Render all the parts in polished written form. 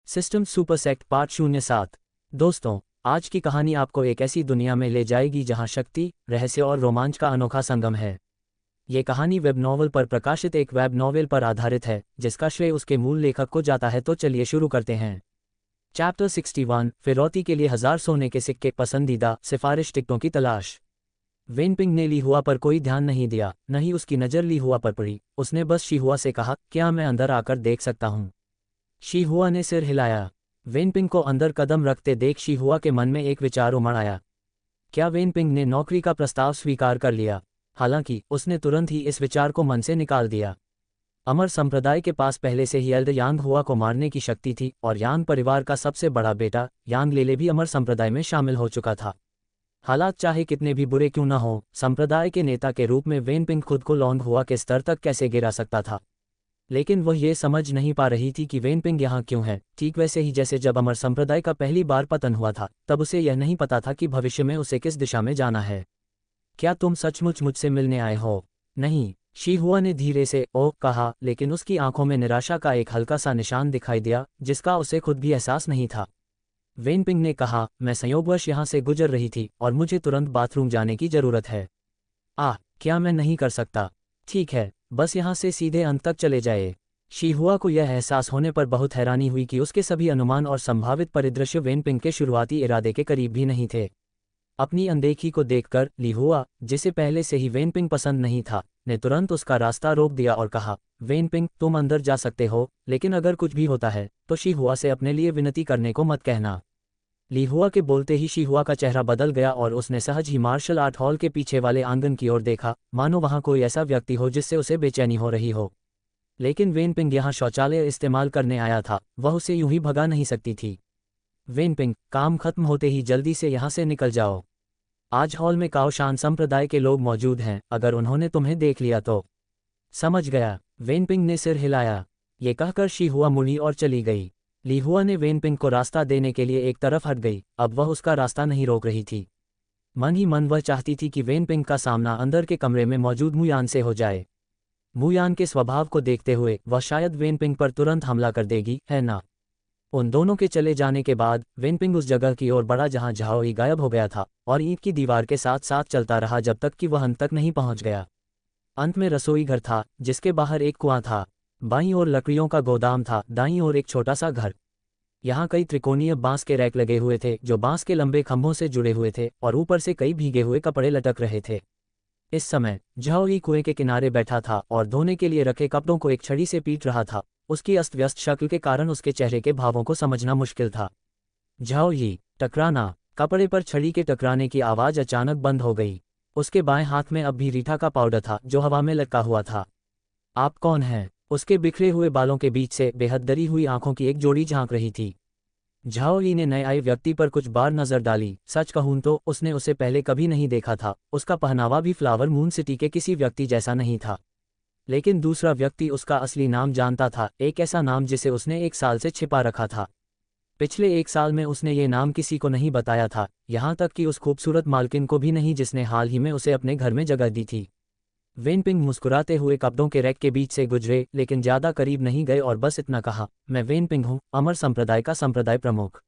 System super sect part 07। दोस्तों, आज की कहानी आपको एक ऐसी दुनिया में ले जाएगी जहां शक्ति, रहस्य और रोमांच का अनोखा संगम है। ये कहानी वेब नॉवल पर प्रकाशित एक वेब नॉवेल पर आधारित है, जिसका श्रेय उसके मूल लेखक को जाता है। तो चलिए शुरू करते हैं। चैप्टर 61, फिरौती के लिए 1000 सोने के सिक्के। पसंदीदा सिफारिश टिकटों की तलाश। वेनपिंग ने ली हुआ पर कोई ध्यान नहीं दिया, न ही उसकी नज़र ली हुआ पर पड़ी। उसने बस शी हुआ से कहा, क्या मैं अंदर आकर देख सकता हूँ? शी हुआ ने सिर हिलाया। वेनपिंग को अंदर कदम रखते देख शी हुआ के मन में एक विचार उमड़ आया। क्या वेनपिंग ने नौकरी का प्रस्ताव स्वीकार कर लिया? हालांकि उसने तुरंत ही इस विचार को मन से निकाल दिया। अमर संप्रदाय के पास पहले से ही एल्डर यांग हुआ को मारने की शक्ति थी, और यांग परिवार का सबसे बड़ा बेटा यांग लेले भी अमर संप्रदाय में शामिल हो चुका था। हालात चाहे कितने भी बुरे क्यों न हो, संप्रदाय के नेता के रूप में वेनपिंग खुद को लॉन्ग हुआ के स्तर तक कैसे गिरा सकता था। लेकिन वह ये समझ नहीं पा रही थी कि वेनपिंग यहाँ क्यों है। ठीक वैसे ही जैसे जब अमर संप्रदाय का पहली बार पतन हुआ था, तब उसे यह नहीं पता था कि भविष्य में उसे किस दिशा में जाना है। क्या तुम सचमुच मुझसे मिलने आए हो? नहीं, शी हुआ ने धीरे से ओह कहा, लेकिन उसकी आंखों में निराशा का एक हल्का सा निशान दिखाई दिया, जिसका उसे खुद भी एहसास नहीं था। वेनपिंग ने कहा, मैं संयोगवश यहाँ से गुजर रही थी और मुझे तुरंत बाथरूम जाने की जरूरत है। क्या मैं नहीं कर सकता? ठीक है, बस यहाँ से सीधे अंत तक चले जाए। शी हुआ को यह एहसास होने पर बहुत हैरानी हुई कि उसके सभी अनुमान और संभावित परिदृश्य वेनपिंग के शुरुआती इरादे के करीब भी नहीं थे। अपनी अनदेखी को देखकर ली हुआ, जिसे पहले से ही वेनपिंग पसंद नहीं था, ने तुरंत उसका रास्ता रोक दिया और कहा, वेनपिंग तुम अंदर जा सकते हो, लेकिन अगर कुछ भी होता है तो शी हुआ से अपने लिए विनती करने को मत कहना। ली हुआ के बोलते ही शी हुआ का चेहरा बदल गया और उसने सहज ही मार्शल आर्ट हॉल के पीछे वाले आंगन की ओर देखा, मानो वहां कोई ऐसा व्यक्ति हो जिससे उसे बेचैनी हो रही हो। लेकिन वेनपिंग यहाँ शौचालय इस्तेमाल करने आया था, वह उसे यूं ही भगा नहीं सकती थी। वेनपिंग, काम खत्म होते ही जल्दी से यहाँ से निकल जाओ। आज हॉल में काओशान संप्रदाय के लोग मौजूद हैं, अगर उन्होंने तुम्हें देख लिया तो। समझ गया, वेनपिंग ने सिर हिलाया। ये कहकर शी हुआ मुड़ी और चली गई। ली हुआ ने वेनपिंग को रास्ता देने के लिए एक तरफ हट गई। अब वह उसका रास्ता नहीं रोक रही थी। मन ही मन वह चाहती थी कि वेनपिंग का सामना अंदर के कमरे में मौजूद मुयान से हो जाए। मुयान के स्वभाव को देखते हुए वह शायद वेनपिंग पर तुरंत हमला कर देगी, है ना? उन दोनों के चले जाने के बाद वेनपिंग उस जगह की ओर बढ़ा जहां झाओई गायब हो गया था, और ईंट की दीवार के साथ साथ चलता रहा जब तक कि वह अंत तक नहीं पहुंच गया। अंत में रसोई घर था, जिसके बाहर एक कुआं था। बाईं ओर लकड़ियों का गोदाम था, दाईं ओर एक छोटा सा घर। यहाँ कई त्रिकोणीय बांस के रैक लगे हुए थे, जो बांस के लंबे खंभों से जुड़े हुए थे, और ऊपर से कई भीगे हुए कपड़े लटक रहे थे। इस समय झाओई कुएं के किनारे बैठा था और धोने के लिए रखे कपड़ों को एक छड़ी से पीट रहा था। उसकी अस्त व्यस्त शक्ल के कारण उसके चेहरे के भावों को समझना मुश्किल था। झाओई, टकराना। कपड़े पर छड़ी के टकराने की आवाज अचानक बंद हो गई। उसके बाएं हाथ में अब भी रीठा का पाउडर था, जो हवा में लटका हुआ था। आप कौन हैं? उसके बिखरे हुए बालों के बीच से बेहद डरी हुई आंखों की एक जोड़ी झांक रही थी। झाओई ने नए आए व्यक्ति पर कुछ बार नजर डाली। सच कहूं तो उसने उसे पहले कभी नहीं देखा था। उसका पहनावा भी फ्लावर मून सिटी के किसी व्यक्ति जैसा नहीं था। लेकिन दूसरा व्यक्ति उसका असली नाम जानता था, एक ऐसा नाम जिसे उसने 1 साल से छिपा रखा था। पिछले 1 साल में उसने ये नाम किसी को नहीं बताया था, यहाँ तक कि उस खूबसूरत मालकिन को भी नहीं जिसने हाल ही में उसे अपने घर में जगह दी थी। वेनपिंग मुस्कुराते हुए कपड़ों के रैक के बीच से गुजरे, लेकिन ज्यादा करीब नहीं गए और बस इतना कहा, मैं वेनपिंग हूँ, अमर संप्रदाय का संप्रदाय प्रमुख।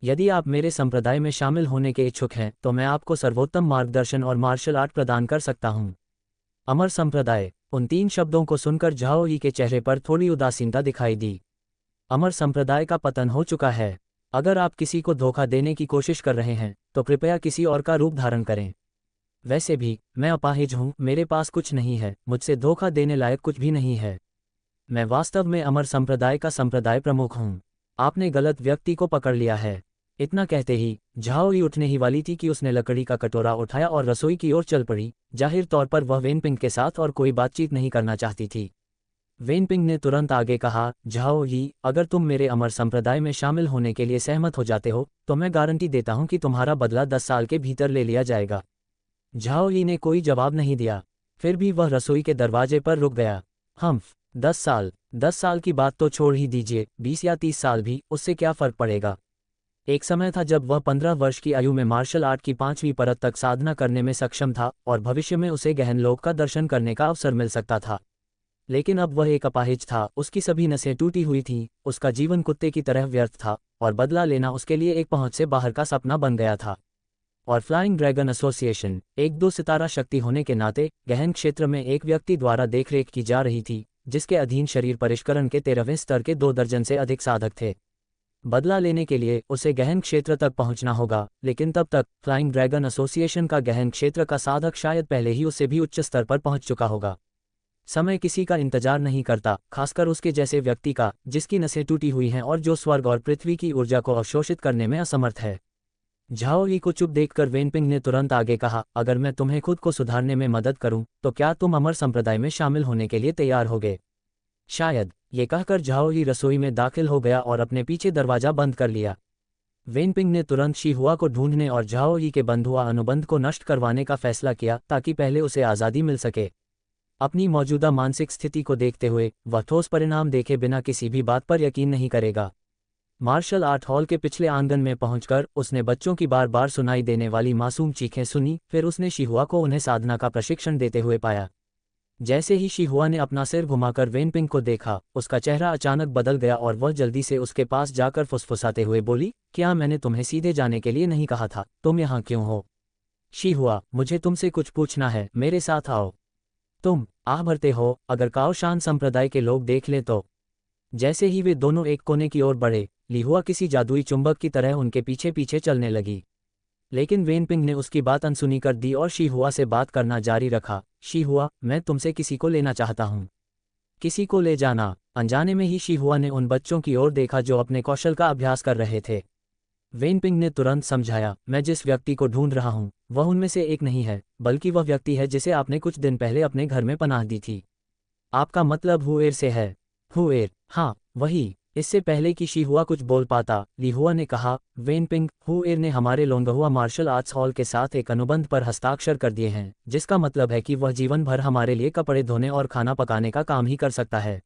यदि आप मेरे संप्रदाय में शामिल होने के इच्छुक हैं तो मैं आपको सर्वोत्तम मार्गदर्शन और मार्शल आर्ट प्रदान कर सकता हूँ। अमर संप्रदाय। उन 3 शब्दों को सुनकर झाओई के चेहरे पर थोड़ी उदासीनता दिखाई दी। अमर संप्रदाय का पतन हो चुका है। अगर आप किसी को धोखा देने की कोशिश कर रहे हैं तो कृपया किसी और का रूप धारण करें। वैसे भी मैं अपाहिज हूँ, मेरे पास कुछ नहीं है, मुझसे धोखा देने लायक कुछ भी नहीं है। मैं वास्तव में अमर संप्रदाय का संप्रदाय प्रमुख हूँ। आपने गलत व्यक्ति को पकड़ लिया है। इतना कहते ही झाओई उठने ही वाली थी कि उसने लकड़ी का कटोरा उठाया और रसोई की ओर चल पड़ी। जाहिर तौर पर वह वेनपिंग के साथ और कोई बातचीत नहीं करना चाहती थी। वेनपिंग ने तुरंत आगे कहा, झाओई, अगर तुम मेरे अमर संप्रदाय में शामिल होने के लिए सहमत हो जाते हो तो मैं गारंटी देता हूँ कि तुम्हारा बदला 10 साल के भीतर ले लिया जाएगा। झाओई ने कोई जवाब नहीं दिया। फिर भी वह रसोई के दरवाजे पर रुक गया। 10 साल की बात तो छोड़ ही दीजिए, 20 या 30 साल भी, उससे क्या फर्क पड़ेगा? एक समय था जब वह 15 वर्ष की आयु में मार्शल आर्ट की 5वीं परत तक साधना करने में सक्षम था और भविष्य में उसे गहन लोक का दर्शन करने का अवसर मिल सकता था। लेकिन अब वह एक अपाहिज था, उसकी सभी नसें टूटी हुई थीं, उसका जीवन कुत्ते की तरह व्यर्थ था, और बदला लेना उसके लिए एक पहुंच से बाहर का सपना बन गया था। और फ्लाइंग ड्रैगन एसोसिएशन, एक 2 सितारा शक्ति होने के नाते, गहन क्षेत्र में एक व्यक्ति द्वारा देखरेख की जा रही थी, जिसके अधीन शरीर परिष्करण के 13वें स्तर के 2 दर्जन से अधिक साधक थे। बदला लेने के लिए उसे गहन क्षेत्र तक पहुंचना होगा, लेकिन तब तक फ्लाइंग ड्रैगन एसोसिएशन का गहन क्षेत्र का साधक शायद पहले ही उससे भी उच्च स्तर पर पहुंच चुका होगा। समय किसी का इंतजार नहीं करता, खासकर उसके जैसे व्यक्ति का, जिसकी नसें टूटी हुई हैं और जो स्वर्ग और पृथ्वी की ऊर्जा को अवशोषित करने में असमर्थ है। झाओ यी को चुप देखकर वेनपिंग ने तुरंत आगे कहा, अगर मैं तुम्हें खुद को सुधारने में मदद करूं, तो क्या तुम अमर संप्रदाय में शामिल होने के लिए तैयार होगे? शायद। ये कहकर झाओ यी रसोई में दाखिल हो गया और अपने पीछे दरवाजा बंद कर लिया। वेनपिंग ने तुरंत शीहुआ को ढूंढने और झाओ यी के बंधुआ अनुबंध को नष्ट करवाने का फैसला किया, ताकि पहले उसे आज़ादी मिल सके। अपनी मौजूदा मानसिक स्थिति को देखते हुए वह ठोस परिणाम देखे बिना किसी भी बात पर यकीन नहीं करेगा। मार्शल आर्ट हॉल के पिछले आंगन में पहुंचकर उसने बच्चों की बार बार सुनाई देने वाली मासूम चीखें सुनी, फिर उसने शीहुआ को उन्हें साधना का प्रशिक्षण देते हुए पाया। जैसे ही शीहुआ ने अपना सिर घुमाकर वेनपिंग को देखा, उसका चेहरा अचानक बदल गया और वह जल्दी से उसके पास जाकर फुसफुसाते हुए बोली, क्या मैंने तुम्हें सीधे जाने के लिए नहीं कहा था? तुम यहाँ क्यों हो? शीहुआ, मुझे तुमसे कुछ पूछना है, मेरे साथ आओ। तुम आह भरते हो, अगर काओशान संप्रदाय के लोग देख लें तो। जैसे ही वे दोनों एक कोने की ओर बढ़े, लीहुआ किसी जादुई चुंबक की तरह उनके पीछे पीछे चलने लगी। लेकिन वेनपिंग ने उसकी बात अनसुनी कर दी और शीहुआ से बात करना जारी रखा। शीहुआ, मैं तुमसे किसी को लेना चाहता हूँ। किसी को ले जाना? अनजाने में ही शीहुआ ने उन बच्चों की ओर देखा जो अपने कौशल का अभ्यास कर रहे थे। वेनपिंग ने तुरंत समझाया, मैं जिस व्यक्ति को ढूंढ रहा हूँ वह उनमें से एक नहीं है, बल्कि वह व्यक्ति है जिसे आपने कुछ दिन पहले अपने घर में पनाह दी थी। आपका मतलब हुएर से है? हुएर? हाँ, वही। इससे पहले कि शीहुआ कुछ बोल पाता, लीहुआ ने कहा, वेनपिंग, हुएर ने हमारे लोंगहुआ मार्शल आर्ट्स हॉल के साथ एक अनुबंध पर हस्ताक्षर कर दिए हैं, जिसका मतलब है कि वह जीवन भर हमारे लिए कपड़े धोने और खाना पकाने का काम ही कर सकता है।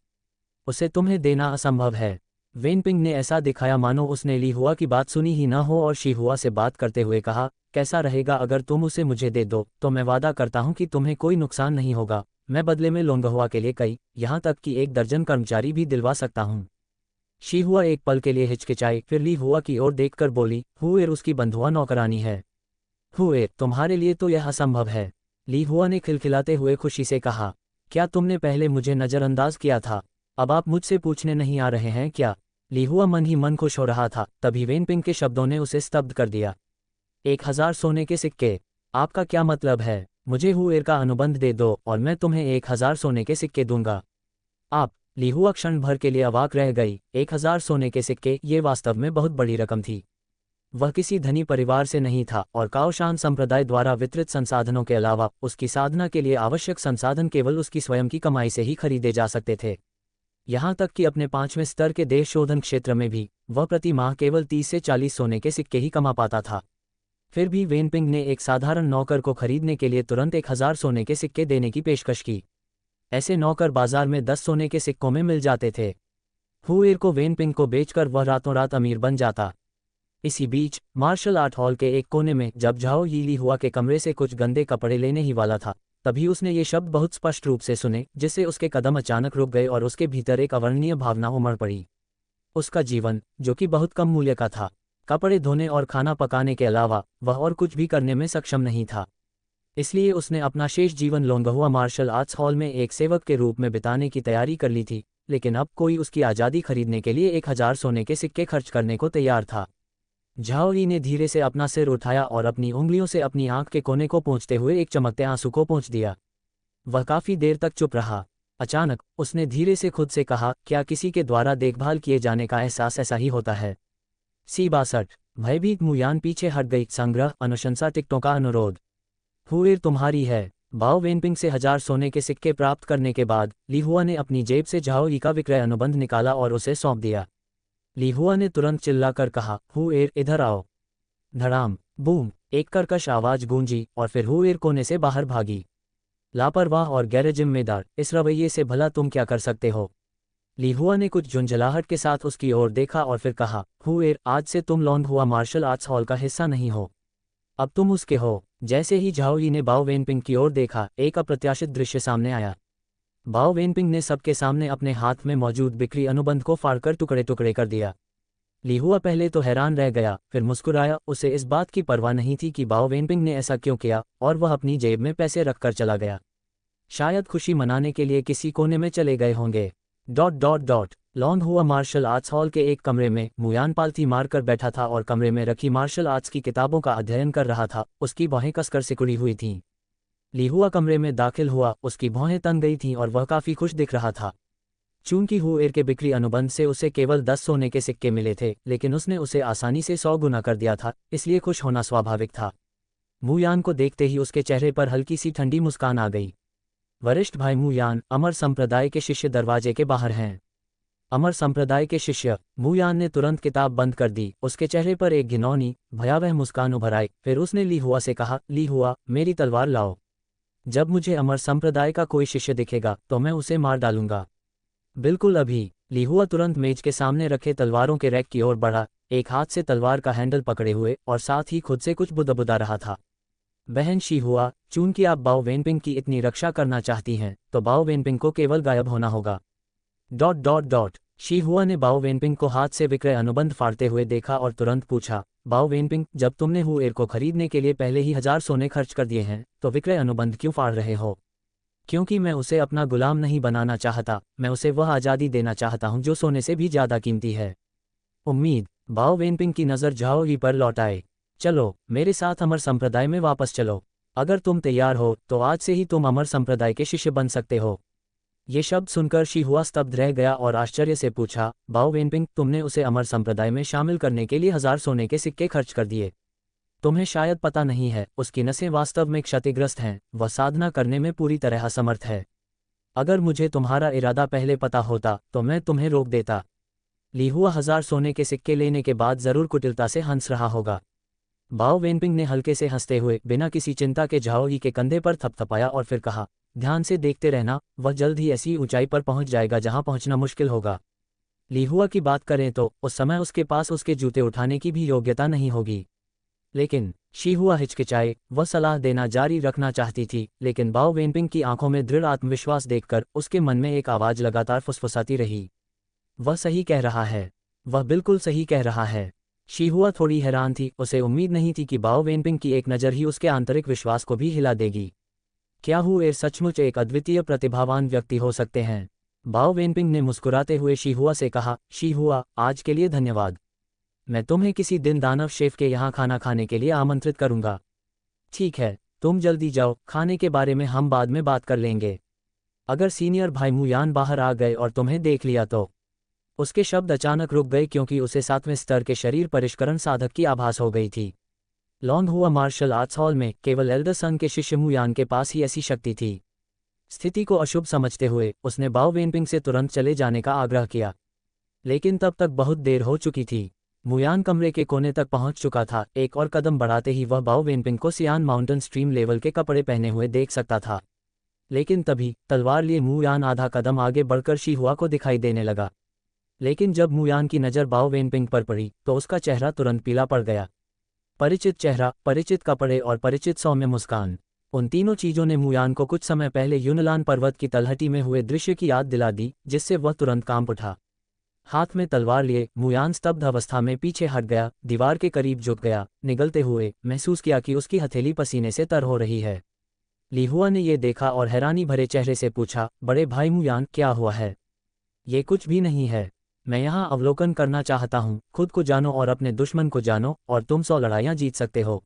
उसे तुम्हें देना असंभव है। वेनपिंग ने ऐसा दिखाया मानो उसने लीहुआ की बात सुनी ही न हो और शीहुआ से बात करते हुए कहा, कैसा रहेगा अगर तुम उसे मुझे दे दो? तो मैं वादा करता हूँ कि तुम्हें कोई नुकसान नहीं होगा। मैं बदले में लोंगहुआ के लिए कई, यहाँ तक कि 1 दर्जन कर्मचारी भी दिलवा सकता हूँ। शीहुआ एक पल के लिए हिचकिचाई, फिर लीहुआ की ओर देखकर बोली, हुएर उसकी बंधुआ नौकरानी है। हुएर, तुम्हारे लिए तो यह असंभव है। लीहुआ ने खिलखिलाते हुए खुशी से कहा, क्या तुमने पहले मुझे नज़रअंदाज किया था? अब आप मुझसे पूछने नहीं आ रहे हैं क्या? लीहुआ मन ही मन खुश हो रहा था, तभी वेनपिंग के शब्दों ने उसे स्तब्ध कर दिया। 1000 सोने के सिक्के? आपका क्या मतलब है? मुझे हुएर का अनुबंध दे दो और मैं तुम्हें 1000 सोने के सिक्के दूंगा। आप? लीहुआ क्षण भर के लिए अवाक रह गई। 1000 सोने के सिक्के, ये वास्तव में बहुत बड़ी रकम थी। वह किसी धनी परिवार से नहीं था और काओशान संप्रदाय द्वारा वितरित संसाधनों के अलावा उसकी साधना के लिए आवश्यक संसाधन केवल उसकी स्वयं की कमाई से ही खरीदे जा सकते थे। यहाँ तक कि अपने 5वें स्तर के देश शोधन क्षेत्र में भी वह प्रति माह केवल 30 से 40 सोने के सिक्के ही कमा पाता था। फिर भी वेनपिंग ने एक साधारण नौकर को खरीदने के लिए तुरंत 1000 सोने के सिक्के देने की पेशकश की। ऐसे नौकर बाजार में 10 सोने के सिक्कों में मिल जाते थे। हुएर को वेनपिंग को बेचकर वह रातों रात अमीर बन जाता। इसी बीच मार्शल आर्ट हॉल के एक कोने में जब झाओ यी लीहुआ के कमरे से कुछ गंदे कपड़े लेने ही वाला था, तभी उसने ये शब्द बहुत स्पष्ट रूप से सुने, जिससे उसके कदम अचानक रुक गए और उसके भीतर एक अवर्णनीय भावना उमड़ पड़ी। उसका जीवन, जो कि बहुत कम मूल्य का था, कपड़े धोने और खाना पकाने के अलावा वह और कुछ भी करने में सक्षम नहीं था। इसलिए उसने अपना शेष जीवन लोंगहुआ मार्शल आर्ट्स हॉल में एक सेवक के रूप में बिताने की तैयारी कर ली थी, लेकिन अब कोई उसकी आज़ादी खरीदने के लिए 1000 सोने के सिक्के खर्च करने को तैयार था। झाओ यी ने धीरे से अपना सिर उठाया और अपनी उंगलियों से अपनी आंख के कोने को पोंछते हुए एक चमकते आंसू को पोंछ दिया। वह काफी देर तक चुप रहा। अचानक उसने धीरे से खुद से कहा, क्या किसी के द्वारा देखभाल किए जाने का एहसास ऐसा ही होता है? C62 भयभीत मुयान पीछे हट गई। संग्रह अनुशंसा टिकटों का अनुरोध। हुएर तुम्हारी है। बाओ वेनपिंग से 1000 सोने के सिक्के प्राप्त करने के बाद लीहुआ ने अपनी जेब से झाओ यी का विक्रय अनुबंध निकाला और उसे सौंप दिया। लीहुआ ने तुरंत चिल्लाकर कहा, हुएर इधर आओ। धड़ाम, बूम, एक कर्कश आवाज गूंजी और फिर हुएर कोने से बाहर भागी। लापरवाह और गैर-जिम्मेदार, इस रवैये से भला तुम क्या कर सकते हो? लीहुआ ने कुछ झुंझलाहट के साथ उसकी ओर देखा और फिर कहा, हुएर, आज से तुम लोंगहुआ मार्शल आर्ट्स हॉल का हिस्सा नहीं हो। अब तुम उसके हो। जैसे ही झाओ यी ने बाओ वेनपिंग की ओर देखा, एक अप्रत्याशित दृश्य सामने आया। बाओ वेनपिंग ने सबके सामने अपने हाथ में मौजूद बिक्री अनुबंध को फाड़कर टुकड़े टुकड़े कर दिया। ली हुआ पहले तो हैरान रह गया, फिर मुस्कुराया। उसे इस बात की परवाह नहीं थी कि बाओ वेनपिंग ने ऐसा क्यों किया, और वह अपनी जेब में पैसे रखकर चला गया। शायद खुशी मनाने के लिए किसी कोने में चले गए होंगे। लॉन्ग हुआ मार्शल आर्ट्स हॉल के एक कमरे में मुयान पालथी मारकर बैठा था और कमरे में रखी मार्शल आर्ट्स की किताबों का अध्ययन कर रहा था। उसकी बाहें कसकर सिकुड़ी हुई थीं। ली हुआ कमरे में दाखिल हुआ, उसकी भौहें तन गई थीं और वह काफ़ी खुश दिख रहा था। चूंकि हुएर के बिक्री अनुबंध से उसे केवल 10 सोने के सिक्के मिले थे, लेकिन उसने उसे आसानी से 100 गुना कर दिया था, इसलिए खुश होना स्वाभाविक था। मुयान को देखते ही उसके चेहरे पर हल्की सी ठंडी मुस्कान आ गई। वरिष्ठ भाई मुयान, अमर संप्रदाय के शिष्य दरवाजे के बाहर हैं। अमर संप्रदाय के शिष्य। मुयान ने तुरंत किताब बंद कर दी। उसके चेहरे पर एक घिनौनी, भयावह मुस्कान उभर आई। फिर उसने ली हुआ से कहा, ली हुआ, मेरी तलवार लाओ। जब मुझे अमर संप्रदाय का कोई शिष्य दिखेगा तो मैं उसे मार डालूंगा। बिल्कुल अभी। ली हुआ तुरंत मेज के सामने रखे तलवारों के रैक की ओर बढ़ा, एक हाथ से तलवार का हैंडल पकड़े हुए और साथ ही खुद से कुछ बुदबुदा रहा था। बहन शी हुआ, चूंकि आप बाओ वेनपिंग की इतनी रक्षा करना चाहती हैं, तो बाओ वेनपिंग को केवल गायब होना होगा। शी हुआ ने बाओ वेनपिंग को हाथ से विक्रय अनुबंध फाड़ते हुए देखा और तुरंत पूछा, बाओ वेनपिंग, जब तुमने हुएर को खरीदने के लिए पहले ही 1000 सोने खर्च कर दिए हैं, तो विक्रय अनुबंध क्यों फाड़ रहे हो? क्योंकि मैं उसे अपना गुलाम नहीं बनाना चाहता, मैं उसे वह आज़ादी देना चाहता हूं जो सोने से भी ज़्यादा कीमती है। उम्मीद। बाओ वेनपिंग की नज़र झाओ ही पर लौट आए। चलो, मेरे साथ अमर संप्रदाय में वापस चलो। अगर तुम तैयार हो तो आज से ही तुम अमर संप्रदाय के शिष्य बन सकते हो। ये शब्द सुनकर शी हुआ स्तब्ध रह गया और आश्चर्य से पूछा, बाओ वेनपिंग, तुमने उसे अमर संप्रदाय में शामिल करने के लिए 1000 सोने के सिक्के खर्च कर दिए। तुम्हें शायद पता नहीं है, उसकी नसें वास्तव में क्षतिग्रस्त हैं, वह साधना करने में पूरी तरह असमर्थ है। अगर मुझे तुम्हारा इरादा पहले पता होता तो मैं तुम्हें रोक देता। ली हुआ 1000 सोने के सिक्के लेने के बाद जरूर कुटिलता से हंस रहा होगा। बाओ वेनपिंग ने हल्के से हंसते हुए बिना किसी चिंता के झाओई के कंधे पर थपथपाया और फिर कहा, ध्यान से देखते रहना, वह जल्द ही ऐसी ऊंचाई पर पहुंच जाएगा जहां पहुंचना मुश्किल होगा। ली हुआ की बात करें तो उस समय उसके पास उसके जूते उठाने की भी योग्यता नहीं होगी। लेकिन शी हुआ हिचकिचाए। वह सलाह देना जारी रखना चाहती थी, लेकिन बाओ वेनपिंग की आंखों में दृढ़ आत्मविश्वास देखकर उसके मन में एक आवाज लगातार फुसफुसाती रही, वह सही कह रहा है, वह बिल्कुल सही कह रहा है। शी हुआ थोड़ी हैरान थी, उसे उम्मीद नहीं थी कि बाओ वेनपिंग की एक नज़र ही उसके आंतरिक विश्वास को भी हिला देगी। क्या हुएर सचमुच एक अद्वितीय प्रतिभावान व्यक्ति हो सकते हैं? बाओ वेनपिंग ने मुस्कुराते हुए शी हुआ से कहा, शी हुआ, आज के लिए धन्यवाद। मैं तुम्हें किसी दिन दानव शेफ के यहाँ खाना खाने के लिए आमंत्रित करूंगा। ठीक है, तुम जल्दी जाओ, खाने के बारे में हम बाद में बात कर लेंगे। अगर सीनियर भाई मुयान बाहर आ गए और तुम्हें देख लिया तो। उसके शब्द अचानक रुक गए क्योंकि उसे 7वें स्तर के शरीर परिष्करण साधक की आभास हो गई थी। लॉन्ग हुआ मार्शल आर्ट्स हॉल में केवल एल्डर सन के शिष्य मुयान के पास ही ऐसी शक्ति थी। स्थिति को अशुभ समझते हुए उसने बाओ वेनपिंग से तुरंत चले जाने का आग्रह किया, लेकिन तब तक बहुत देर हो चुकी थी। मुयान कमरे के कोने तक पहुंच चुका था। एक और कदम बढ़ाते ही वह बाओ वेनपिंग को सियान माउंटेन स्ट्रीम लेवल के कपड़े पहने हुए देख सकता था। लेकिन तभी तलवार लिए मुयान आधा कदम आगे बढ़कर शी हुआ को दिखाई देने लगा। लेकिन जब मुयान की नज़र बाओ वेनपिंग पर पड़ी तो उसका चेहरा तुरंत पीला पड़ गया। परिचित चेहरा, परिचित कपड़े और परिचित सौम्य मुस्कान, उन तीनों चीज़ों ने मुयान को कुछ समय पहले यूनलान पर्वत की तलहटी में हुए दृश्य की याद दिला दी, जिससे वह तुरंत कांप उठा। हाथ में तलवार लिए मुयान स्तब्ध अवस्था में पीछे हट गया, दीवार के करीब झुक गया। निगलते हुए महसूस किया कि उसकी हथेली पसीने से तर हो रही है। ली हुआ ने ये देखा और हैरानी भरे चेहरे से पूछा, बड़े भाई मुयान, क्या हुआ है? ये कुछ भी नहीं है, मैं यहाँ अवलोकन करना चाहता हूँ। खुद को जानो और अपने दुश्मन को जानो और तुम 100 लड़ाइयाँ जीत सकते हो।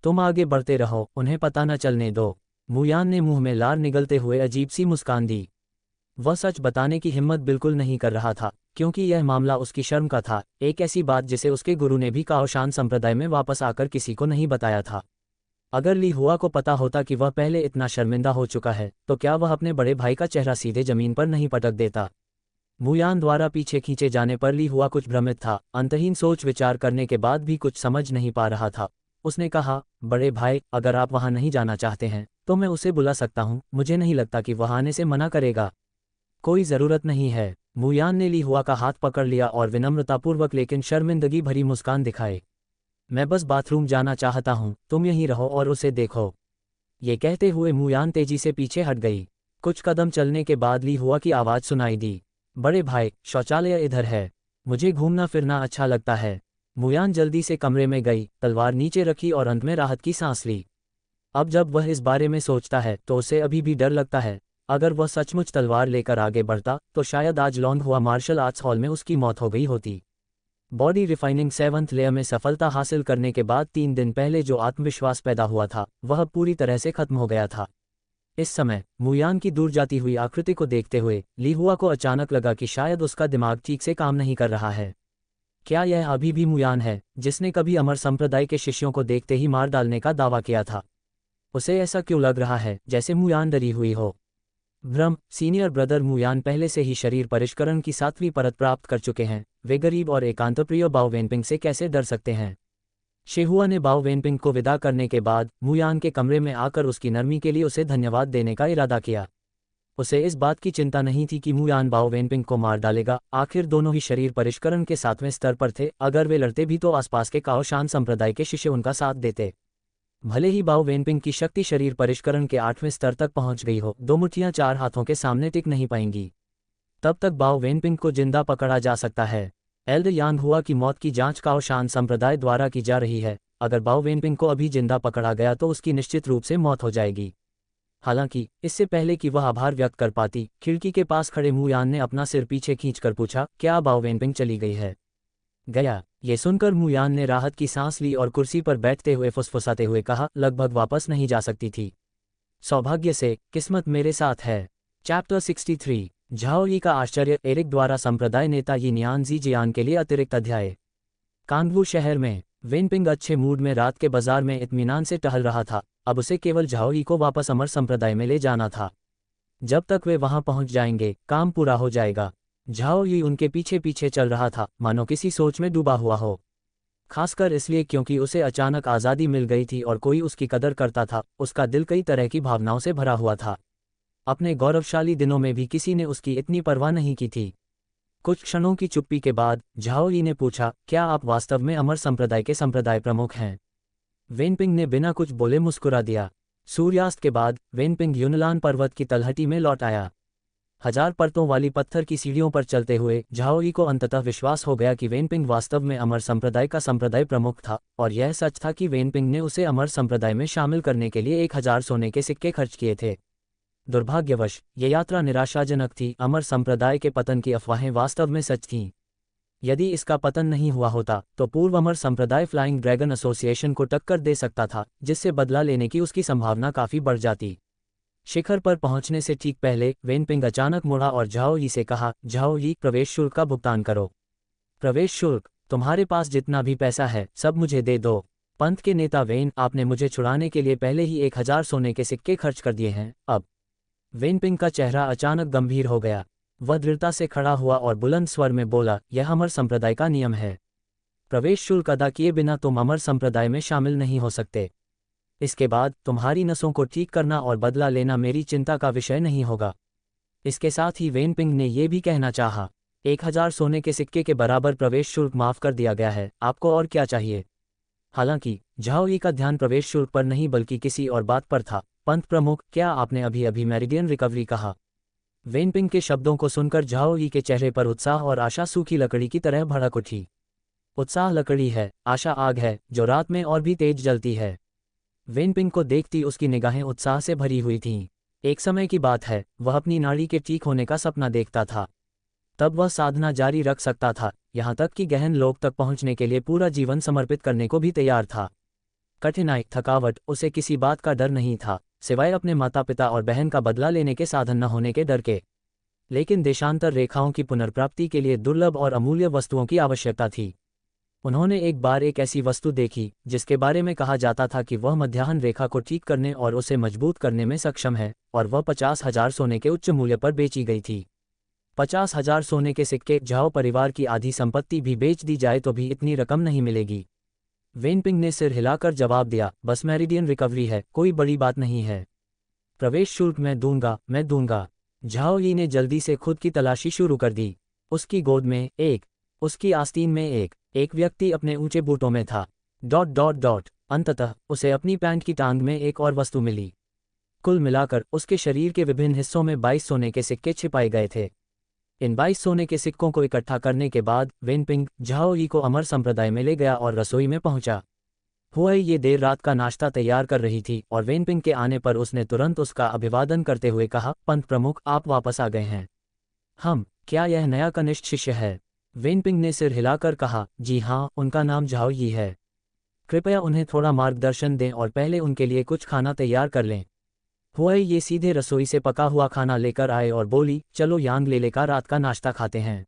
तुम आगे बढ़ते रहो, उन्हें पता न चलने दो। मुयान ने मुंह में लार निगलते हुए अजीब सी मुस्कान दी। वह सच बताने की हिम्मत बिल्कुल नहीं कर रहा था, क्योंकि यह मामला उसकी शर्म का था, एक ऐसी बात जिसे उसके गुरु ने भी काओशान संप्रदाय में वापस आकर किसी को नहीं बताया था। अगर ली हुआ को पता होता कि वह पहले इतना शर्मिंदा हो चुका है, तो क्या वह अपने बड़े भाई का चेहरा सीधे जमीन पर नहीं पटक देता? मुयान द्वारा पीछे खींचे जाने पर ली हुआ कुछ भ्रमित था। अंतहीन सोच विचार करने के बाद भी कुछ समझ नहीं पा रहा था। उसने कहा, बड़े भाई, अगर आप वहां नहीं जाना चाहते हैं तो मैं उसे बुला सकता हूं। मुझे नहीं लगता कि वह आने से मना करेगा। कोई ज़रूरत नहीं है। मुयान ने ली हुआ का हाथ पकड़ लिया और विनम्रतापूर्वक लेकिन शर्मिंदगी भरी मुस्कान दिखाए। मैं बस बाथरूम जाना चाहता हूँ, तुम यहीं रहो और उसे देखो। ये कहते हुए मुयान तेजी से पीछे हट गई। कुछ कदम चलने के बाद ली हुआ की आवाज़ सुनाई दी। बड़े भाई, शौचालय इधर है। मुझे घूमना फिरना अच्छा लगता है। मुयान जल्दी से कमरे में गई, तलवार नीचे रखी और अंत में राहत की सांस ली। अब जब वह इस बारे में सोचता है तो उसे अभी भी डर लगता है। अगर वह सचमुच तलवार लेकर आगे बढ़ता तो शायद आज लॉन्ग हुआ मार्शल आर्ट्स हॉल में उसकी मौत हो गई होती। बॉडी रिफाइनिंग 7th लेयर में सफलता हासिल करने के बाद 3 दिन पहले जो आत्मविश्वास पैदा हुआ था वह पूरी तरह से खत्म हो गया था। इस समय मुयान की दूर जाती हुई आकृति को देखते हुए ली हुआ को अचानक लगा कि शायद उसका दिमाग ठीक से काम नहीं कर रहा है। क्या यह अभी भी मुयान है जिसने कभी अमर संप्रदाय के शिष्यों को देखते ही मार डालने का दावा किया था? उसे ऐसा क्यों लग रहा है जैसे मुयान डरी हुई हो? भ्रम। सीनियर ब्रदर मुयान पहले से ही शरीर परिष्करण की 7वीं परत प्राप्त कर चुके हैं। वे गरीब और एकांतप्रिय बाओ वेनपिंग से कैसे डर सकते हैं? शेहुआ ने बाओ वेनपिंग को विदा करने के बाद मुयान के कमरे में आकर उसकी नरमी के लिए उसे धन्यवाद देने का इरादा किया। उसे इस बात की चिंता नहीं थी कि मुयान बाओ वेनपिंग को मार डालेगा। आखिर दोनों ही शरीर परिष्करण के 7वें स्तर पर थे। अगर वे लड़ते भी तो आसपास के काओशान संप्रदाय के शिष्य उनका साथ देते। भले ही बाओ वेनपिंग की शक्ति शरीर परिष्करण के 8वें स्तर तक पहुंच गई हो, 2 मुट्ठियां 4 हाथों के सामने टिक नहीं पाएंगी। तब तक बाओ वेनपिंग को जिंदा पकड़ा जा सकता है। एल्ड यांग हुआ की मौत की जांच काओशान संप्रदाय द्वारा की जा रही है। अगर बाओ वेनपिंग को अभी जिंदा पकड़ा गया तो उसकी निश्चित रूप से मौत हो जाएगी। हालांकि इससे पहले कि वह आभार व्यक्त कर पाती, खिड़की के पास खड़े मुयान ने अपना सिर पीछे खींचकर पूछा, क्या बाओ वेनपिंग चली गई है? गया। ये सुनकर मुयान ने राहत की सांस ली और कुर्सी पर बैठते हुए फुसफुसाते हुए कहा, लगभग वापस नहीं जा सकती थी। सौभाग्य से किस्मत मेरे साथ है। चैप्टर 63 झाओ यी का आश्चर्य। एरिक द्वारा संप्रदाय नेता यी नियान जी जियान के लिए अतिरिक्त अध्याय। कांगवू शहर में वेनपिंग अच्छे मूड में रात के बाजार में इत्मीनान से टहल रहा था। अब उसे केवल झाओ यी को वापस अमर संप्रदाय में ले जाना था। जब तक वे वहां पहुंच जाएंगे काम पूरा हो जाएगा। झाओ यी उनके पीछे पीछे चल रहा था, मानो किसी सोच में डूबा हुआ हो। खासकर इसलिए क्योंकि उसे अचानक आज़ादी मिल गई थी और कोई उसकी कदर करता था। उसका दिल कई तरह की भावनाओं से भरा हुआ था। अपने गौरवशाली दिनों में भी किसी ने उसकी इतनी परवाह नहीं की थी। कुछ क्षणों की चुप्पी के बाद झाओ यी ने पूछा, क्या आप वास्तव में अमर संप्रदाय के संप्रदाय प्रमुख हैं? वेनपिंग ने बिना कुछ बोले मुस्कुरा दिया। सूर्यास्त के बाद वेनपिंग यूनलान पर्वत की तलहटी में लौट आया। 1000 परतों वाली पत्थर की सीढ़ियों पर चलते हुए झाओ यी को अंततः विश्वास हो गया कि वेनपिंग वास्तव में अमर संप्रदाय का संप्रदाय प्रमुख था। और यह सच था कि वेनपिंग ने उसे अमर संप्रदाय में शामिल करने के लिए 1000 सोने के सिक्के खर्च किए थे। दुर्भाग्यवश ये यात्रा निराशाजनक थी। अमर संप्रदाय के पतन की अफवाहें वास्तव में सच थीं। यदि इसका पतन नहीं हुआ होता तो पूर्व अमर संप्रदाय फ्लाइंग ड्रैगन एसोसिएशन को टक्कर दे सकता था, जिससे बदला लेने की उसकी संभावना काफी बढ़ जाती। शिखर पर पहुंचने से ठीक पहले वेनपिंग अचानक मुड़ा और झाओ यी से कहा, झाओ यी, प्रवेश शुल्क का भुगतान करो। प्रवेश शुल्क? तुम्हारे पास जितना भी पैसा है सब मुझे दे दो। पंथ के नेता वेन, आपने मुझे छुड़ाने के लिए पहले ही 1000 सोने के सिक्के खर्च कर दिए हैं। अब वेनपिंग का चेहरा अचानक गंभीर हो गया। वह दृढ़ता से खड़ा हुआ और बुलंद स्वर में बोला, यह अमर संप्रदाय का नियम है। प्रवेश शुल्क अदा किए बिना तुम अमर संप्रदाय में शामिल नहीं हो सकते। इसके बाद तुम्हारी नसों को ठीक करना और बदला लेना मेरी चिंता का विषय नहीं होगा। इसके साथ ही वेनपिंग ने यह भी कहना चाहा, 1000 सोने के सिक्के के बराबर प्रवेश शुल्क माफ कर दिया गया है, आपको और क्या चाहिए? हालांकि झाओ यी का ध्यान प्रवेश शुल्क पर नहीं बल्कि किसी और बात पर था। पंथ प्रमुख, क्या आपने अभी अभी मेरिडियन रिकवरी कहा? वेनपिंग के शब्दों को सुनकर झाओ यी के चेहरे पर उत्साह और आशा सूखी लकड़ी की तरह भड़क उठी। उत्साह लकड़ी है, आशा आग है जो रात में और भी तेज जलती है। वेनपिंग को देखती उसकी निगाहें उत्साह से भरी हुई थीं। एक समय की बात है, वह अपनी नाड़ी के ठीक होने का सपना देखता था। तब वह साधना जारी रख सकता था, यहाँ तक कि गहन लोक तक पहुँचने के लिए पूरा जीवन समर्पित करने को भी तैयार था। कठिनाई, थकावट, उसे किसी बात का डर नहीं था, सिवाय अपने माता पिता और बहन का बदला लेने के साधन न होने के डर के। लेकिन देशांतर रेखाओं की पुनर्प्राप्ति के लिए दुर्लभ और अमूल्य वस्तुओं की आवश्यकता थी। उन्होंने एक बार एक ऐसी वस्तु देखी जिसके बारे में कहा जाता था कि वह मध्याह्न रेखा को ठीक करने और उसे मजबूत करने में सक्षम है, और वह 50,000 सोने के उच्च मूल्य पर बेची गई थी। 50,000 सोने के सिक्के, झाओ परिवार की आधी संपत्ति भी बेच दी जाए तो भी इतनी रकम नहीं मिलेगी। वेनपिंग ने सिर हिलाकर जवाब दिया, बस मेरिडियन रिकवरी है, कोई बड़ी बात नहीं है। प्रवेश शुल्क मैं दूंगा। झाओ यी ने जल्दी से खुद की तलाशी शुरू कर दी। उसकी गोद में उसकी आस्तीन में एक व्यक्ति अपने ऊंचे बूटों में था। अंततः उसे अपनी पैंट की टांग में एक और वस्तु मिली। कुल मिलाकर उसके शरीर के विभिन्न हिस्सों में 22 सोने के सिक्के छिपाए गए थे। इन 22 सोने के सिक्कों को इकट्ठा करने के बाद वेनपिंग झाओ यी को अमर संप्रदाय में ले गया और रसोई में पहुंचा। हुआई ये देर रात का नाश्ता तैयार कर रही थी और वेनपिंग के आने पर उसने तुरंत उसका अभिवादन करते हुए कहा, पंत प्रमुख, आप वापस आ गए हैं। क्या यह नया कनिष्ठ शिष्य है? वेनपिंग ने सिर हिलाकर कहा, जी हाँ, उनका नाम झाओ यी है। कृपया उन्हें थोड़ा मार्गदर्शन दें और पहले उनके लिए कुछ खाना तैयार कर लें। हुआई ये सीधे रसोई से पका हुआ खाना लेकर आए और बोली, चलो यांग लेले का रात का नाश्ता खाते हैं।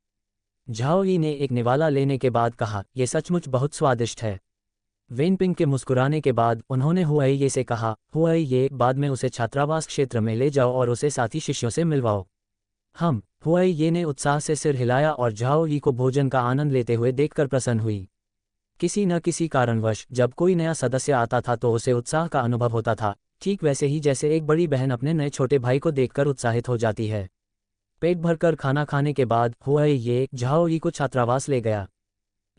झाओ यी ने एक निवाला लेने के बाद कहा, यह सचमुच बहुत स्वादिष्ट है। वेनपिंग के मुस्कुराने के बाद उन्होंने हुआई ये से कहा, हुआई ये, बाद में उसे छात्रावास क्षेत्र में ले जाओ और उसे साथी शिष्यों से मिलवाओ। हुआई ये ने उत्साह से सिर हिलाया और झाओ यी को भोजन का आनंद लेते हुए देखकर प्रसन्न हुई। किसी न किसी कारणवश जब कोई नया सदस्य आता था तो उसे उत्साह का अनुभव होता था, ठीक वैसे ही जैसे एक बड़ी बहन अपने नए छोटे भाई को देखकर उत्साहित हो जाती है। पेट भरकर खाना खाने के बाद हुआई ये झाओ यी को छात्रावास ले गया।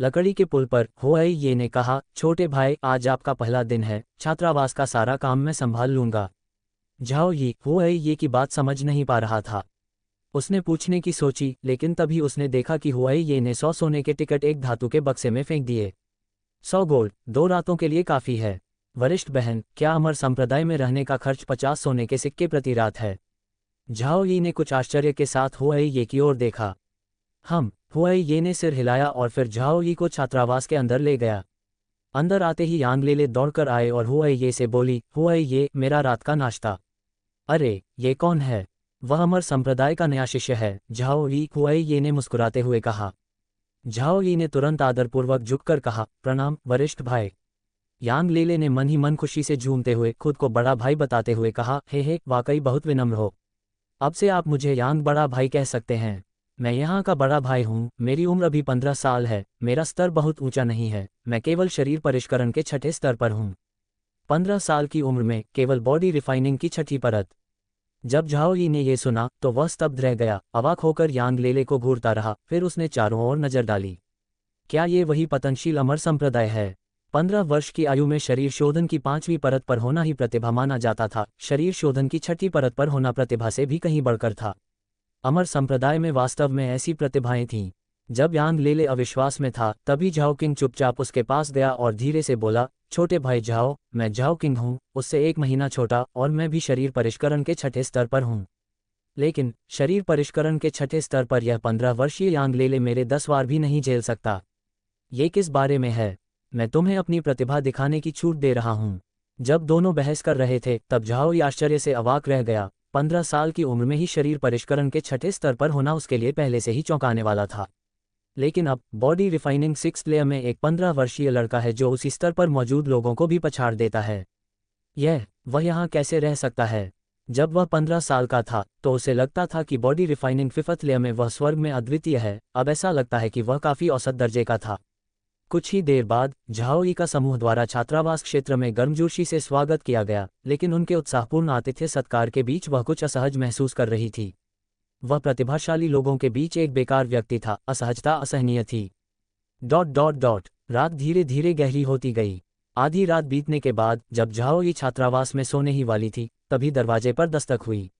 लकड़ी के पुल पर हुआई ये ने कहा, छोटे भाई, आज आपका पहला दिन है, छात्रावास का सारा काम मैं संभाल लूंगा। झाओ यी हुआई ये की बात समझ नहीं पा रहा था। उसने पूछने की सोची, लेकिन तभी उसने देखा कि हुआई ये ने 100 सोने के टिकट एक धातु के बक्से में फेंक दिए। 100 गोल्ड 2 रातों के लिए काफ़ी है। वरिष्ठ बहन, क्या अमर संप्रदाय में रहने का खर्च 50 सोने के सिक्के प्रति रात है? झाओ यी ने कुछ आश्चर्य के साथ हुआई ये की ओर देखा। हुआई ये ने सिर हिलाया और फिर झाओ यी को छात्रावास के अंदर ले गया। अंदर आते ही यांग लेले दौड़कर आए और हुआई ये से बोली, हुआई ये, मेरा रात का नाश्ता। अरे, ये कौन है? वह अमर संप्रदाय का नया शिष्य है, झाओ यी, हुआई ये ने मुस्कुराते हुए कहा। झाओ यी ने तुरंत आदरपूर्वक झुककर कहा, प्रणाम वरिष्ठ भाई। यांग लेले ने मन ही मन खुशी से झूमते हुए खुद को बड़ा भाई बताते हुए कहा, हे, वाकई बहुत विनम्र हो। अब से आप मुझे यांग बड़ा भाई कह सकते हैं। मैं यहाँ का बड़ा भाई हूँ, मेरी उम्र अभी 15 साल है, मेरा स्तर बहुत ऊंचा नहीं है, मैं केवल शरीर परिष्करण के छठे स्तर पर हूँ। 15 साल की उम्र में केवल बॉडी रिफाइनिंग की छठी परत। जब झाओ यी ने ये सुना तो वह स्तब्ध रह गया, अवाक होकर यांग लेले को घूरता रहा, फिर उसने चारों ओर नजर डाली। क्या ये वही पतनशील अमर संप्रदाय है? 15 वर्ष की आयु में शरीर शोधन की 5वीं परत पर होना ही प्रतिभा माना जाता था, शरीर शोधन की छठी परत पर होना प्रतिभा से भी कहीं बढ़कर था। अमर संप्रदाय में वास्तव में ऐसी प्रतिभाएं थीं। जब यांग लेले अविश्वास में था तभी झाओ किंग चुपचाप उसके पास गया और धीरे से बोला, छोटे भाई झाओ, मैं झाओ किंग हूँ, उससे 1 महीना छोटा, और मैं भी शरीर परिष्करण के छठे स्तर पर हूँ। लेकिन शरीर परिष्करण के छठे स्तर पर यह 15 वर्षीय यांग लेले मेरे 10 वार भी नहीं झेल सकता। ये किस बारे में है? मैं तुम्हें अपनी प्रतिभा दिखाने की छूट दे रहा हूँ। जब दोनों बहस कर रहे थे तब झाओ यी आश्चर्य से अवाक रह गया। 15 साल की उम्र में ही शरीर परिष्करण के छठे स्तर पर होना उसके लिए पहले से ही चौंकाने वाला था। लेकिन अब बॉडी रिफाइनिंग 6th लेयर में एक 15 वर्षीय लड़का है जो उसी स्तर पर मौजूद लोगों को भी पछाड़ देता है। वह यहाँ कैसे रह सकता है? जब वह 15 साल का था तो उसे लगता था कि बॉडी रिफाइनिंग 5th लेयर में वह स्वर्ग में अद्वितीय है, अब ऐसा लगता है कि वह काफ़ी औसत दर्जे का था। कुछ ही देर बाद झाओ यी का समूह द्वारा छात्रावास क्षेत्र में गर्मजोशी से स्वागत किया गया, लेकिन उनके उत्साहपूर्ण आतिथ्य सत्कार के बीच वह कुछ असहज महसूस कर रही थी। वह प्रतिभाशाली लोगों के बीच एक बेकार व्यक्ति था, असहजता असहनीय थी। ... रात धीरे धीरे गहरी होती गई। आधी रात बीतने के बाद जब झाओ यी छात्रावास में सोने ही वाली थी तभी दरवाजे पर दस्तक हुई।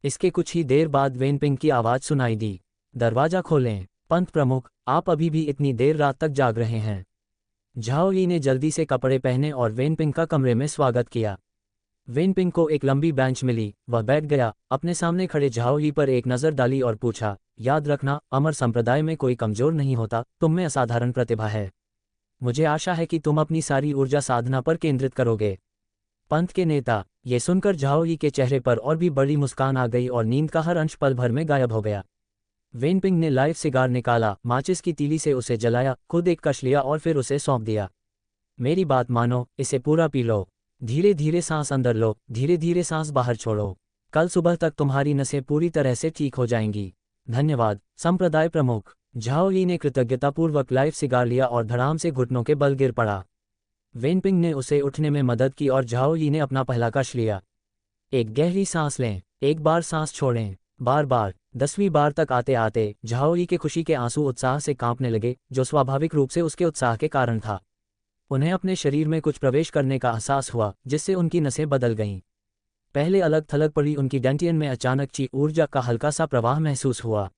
इसके कुछ ही देर बाद वेनपिंग की आवाज़ सुनाई दी, दरवाजा खोलें। पंत प्रमुख, आप अभी भी इतनी देर रात तक जाग रहे हैं? झाओ यी ने जल्दी से कपड़े पहने और वेनपिंग का कमरे में स्वागत किया। वेनपिंग को एक लंबी बेंच मिली, वह बैठ गया, अपने सामने खड़े झाओ यी पर एक नज़र डाली और पूछा, याद रखना, अमर संप्रदाय में कोई कमज़ोर नहीं होता, तुम में असाधारण प्रतिभा है। मुझे आशा है कि तुम अपनी सारी ऊर्जा साधना पर केंद्रित करोगे। पंथ के नेता। ये सुनकर झाओ यी के चेहरे पर और भी बड़ी मुस्कान आ गई और नींद का हर अंश पल भर में गायब हो गया। वेनपिंग ने लाइव सिगार निकाला, माचिस की तीली से उसे जलाया, खुद एक कश लिया और फिर उसे सौंप दिया। मेरी बात मानो, इसे पूरा पी लो। धीरे धीरे सांस अंदर लो, धीरे धीरे सांस बाहर छोड़ो। कल सुबह तक तुम्हारी नसें पूरी तरह से ठीक हो जाएंगी। धन्यवाद संप्रदाय प्रमुख। झाओ यी ने कृतज्ञतापूर्वक लाइव सिगार लिया और धड़ाम से घुटनों के बल गिर पड़ा। वेनपिंग ने उसे उठने में मदद की और झाओ यी ने अपना पहला कश लिया। एक गहरी सांस लें, एक बार सांस छोड़ें, बार बार। 10वीं बार तक आते आते झाओ यी के खुशी के आंसू उत्साह से कांपने लगे, जो स्वाभाविक रूप से उसके उत्साह के कारण था। उन्हें अपने शरीर में कुछ प्रवेश करने का एहसास हुआ, जिससे उनकी नसें बदल गईं। पहले अलग थलग पड़ी उनकी डेंटियन में अचानक ची ऊर्जा का हल्का सा प्रवाह महसूस हुआ।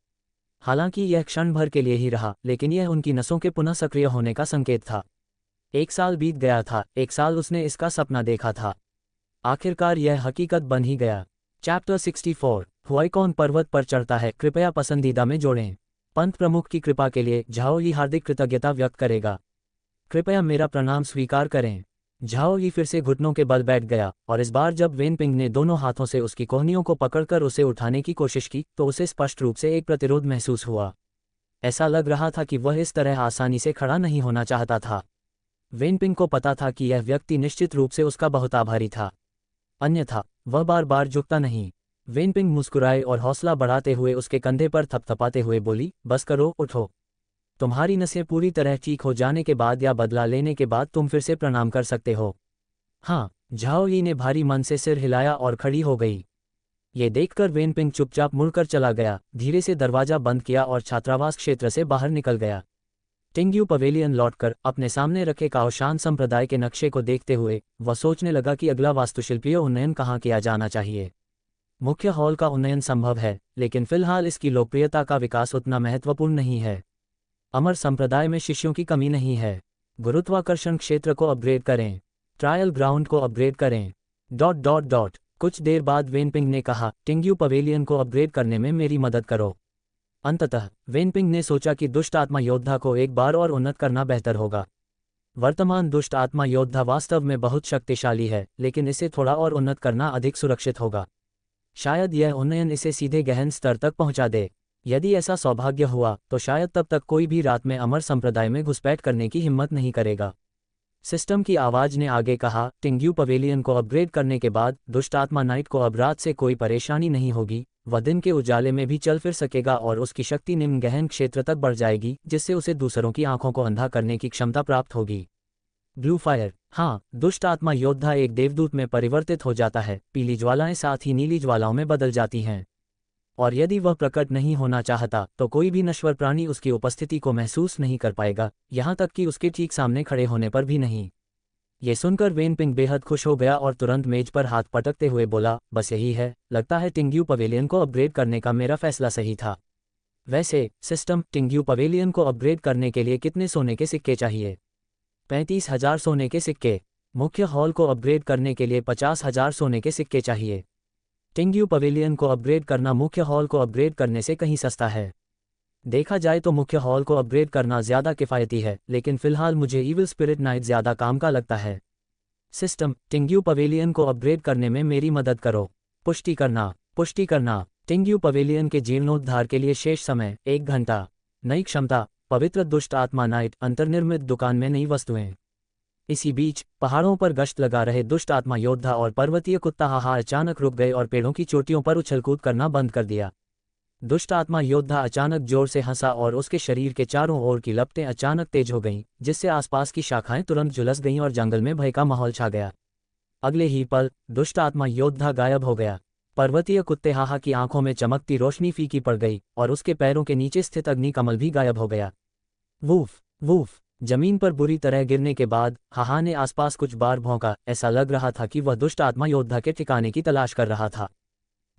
हालांकि यह क्षण भर के लिए ही रहा, लेकिन यह उनकी नसों के पुनः सक्रिय होने का संकेत था। 1 साल बीत गया था, 1 साल उसने इसका सपना देखा था। आखिरकार यह हकीकत बन ही गया। चैप्टर 64 हुआईकॉन पर्वत पर चढ़ता है, कृपया पसंदीदा में जोड़ें। पंत प्रमुख की कृपा के लिए झाओ यी हार्दिक कृतज्ञता व्यक्त करेगा। कृपया मेरा प्रणाम स्वीकार करें। झाओ यी फिर से घुटनों के बल बैठ गया, और इस बार जब वेन पिंग ने दोनों हाथों से उसकी कोहनियों को पकड़कर उसे उठाने की कोशिश की तो उसे स्पष्ट रूप से एक प्रतिरोध महसूस हुआ। ऐसा लग रहा था कि वह इस तरह आसानी से खड़ा नहीं होना चाहता था। वेन पिंग को पता था कि यह व्यक्ति निश्चित रूप से उसका बहुत आभारी था, अन्यथा वह बार बार झुकता नहीं। वेन पिंग मुस्कुराए और हौसला बढ़ाते हुए उसके कंधे पर थपथपाते हुए बोली, बस करो, उठो। तुम्हारी नसें पूरी तरह ठीक हो जाने के बाद या बदला लेने के बाद तुम फिर से प्रणाम कर सकते हो। हाँ। झाओ यी ने भारी मन से सिर हिलाया और खड़ी हो गई। ये देखकर वेन पिंग चुपचाप मुड़कर चला गया, धीरे से दरवाजा बंद किया और छात्रावास क्षेत्र से बाहर निकल गया। टिंग्यू पवेलियन लौटकर अपने सामने रखे काओशान संप्रदाय के नक्शे को देखते हुए वह सोचने लगा कि अगला वास्तुशिल्पीय उन्नयन कहाँ किया जाना चाहिए। मुख्य हॉल का उन्नयन संभव है, लेकिन फिलहाल इसकी लोकप्रियता का विकास उतना महत्वपूर्ण नहीं है। अमर संप्रदाय में शिष्यों की कमी नहीं है। गुरुत्वाकर्षण क्षेत्र को अपग्रेड करें, ट्रायल ग्राउंड को अपग्रेड करें। ... कुछ देर बाद वेन पिंग ने कहा, टिंग्यू पवेलियन को अपग्रेड करने में मेरी मदद करो। अंततः वेन पिंग ने सोचा कि दुष्ट आत्मा योद्धा को एक बार और उन्नत करना बेहतर होगा। वर्तमान दुष्ट आत्मा योद्धा वास्तव में बहुत शक्तिशाली है, लेकिन इसे थोड़ा और उन्नत करना अधिक सुरक्षित होगा। शायद यह उन्नयन इसे सीधे गहन स्तर तक पहुंचा दे। यदि ऐसा सौभाग्य हुआ तो शायद तब तक कोई भी रात में अमर संप्रदाय में घुसपैठ करने की हिम्मत नहीं करेगा। सिस्टम की आवाज ने आगे कहा, टिंग्यू पवेलियन को अपग्रेड करने के बाद दुष्ट आत्मा नाइट को अब रात से कोई परेशानी नहीं होगी। वह दिन के उजाले में भी चल फिर सकेगा और उसकी शक्ति निम्न गहन क्षेत्र तक बढ़ जाएगी, जिससे उसे दूसरों की आंखों को अंधा करने की क्षमता प्राप्त होगी। Blue fire. हाँ, दुष्ट आत्मा योद्धा एक देवदूत में परिवर्तित हो जाता है। पीली ज्वालाएं साथ ही नीली ज्वालाओं में बदल जाती हैं, और यदि वह प्रकट नहीं होना चाहता तो कोई भी नश्वर प्राणी उसकी उपस्थिति को महसूस नहीं कर पाएगा, यहाँ तक कि उसके ठीक सामने खड़े होने पर भी नहीं। ये सुनकर वेन पिंग बेहद खुश हो गया और तुरंत मेज पर हाथ पटकते हुए बोला, बस यही है, लगता है टिंग्यू पवेलियन को अपग्रेड करने का मेरा फैसला सही था। वैसे सिस्टम, टिंग्यू पवेलियन को अपग्रेड करने के लिए कितने सोने के सिक्के चाहिए? 35,000 सोने के सिक्के। मुख्य हॉल को अपग्रेड करने के लिए 50,000 सोने के सिक्के चाहिए। टिंग्यू पवेलियन को अपग्रेड करना मुख्य हॉल को अपग्रेड करने से कहीं सस्ता है। देखा जाए तो मुख्य हॉल को अपग्रेड करना ज़्यादा किफ़ायती है, लेकिन फिलहाल मुझे इविल स्पिरिट नाइट ज़्यादा काम का लगता है। सिस्टम, टिंग्यू पवेलियन को अपग्रेड करने में मेरी मदद करो। पुष्टि करना। टिंग्यू पवेलियन के जीर्णोद्धार के लिए शेष समय 1 घंटा। नई क्षमता, पवित्र दुष्ट आत्मा नाइट, अंतर्निर्मित दुकान में नई वस्तुएं। इसी बीच पहाड़ों पर गश्त लगा रहे दुष्ट आत्मा योद्धा और पर्वतीय कुत्ता हाहा अचानक रुक गए और पेड़ों की चोटियों पर उछलकूद करना बंद कर दिया। दुष्ट आत्मा योद्धा अचानक जोर से हंसा और उसके शरीर के चारों ओर की लपटें अचानक तेज हो गईं, जिससे आसपास की शाखाएं तुरंत झुलस गईं और जंगल में भय का माहौल छा गया। अगले ही पल दुष्ट आत्मा योद्धा गायब हो गया। पर्वतीय कुत्ते हाहा की आंखों में चमकती रोशनी फीकी पड़ गई और उसके पैरों के नीचे स्थित अग्नि कमल भी गायब हो गया। वूफ। जमीन पर बुरी तरह गिरने के बाद हाहा ने आसपास कुछ बार भौंका। ऐसा लग रहा था कि वह दुष्ट आत्मा योद्धा के ठिकाने की तलाश कर रहा था।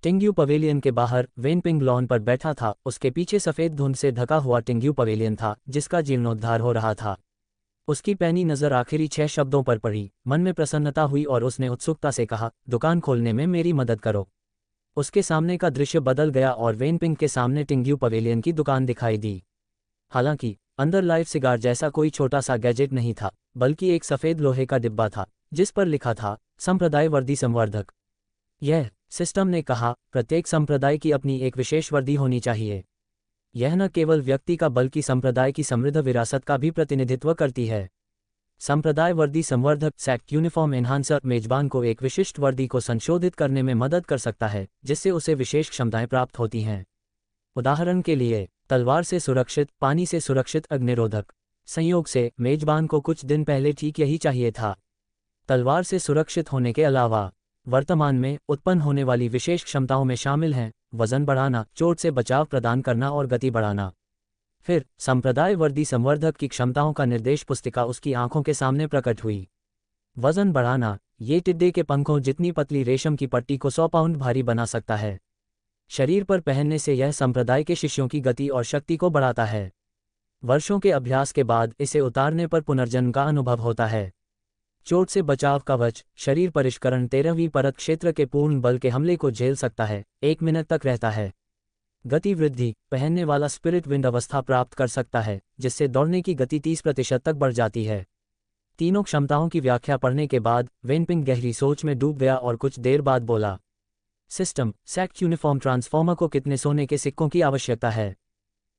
टिंग्यू पवेलियन के बाहर वेन पिंग लॉन पर बैठा था। उसके पीछे सफ़ेद धुंध से ढका हुआ टिंग्यू पवेलियन था, जिसका जीर्णोद्धार हो रहा था। उसकी पैनी नज़र आखिरी 6 शब्दों पर पड़ी। मन में प्रसन्नता हुई और उसने उत्सुकता से कहा, दुकान खोलने में मेरी मदद करो। उसके सामने का दृश्य बदल गया और वेन पिंग के सामने टिंग्यू पवेलियन की दुकान दिखाई दी। हालांकि अंदर लाइव सिगार जैसा कोई छोटा सा गैजेट नहीं था, बल्कि एक सफ़ेद लोहे का डिब्बा था जिस पर लिखा था, संप्रदाय वर्दी संवर्धक। यह, सिस्टम ने कहा, प्रत्येक संप्रदाय की अपनी एक विशेष वर्दी होनी चाहिए। यह न केवल व्यक्ति का बल्कि संप्रदाय की समृद्ध विरासत का भी प्रतिनिधित्व करती है। संप्रदाय वर्दी संवर्धक सेक्ट यूनिफॉर्म एनहांसर मेजबान को एक विशिष्ट वर्दी को संशोधित करने में मदद कर सकता है, जिससे उसे विशेष क्षमताएं प्राप्त होती हैं। उदाहरण के लिए, तलवार से सुरक्षित, पानी से सुरक्षित, अग्निरोधक। संयोग से मेजबान को कुछ दिन पहले ठीक यही चाहिए था। तलवार से सुरक्षित होने के अलावा वर्तमान में उत्पन्न होने वाली विशेष क्षमताओं में शामिल हैं वजन बढ़ाना, चोट से बचाव प्रदान करना और गति बढ़ाना। फिर संप्रदाय वर्दी संवर्धक की क्षमताओं का निर्देश पुस्तिका उसकी आंखों के सामने प्रकट हुई। वजन बढ़ाना। ये टिड्डे के पंखों जितनी पतली रेशम की पट्टी को 100 पाउंड भारी बना सकता है। शरीर पर पहनने से यह संप्रदाय के शिष्यों की गति और शक्ति को बढ़ाता है। वर्षों के अभ्यास के बाद इसे उतारने पर पुनर्जन्म का अनुभव होता है। चोट से बचाव कवच। शरीर परिष्करण 13वीं परत क्षेत्र के पूर्ण बल के हमले को झेल सकता है, 1 मिनट तक रहता है। गति वृद्धि। पहनने वाला स्पिरिट विंड अवस्था प्राप्त कर सकता है, जिससे दौड़ने की गति 30% तक बढ़ जाती है। तीनों क्षमताओं की व्याख्या पढ़ने के बाद वेनपिंग गहरी सोच में डूब गया और कुछ देर बाद बोला, सिस्टम सैक्ट यूनिफॉर्म ट्रांसफॉर्मर को कितने सोने के सिक्कों की आवश्यकता है?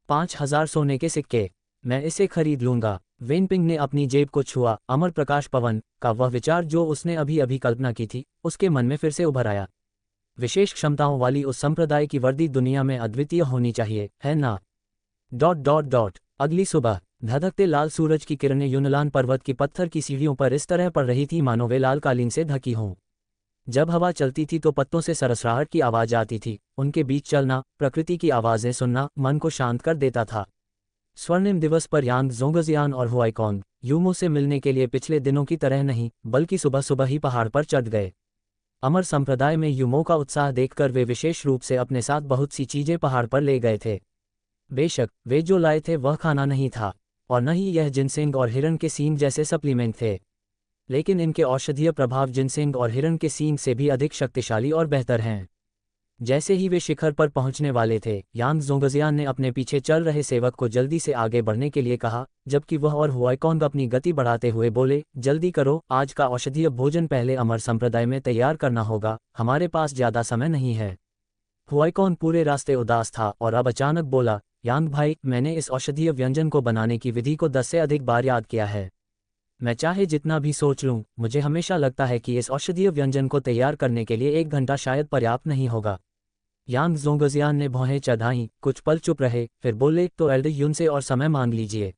5000 सोने के सिक्के। मैं इसे खरीद लूंगा। वेनपिंग ने अपनी जेब को छुआ। अमर प्रकाश पवन का वह विचार जो उसने अभी अभी कल्पना की थी, उसके मन में फिर से उभर आया। विशेष क्षमताओं वाली उस संप्रदाय की वर्दी दुनिया में अद्वितीय होनी चाहिए, है ना? अगली सुबह धधकते लाल सूरज की किरणें यूनलान पर्वत की पत्थर की सीढ़ियों पर इस तरह पड़ रही थी मानो वे लाल कालीन से ढकी हों। जब हवा चलती थी तो पत्तों से सरसराहट की आवाज आती थी। उनके बीच चलना, प्रकृति की आवाजें सुनना मन को शांत कर देता था। स्वर्णिम दिवस पर यांग जोंगजियान और हुआईकॉन्ग यूमो से मिलने के लिए पिछले दिनों की तरह नहीं, बल्कि सुबह सुबह ही पहाड़ पर चढ़ गए। अमर संप्रदाय में यूमो का उत्साह देखकर वे विशेष रूप से अपने साथ बहुत सी चीजें पहाड़ पर ले गए थे। बेशक वे जो लाए थे वह खाना नहीं था, और न ही यह जिनसेंग और हिरण के सींग जैसे सप्लीमेंट थे, लेकिन इनके औषधीय प्रभाव जिनसेंग और हिरण के सींग से भी अधिक शक्तिशाली और बेहतर हैं। जैसे ही वे शिखर पर पहुंचने वाले थे, यांग जोंगजियान ने अपने पीछे चल रहे सेवक को जल्दी से आगे बढ़ने के लिए कहा, जबकि वह और हुआईकॉन्ग अपनी गति बढ़ाते हुए बोले, जल्दी करो, आज का औषधीय भोजन पहले अमर संप्रदाय में तैयार करना होगा, हमारे पास ज्यादा समय नहीं है। हुआईकॉन्ग पूरे रास्ते उदास था और अब अचानक बोला, यांग भाई, मैंने इस औषधीय व्यंजन को बनाने की विधि को 10 से अधिक बार याद किया है। मैं चाहे जितना भी सोच लूं, मुझे हमेशा लगता है कि इस औषधीय व्यंजन को तैयार करने के लिए 1 घंटा शायद पर्याप्त नहीं होगा। यांग जोंगजियान ने भौहें चढ़ाईं, कुछ पल चुप रहे, फिर बोले, तो एल्डर यून से और समय मांग लीजिए।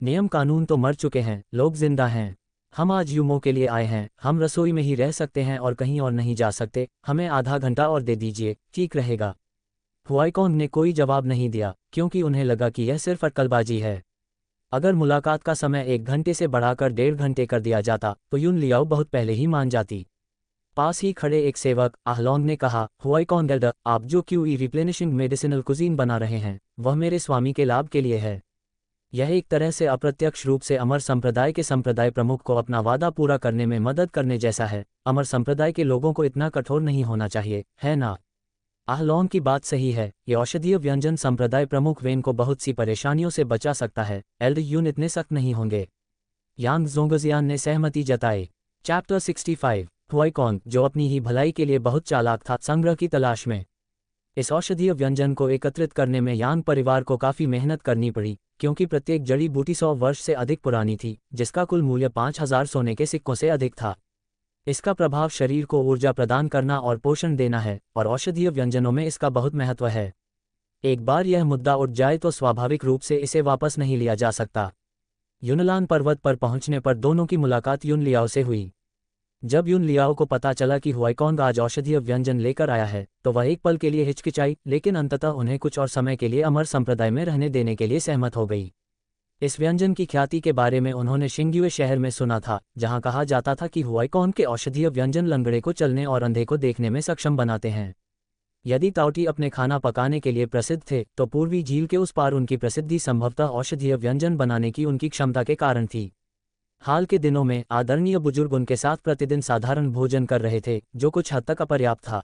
नियम कानून तो मर चुके हैं, लोग जिंदा हैं। हम आज यूमो के लिए आए हैं, हम रसोई में ही रह सकते हैं और कहीं और नहीं जा सकते, हमें आधा घंटा और दे दीजिए, ठीक रहेगा? हुआईकॉन्ग ने कोई जवाब नहीं दिया, क्योंकि उन्हें लगा कि यह सिर्फ अटकलबाजी है। अगर मुलाकात का समय 1 घंटे से बढ़ाकर 1.5 घंटे कर दिया जाता तो यून लियाओ बहुत पहले ही मान जाती। पास ही खड़े एक सेवक आहलोंग ने कहा, हुआईकॉन्ग एल्डर, आप जो क्यूई रिप्लेनिशिंग मेडिसिनल कुजीन बना रहे हैं, वह मेरे स्वामी के लाभ के लिए है। यह एक तरह से अप्रत्यक्ष रूप से अमर संप्रदाय के संप्रदाय प्रमुख को अपना वादा पूरा करने में मदद करने जैसा है। अमर संप्रदाय के लोगों को इतना कठोर नहीं होना चाहिए, है ना? आहलोंग की बात सही है, ये औषधीय व्यंजन संप्रदाय प्रमुख वेन को बहुत सी परेशानियों से बचा सकता है। एल्डर यून इतने सख्त नहीं होंगे। यांग जोंगजियान ने सहमति जताई। चैप्टर 65। हुआईकॉन्ग, जो अपनी ही भलाई के लिए बहुत चालाक था, संग्रह की तलाश में। इस औषधीय व्यंजन को एकत्रित करने में यांग परिवार को काफी मेहनत करनी पड़ी, क्योंकि प्रत्येक जड़ी बूटी 100 वर्ष से अधिक पुरानी थी, जिसका कुल मूल्य 5000 सोने के सिक्कों से अधिक था। इसका प्रभाव शरीर को ऊर्जा प्रदान करना और पोषण देना है, और औषधीय व्यंजनों में इसका बहुत महत्व है। एक बार यह मुद्दा उठ जाए तो स्वाभाविक रूप से इसे वापस नहीं लिया जा सकता। यूनलान पर्वत पर पहुंचने पर दोनों की मुलाकात यून लियाओ से हुई। जब यून लियाओ को पता चला कि हुआईकॉन्ग आज औषधीय व्यंजन लेकर आया है, तो वह एक पल के लिए हिचकिचाई, लेकिन अंततः उन्हें कुछ और समय के लिए अमर संप्रदाय में रहने देने के लिए सहमत हो गई। इस व्यंजन की ख्याति के बारे में उन्होंने शिंग्युए शहर में सुना था, जहां कहा जाता था कि हुआईकॉन्ग के औषधीय व्यंजन लंगड़े को चलने और अंधे को देखने में सक्षम बनाते हैं। यदि ताओटी अपने खाना पकाने के लिए प्रसिद्ध थे, तो पूर्वी झील के उस पार उनकी प्रसिद्धि संभवतः औषधीय व्यंजन बनाने की उनकी क्षमता के कारण थी। हाल के दिनों में आदरणीय बुजुर्ग उनके साथ प्रतिदिन साधारण भोजन कर रहे थे, जो कुछ हद तक अपर्याप्त था।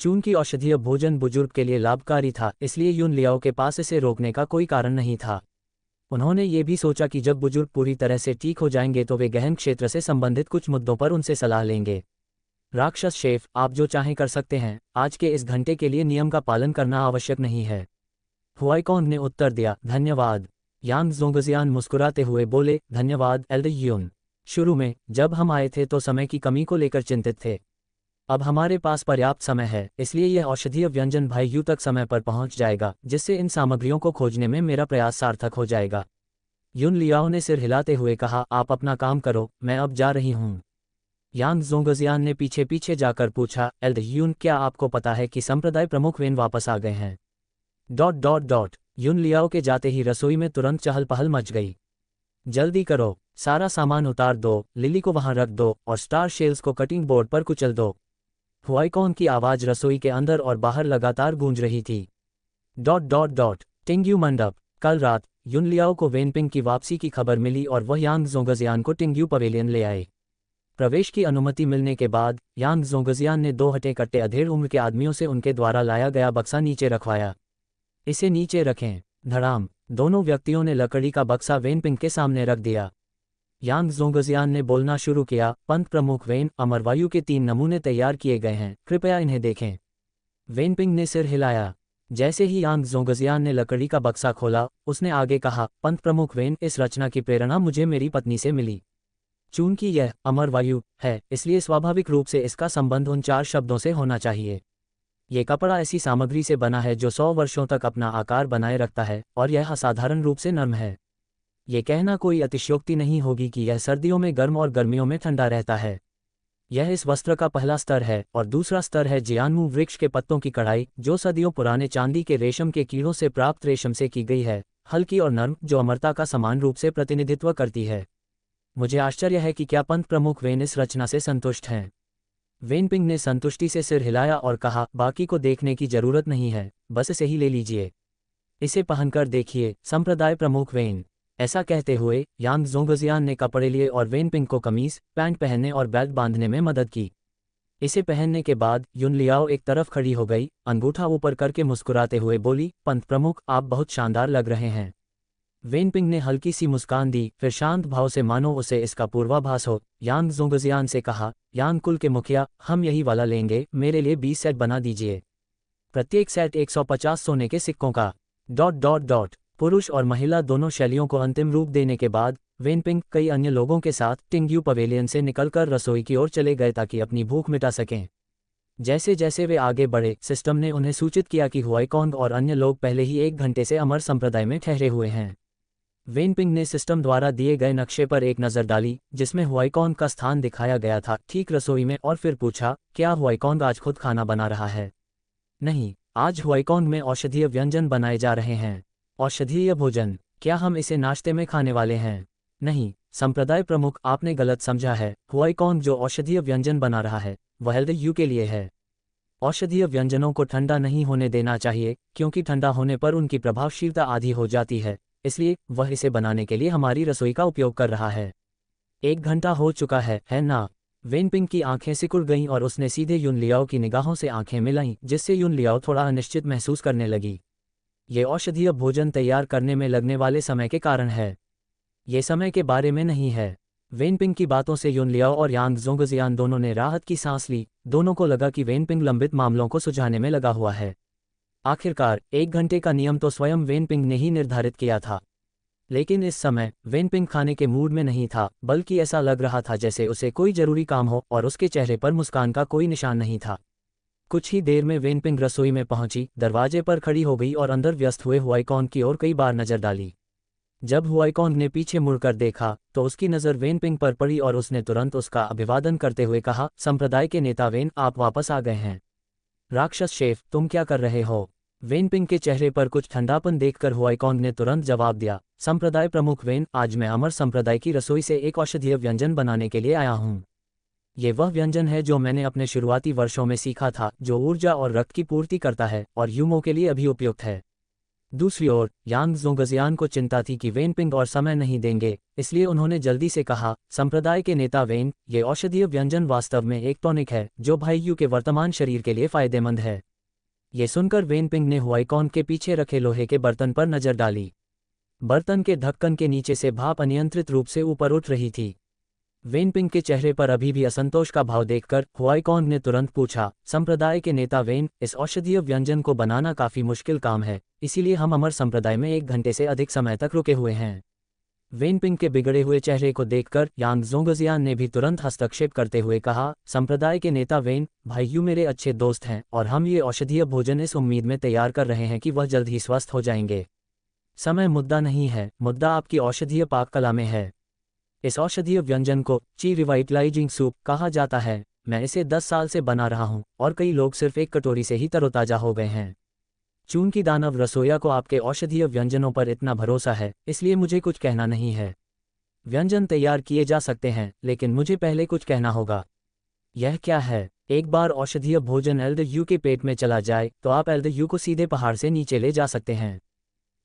चून की औषधीय भोजन बुजुर्ग के लिए लाभकारी था, इसलिए यून लियाओ के पास इसे रोकने का कोई कारण नहीं था। उन्होंने ये भी सोचा कि जब बुजुर्ग पूरी तरह से ठीक हो जाएंगे तो वे गहन क्षेत्र से संबंधित कुछ मुद्दों पर उनसे सलाह लेंगे। राक्षस शेफ, आप जो चाहें कर सकते हैं, आज के इस घंटे के लिए नियम का पालन करना आवश्यक नहीं है। हुआईकॉन्ग ने उत्तर दिया, धन्यवाद। यांग जोंगजियान मुस्कुराते हुए बोले, धन्यवाद एल्डर यून। शुरू में जब हम आए थे तो समय की कमी को लेकर चिंतित थे। अब हमारे पास पर्याप्त समय है, इसलिए यह औषधीय व्यंजन भाई यू तक समय पर पहुंच जाएगा, जिससे इन सामग्रियों को खोजने में मेरा प्रयास सार्थक हो जाएगा। यून लियाओ ने सिर हिलाते हुए कहा, आप अपना काम करो, मैं अब जा रही हूं। यांग जोंगजियान ने पीछे पीछे जाकर पूछा, एल्डर यून, क्या आपको पता है कि संप्रदाय प्रमुख वेन वापस आ गए हैं? यून लियाओ के जाते ही रसोई में तुरंत चहल पहल मच गई। जल्दी करो, सारा सामान उतार दो, लिली को वहां रख दो और स्टार शेल्स को कटिंग बोर्ड पर कुचल दो। हुआईकॉन की आवाज रसोई के अंदर और बाहर लगातार गूंज रही थी। टिंग्यू मंडप। कल रात युनलियाओ को वेनपिंग की वापसी की खबर मिली और वह यांग जोंगजियान को टिंग्यू पवेलियन ले आए। प्रवेश की अनुमति मिलने के बाद यांग जोंगजियान ने 2 हटे-कट्टे अधेड़ उम्र के आदमियों से उनके द्वारा लाया गया बक्सा नीचे रखवाया। इसे नीचे रखें। धड़ाम, दोनों व्यक्तियों ने लकड़ी का बक्सा वेनपिंग के सामने रख दिया। यांग जोंगजियान ने बोलना शुरू किया, पंत प्रमुख वेन, अमरवायु के 3 नमूने तैयार किए गए हैं, कृपया इन्हें देखें। वेनपिंग ने सिर हिलाया। जैसे ही यांग जोंगजियान ने लकड़ी का बक्सा खोला, उसने आगे कहा, पंत प्रमुख वेन, इस रचना की प्रेरणा मुझे मेरी पत्नी से मिली। चूंकि यह अमरवायु है, इसलिए स्वाभाविक रूप से इसका संबंध उन 4 शब्दों से होना चाहिए। ये कपड़ा ऐसी सामग्री से बना है जो 100 वर्षों तक अपना आकार बनाए रखता है और यह असाधारण रूप से नर्म है। ये कहना कोई अतिशयोक्ति नहीं होगी कि यह सर्दियों में गर्म और गर्मियों में ठंडा रहता है। यह इस वस्त्र का पहला स्तर है और दूसरा स्तर है जियानमू वृक्ष के पत्तों की कढ़ाई, जो सदियों पुराने चांदी के रेशम के कीड़ों से प्राप्त रेशम से की गई है, हल्की और नर्म, जो अमरता का समान रूप से प्रतिनिधित्व करती है। मुझे आश्चर्य है कि क्या पंत प्रमुख वेन इस रचना से संतुष्ट हैं। वेनपिंग ने संतुष्टि से सिर हिलाया और कहा, बाकी को देखने की जरूरत नहीं है, बस इसे ही ले लीजिए। इसे पहनकर देखिए, संप्रदाय प्रमुख वेन। ऐसा कहते हुए यांग जोंगजियान ने कपड़े लिए और वेनपिंग को कमीज, पैंट पहनने और बेल्ट बांधने में मदद की। इसे पहनने के बाद युनलियाओ एक तरफ खड़ी हो गई, अंगूठा ऊपर करके मुस्कुराते हुए बोली, पंत प्रमुख, आप बहुत शानदार लग रहे हैं। वेनपिंग ने हल्की सी मुस्कान दी, फिर शांत भाव से मानो उसे इसका पूर्वाभास हो, यांग जोंगजियान से कहा, यांग कुल के मुखिया, हम यही वाला लेंगे, मेरे लिए 20 सेट बना दीजिए। प्रत्येक सेट 150 सोने के सिक्कों का। पुरुष और महिला दोनों शैलियों को अंतिम रूप देने के बाद वेनपिंग कई अन्य लोगों के साथ टिंग्यू पवेलियन से निकलकर रसोई की ओर चले गए ताकि अपनी भूख मिटा सकें। जैसे जैसे वे आगे बढ़े, सिस्टम ने उन्हें सूचित किया कि हुआईकॉन्ग और अन्य लोग पहले ही 1 घंटे से अमर संप्रदाय में ठहरे हुए हैं। वेनपिंग ने सिस्टम द्वारा दिए गए नक्शे पर एक नज़र डाली, जिसमें हुआईकॉन्ग का स्थान दिखाया गया था, ठीक रसोई में, और फिर पूछा, क्या हुआईकॉन्ग आज खुद खाना बना रहा है? नहीं, आज हुआईकॉन्ग में औषधीय व्यंजन बनाए जा रहे हैं। औषधीय भोजन? क्या हम इसे नाश्ते में खाने वाले हैं? नहीं, संप्रदाय प्रमुख, आपने गलत समझा है। हुआईकॉन्ग जो औषधीय व्यंजन बना रहा है, वह हेल्थ यू के लिए है। औषधीय व्यंजनों को ठंडा नहीं होने देना चाहिए, क्योंकि ठंडा होने पर उनकी प्रभावशीलता आधी हो जाती है, इसलिए वह इसे बनाने के लिए हमारी रसोई का उपयोग कर रहा है। 1 घंटा हो चुका है ना? वेनपिंग की आंखें सिकुड़ गईं और उसने सीधे युनलियाओ की निगाहों से आंखें मिलाईं, जिससे युनलियाओ थोड़ा अनिश्चित महसूस करने लगी। ये औषधीय भोजन तैयार करने में लगने वाले समय के कारण है, ये समय के बारे में नहीं है। वेनपिंग की बातों से युनलियाओ और यांग जोंगजियान दोनों ने राहत की सांस ली। दोनों को लगा कि वेनपिंग लंबित मामलों को सुलझाने में लगा हुआ है। आखिरकार 1 घंटे का नियम तो स्वयं वेनपिंग ने ही निर्धारित किया था। लेकिन इस समय वेनपिंग खाने के मूड में नहीं था, बल्कि ऐसा लग रहा था जैसे उसे कोई जरूरी काम हो, और उसके चेहरे पर मुस्कान का कोई निशान नहीं था। कुछ ही देर में वेनपिंग रसोई में पहुंची, दरवाजे पर खड़ी हो गई और अंदर व्यस्त हुए हुआईकॉन्ग की ओर कई बार नजर डाली। जब हुआईकॉन्ग ने पीछे मुड़कर देखा तो उसकी नज़र वेनपिंग पर पड़ी और उसने तुरंत उसका अभिवादन करते हुए कहा, संप्रदाय के नेता वेन, आप वापस आ गए हैं। राक्षस शेफ, तुम क्या कर रहे हो? वेनपिंग के चेहरे पर कुछ ठंडापन देखकर हुआईकॉन्ग ने तुरंत जवाब दिया, संप्रदाय प्रमुख वेन, आज मैं अमर संप्रदाय की रसोई से एक औषधीय व्यंजन बनाने के लिए आया हूँ। ये वह व्यंजन है जो मैंने अपने शुरुआती वर्षों में सीखा था, जो ऊर्जा और रक्त की पूर्ति करता है और ह्यूमो के लिए अभी उपयुक्त है। दूसरी ओर यांग जोंगजियान को चिंता थी कि वेनपिंग और समय नहीं देंगे, इसलिए उन्होंने जल्दी से कहा, संप्रदाय के नेता वेन, ये औषधीय व्यंजन वास्तव में एक टॉनिक है जो भाई यू के वर्तमान शरीर के लिए फायदेमंद है। ये सुनकर वेनपिंग ने हुआईकॉन्ग के पीछे रखे लोहे के बर्तन पर नजर डाली। बर्तन के ढक्कन के नीचे से भाप अनियंत्रित रूप से ऊपर उठ रही थी। वेनपिंग के चेहरे पर अभी भी असंतोष का भाव देखकर हुआईकॉन्ग ने तुरंत पूछा, संप्रदाय के नेता वेन, इस औषधीय व्यंजन को बनाना काफी मुश्किल काम है, इसीलिए हम अमर संप्रदाय में 1 घंटे से अधिक समय तक रुके हुए हैं। वेनपिंग के बिगड़े हुए चेहरे को देखकर यांग जोंगजियान ने भी तुरंत हस्तक्षेप करते हुए कहा, संप्रदाय के नेता वेन, भाई यू मेरे अच्छे दोस्त हैं और हम ये औषधीय भोजन इस उम्मीद में तैयार कर रहे हैं कि वह जल्द ही स्वस्थ हो जाएंगे। समय मुद्दा नहीं है, मुद्दा आपकी औषधीय पाक कला में है। इस औषधीय व्यंजन को ची रिवाइटलाइजिंग सूप कहा जाता है। मैं इसे 10 साल से बना रहा हूं और कई लोग सिर्फ 1 कटोरी से ही तरोताजा हो गए हैं। चूंकि दानव रसोइया को आपके औषधीय व्यंजनों पर इतना भरोसा है, इसलिए मुझे कुछ कहना नहीं है। व्यंजन तैयार किए जा सकते हैं, लेकिन मुझे पहले कुछ कहना होगा। यह क्या है? एक बार औषधीय भोजन एलडयू के पेट में चला जाए तो आप एलडयू को सीधे पहाड़ से नीचे ले जा सकते हैं।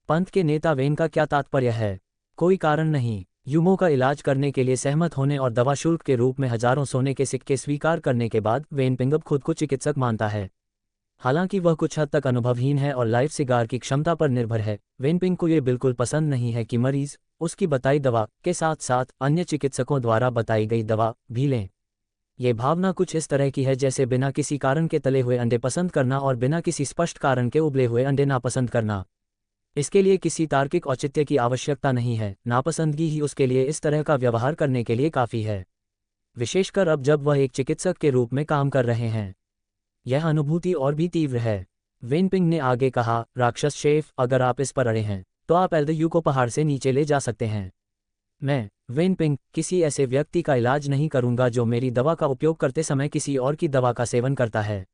पंथ के नेता वेन का क्या तात्पर्य है? कोई कारण नहीं। यूमो का इलाज करने के लिए सहमत होने और दवा शुल्क के रूप में हजारों सोने के सिक्के स्वीकार करने के बाद वेन पिंग अब खुद को चिकित्सक मानता है। हालांकि वह कुछ हद तक अनुभवहीन है और लाइफ सिगार की क्षमता पर निर्भर है, वेन पिंग को ये बिल्कुल पसंद नहीं है कि मरीज उसकी बताई दवा के साथ साथ अन्य चिकित्सकों द्वारा बताई गई दवा भी लें। ये भावना कुछ इस तरह की है जैसे बिना किसी कारण के तले हुए अंडे पसंद करना और बिना किसी स्पष्ट कारण के उबले हुए अंडे नापसंद करना। इसके लिए किसी तार्किक औचित्य की आवश्यकता नहीं है, नापसंदगी ही उसके लिए इस तरह का व्यवहार करने के लिए काफ़ी है, विशेषकर अब जब वह एक चिकित्सक के रूप में काम कर रहे हैं। यह अनुभूति और भी तीव्र है। वेन पिंग ने आगे कहा, राक्षस शेफ, अगर आप इस पर अड़े हैं तो आप एलडयू को पहाड़ से नीचे ले जा सकते हैं। मैं, वेन पिंग, किसी ऐसे व्यक्ति का इलाज नहीं करूंगा जो मेरी दवा का उपयोग करते समय किसी और की दवा का सेवन करता है।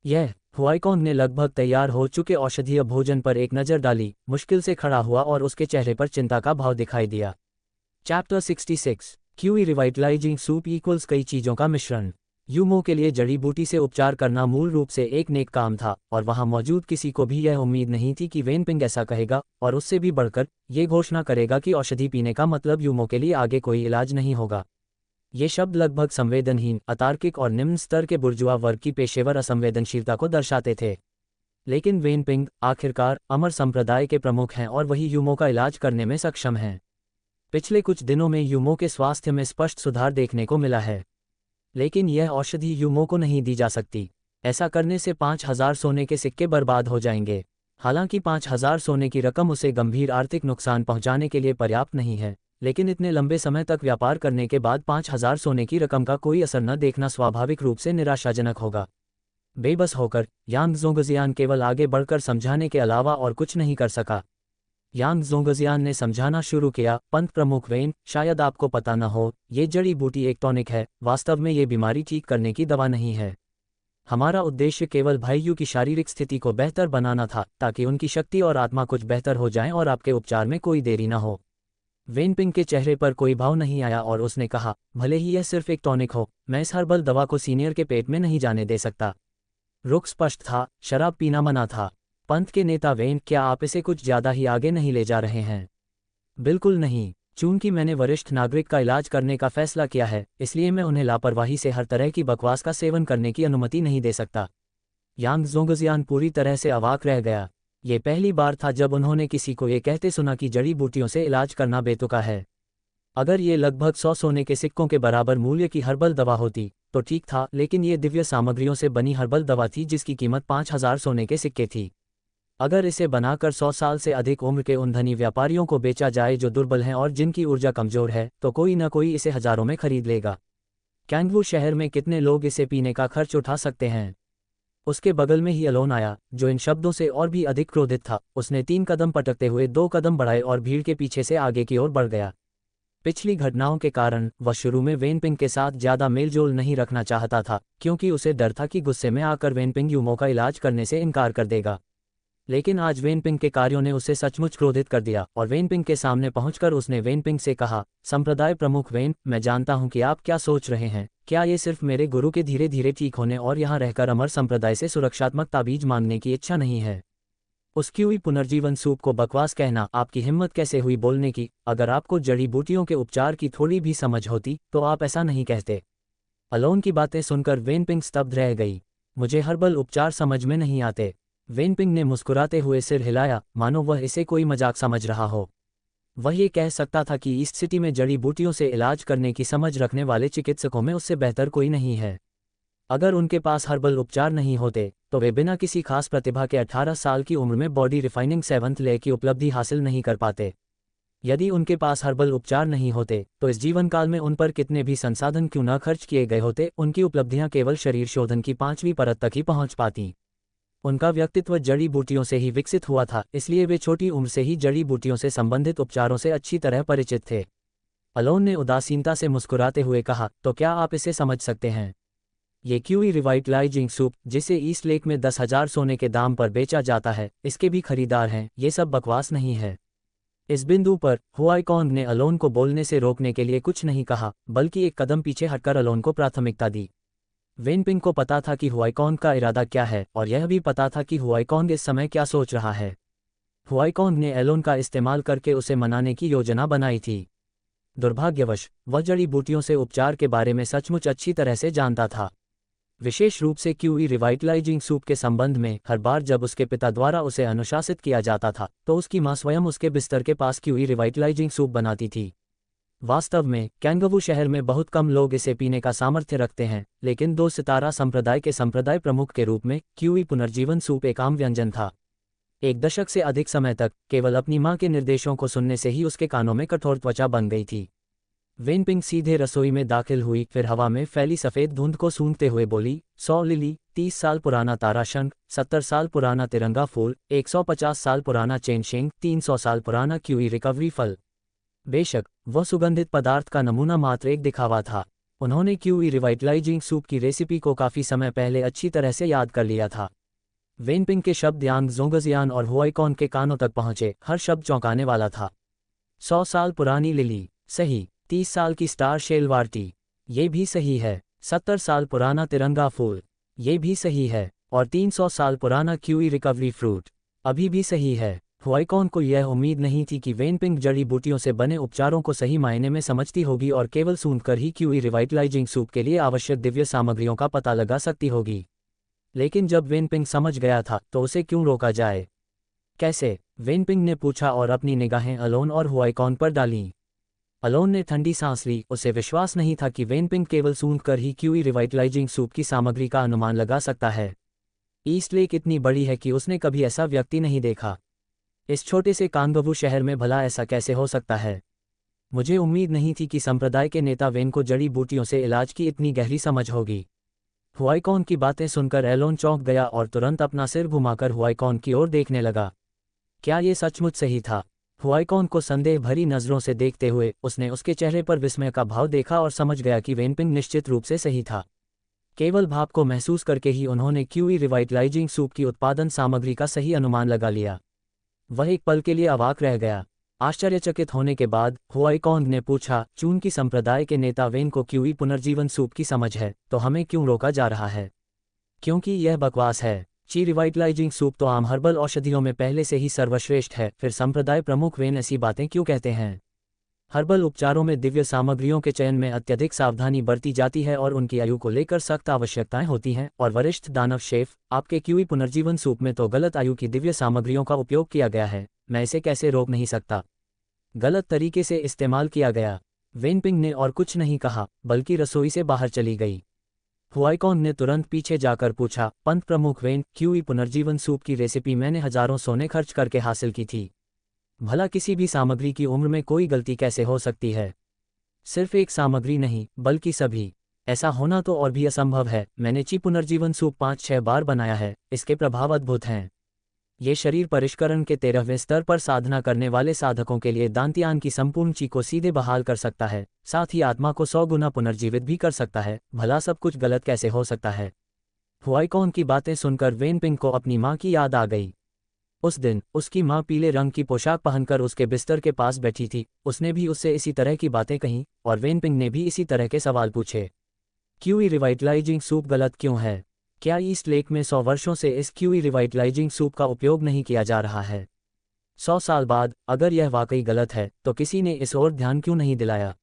यह हुआइकोंग ने लगभग तैयार हो चुके औषधीय भोजन पर एक नज़र डाली, मुश्किल से खड़ा हुआ और उसके चेहरे पर चिंता का भाव दिखाई दिया। Chapter 66 QE revitalising soup equals कई चीज़ों का मिश्रण। यूमो के लिए जड़ी बूटी से उपचार करना मूल रूप से एक नेक काम था और वहां मौजूद किसी को भी यह उम्मीद नहीं थी कि वेन पिंग ऐसा कहेगा और उससे भी बढ़कर ये घोषणा करेगा कि औषधि पीने का मतलब यूमो के लिए आगे कोई इलाज नहीं होगा। ये शब्द लगभग संवेदनहीन, अतार्किक और निम्न स्तर के बुर्जुआ वर्ग की पेशेवर असंवेदनशीलता को दर्शाते थे। लेकिन वेन पिंग आखिरकार अमर संप्रदाय के प्रमुख हैं और वही यूमो का इलाज करने में सक्षम हैं। पिछले कुछ दिनों में यूमो के स्वास्थ्य में स्पष्ट सुधार देखने को मिला है, लेकिन यह औषधि यूमो को नहीं दी जा सकती। ऐसा करने से 5000 सोने के सिक्के बर्बाद हो जाएंगे। हालांकि 5000 सोने की रकम उसे गंभीर आर्थिक नुकसान पहुंचाने के लिए पर्याप्त नहीं है, लेकिन इतने लंबे समय तक व्यापार करने के बाद 5000 सोने की रकम का कोई असर न देखना स्वाभाविक रूप से निराशाजनक होगा। बेबस होकर यांग ज़ोंगजियान केवल आगे बढ़कर समझाने के अलावा और कुछ नहीं कर सका। यांग ज़ोंगजियान ने समझाना शुरू किया, पंथ प्रमुख वेन, शायद आपको पता न हो, ये जड़ी बूटी एक टॉनिक है, वास्तव में ये बीमारी ठीक करने की दवा नहीं है। हमारा उद्देश्य केवल भाइयों की शारीरिक स्थिति को बेहतर बनाना था ताकि उनकी शक्ति और आत्मा कुछ बेहतर हो जाएं और आपके उपचार में कोई देरी न हो। वेन पिंग के चेहरे पर कोई भाव नहीं आया और उसने कहा, भले ही यह सिर्फ एक टॉनिक हो, मैं इस हर्बल दवा को सीनियर के पेट में नहीं जाने दे सकता। रुख स्पष्ट था, शराब पीना मना था। पंथ के नेता वेन, क्या आप इसे कुछ ज्यादा ही आगे नहीं ले जा रहे हैं? बिल्कुल नहीं। चूंकि मैंने वरिष्ठ नागरिक का इलाज करने का फैसला किया है, इसलिए मैं उन्हें लापरवाही से हर तरह की बकवास का सेवन करने की अनुमति नहीं दे सकता। यांग ज़ोंगजियान पूरी तरह से अवाक रह गया। ये पहली बार था जब उन्होंने किसी को ये कहते सुना कि जड़ी बूटियों से इलाज करना बेतुका है। अगर ये लगभग 100 सोने के सिक्कों के बराबर मूल्य की हर्बल दवा होती तो ठीक था, लेकिन ये दिव्य सामग्रियों से बनी हर्बल दवा थी जिसकी कीमत 5000 सोने के सिक्के थी। अगर इसे बनाकर 100 साल से अधिक उम्र के उन धनी व्यापारियों को बेचा जाए जो दुर्बल हैं और जिनकी ऊर्जा कमजोर है, तो कोई न कोई इसे हजारों में खरीद लेगा। कैंगवू शहर में कितने लोग इसे पीने का खर्च उठा सकते हैं? उसके बगल में ही अलोन आया, जो इन शब्दों से और भी अधिक क्रोधित था। उसने 3 कदम पटकते हुए 2 कदम बढ़ाए और भीड़ के पीछे से आगे की ओर बढ़ गया। पिछली घटनाओं के कारण वह शुरू में वेन पिंग के साथ ज्यादा मेलजोल नहीं रखना चाहता था, क्योंकि उसे डर था कि गुस्से में आकर वेन पिंग यूमो का इलाज करने से इनकार कर देगा। लेकिन आज वेन पिंग के कार्यों ने उसे सचमुच क्रोधित कर दिया और वेन पिंग के सामने पहुंचकर उसने वेन पिंग से कहा, संप्रदाय प्रमुख वेन, मैं जानता हूं कि आप क्या सोच रहे हैं। क्या ये सिर्फ मेरे गुरु के धीरे धीरे ठीक होने और यहाँ रहकर अमर संप्रदाय से सुरक्षात्मक ताबीज मांगने की इच्छा नहीं है? उस क्यूई पुनर्जीवन सूप को बकवास कहना, आपकी हिम्मत कैसे हुई बोलने की? अगर आपको जड़ी बूटियों के उपचार की थोड़ी भी समझ होती तो आप ऐसा नहीं कहते। अलोन की बातें सुनकर वेन पिंग स्तब्ध रह गई। मुझे हर्बल उपचार समझ में नहीं आते। वेन पिंग ने मुस्कुराते हुए सिर हिलाया, मानो वह इसे कोई मजाक समझ रहा हो। वह ये कह सकता था कि ईस्ट सिटी में जड़ी बूटियों से इलाज करने की समझ रखने वाले चिकित्सकों में उससे बेहतर कोई नहीं है। अगर उनके पास हर्बल उपचार नहीं होते तो वे बिना किसी खास प्रतिभा के 18 साल की उम्र में बॉडी रिफाइनिंग 7th ले की उपलब्धि हासिल नहीं कर पाते। यदि उनके पास हर्बल उपचार नहीं होते तो इस जीवन काल में उन पर कितने भी संसाधन क्यों न खर्च किए गए होते, उनकी उपलब्धियां केवल शरीर शोधन की 5वीं परत तक ही पहुंच पाती। उनका व्यक्तित्व जड़ी बूटियों से ही विकसित हुआ था, इसलिए वे छोटी उम्र से ही जड़ी बूटियों से संबंधित उपचारों से अच्छी तरह परिचित थे। अलोन ने उदासीनता से मुस्कुराते हुए कहा, तो क्या आप इसे समझ सकते हैं? ये क्यूई रिवाइटलाइजिंग सूप, जिसे ईस्ट लेक में 10,000 सोने के दाम पर बेचा जाता है, इसके भी खरीदार हैं। ये सब बकवास नहीं है। इस बिंदु पर हुआईकॉन्ग ने अलोन को बोलने से रोकने के लिए कुछ नहीं कहा, बल्कि एक कदम पीछे हटकर अलोन को प्राथमिकता दी। वेनपिंग को पता था कि हुआईकॉन्ग का इरादा क्या है और यह भी पता था कि हुआईकॉन्ग इस समय क्या सोच रहा है। हुआईकॉन्ग ने एलोन का इस्तेमाल करके उसे मनाने की योजना बनाई थी। दुर्भाग्यवश वह जड़ी बूटियों से उपचार के बारे में सचमुच अच्छी तरह से जानता था, विशेष रूप से क्यूई रिवाइटलाइजिंग सूप के संबंध में। हर बार जब उसके पिता द्वारा उसे अनुशासित किया जाता था तो उसकी मां स्वयं उसके बिस्तर के पास क्यूई रिवाइटलाइजिंग सूप बनाती थी। वास्तव में कैंगवू शहर में बहुत कम लोग इसे पीने का सामर्थ्य रखते हैं, लेकिन 2 सितारा संप्रदाय के संप्रदाय प्रमुख के रूप में क्यूई पुनर्जीवन सूप एक आम व्यंजन था। 1 दशक से अधिक समय तक केवल अपनी मां के निर्देशों को सुनने से ही उसके कानों में कठोर त्वचा बन गई थी। वेनपिंग सीधे रसोई में दाखिल हुई, फिर हवा में फैली सफ़ेद धुंध को सूंघते हुए बोली, 100 लिली, 30 साल पुराना तारा शंख, 70 साल पुराना तिरंगा फूल, 150 साल पुराना चेनशेंग, 300 साल पुराना क्यूई रिकवरी फल। बेशक वह सुगंधित पदार्थ का नमूना मात्र एक दिखावा था। उन्होंने क्यूई रिवाइटलाइजिंग सूप की रेसिपी को काफ़ी समय पहले अच्छी तरह से याद कर लिया था। वेनपिंग के शब्द यांग जोंगजियान और हुआईकॉन्ग के कानों तक पहुंचे। हर शब्द चौंकाने वाला था। 100 साल पुरानी लिली, सही। 30 साल की स्टार शेलवार्टी, ये भी सही है। 70 साल पुराना तिरंगा फूल, ये भी सही है। और 300 साल पुराना क्यूई रिकवरी फ्रूट, अभी भी सही है। हुआईकॉन्ग को यह उम्मीद नहीं थी कि वेनपिंग जड़ी बूटियों से बने उपचारों को सही मायने में समझती होगी और केवल सूंघकर ही क्यूई रिवाइटलाइजिंग सूप के लिए आवश्यक दिव्य सामग्रियों का पता लगा सकती होगी। लेकिन जब वेनपिंग समझ गया था तो उसे क्यों रोका जाए? कैसे? वेनपिंग ने पूछा और अपनी निगाहें अलोन और हुआईकॉन्ग पर डालीं। अलोन ने ठंडी सांस ली। उसे विश्वास नहीं था कि वेनपिंग केवल सूंघकर ही क्यूई रिवाइटलाइजिंग सूप की सामग्री का अनुमान लगा सकता है। ईस्ट लेक इतनी बड़ी है कि उसने कभी ऐसा व्यक्ति नहीं देखा। इस छोटे से कांगवू शहर में भला ऐसा कैसे हो सकता है? मुझे उम्मीद नहीं थी कि संप्रदाय के नेता वेन को जड़ी बूटियों से इलाज की इतनी गहरी समझ होगी। हुआईकॉन्ग की बातें सुनकर एलोन चौंक गया और तुरंत अपना सिर घुमाकर हुआईकॉन्ग की ओर देखने लगा। क्या ये सचमुच सही था? हुआईकॉन्ग को संदेह भरी नज़रों से देखते हुए उसने उसके चेहरे पर विस्मय का भाव देखा और समझ गया कि वेनपिंग निश्चित रूप से सही था। केवल भाव को महसूस करके ही उन्होंने क्यूई रिवाइटलाइजिंग सूप की उत्पादन सामग्री का सही अनुमान लगा लिया। वह एक पल के लिए अवाक रह गया। आश्चर्यचकित होने के बाद हुआईकॉन्ग ने पूछा, चून की संप्रदाय के नेता वेन को क्यूई पुनर्जीवन सूप की समझ है, तो हमें क्यों रोका जा रहा है? क्योंकि यह बकवास है। ची रिवाइटलाइजिंग सूप तो आम हर्बल औषधियों में पहले से ही सर्वश्रेष्ठ है। फिर संप्रदाय प्रमुख वेन ऐसी बातें क्यों कहते हैं? हर्बल उपचारों में दिव्य सामग्रियों के चयन में अत्यधिक सावधानी बरती जाती है और उनकी आयु को लेकर सख्त आवश्यकताएं होती हैं। और वरिष्ठ दानव शेफ, आपके क्यूई पुनर्जीवन सूप में तो गलत आयु की दिव्य सामग्रियों का उपयोग किया गया है। मैं इसे कैसे रोक नहीं सकता? गलत तरीके से इस्तेमाल किया गया। वेनपिंग ने और कुछ नहीं कहा, बल्कि रसोई से बाहर चली गई। हुआईकॉन्ग ने तुरंत पीछे जाकर पूछा, पंत प्रमुख वेन, क्यूई पुनर्जीवन सूप की रेसिपी मैंने हजारों सोने खर्च करके हासिल की थी। भला किसी भी सामग्री की उम्र में कोई गलती कैसे हो सकती है? सिर्फ एक सामग्री नहीं, बल्कि सभी। ऐसा होना तो और भी असंभव है। मैंने ची पुनर्जीवन सूप 5-6 बार बनाया है। इसके प्रभाव अद्भुत हैं। ये शरीर परिष्करण के 13वें स्तर पर साधना करने वाले साधकों के लिए दांतियान की संपूर्ण ची को सीधे बहाल कर सकता है, साथ ही आत्मा को 100 गुना पुनर्जीवित भी कर सकता है। भला सब कुछ गलत कैसे हो सकता है? हुआईकॉन्ग की बातें सुनकर वेनपिंग को अपनी मां की याद आ गई। उस दिन उसकी मां पीले रंग की पोशाक पहनकर उसके बिस्तर के पास बैठी थी। उसने भी उससे इसी तरह की बातें कहीं और वेनपिंग ने भी इसी तरह के सवाल पूछे। क्यूई रिवाइटलाइजिंग सूप गलत क्यों है? क्या ईस्ट लेक में 100 वर्षों से इस क्यूई रिवाइटलाइजिंग सूप का उपयोग नहीं किया जा रहा है? 100 साल बाद अगर यह वाकई गलत है तो किसी ने इस ओर ध्यान क्यों नहीं दिलाया?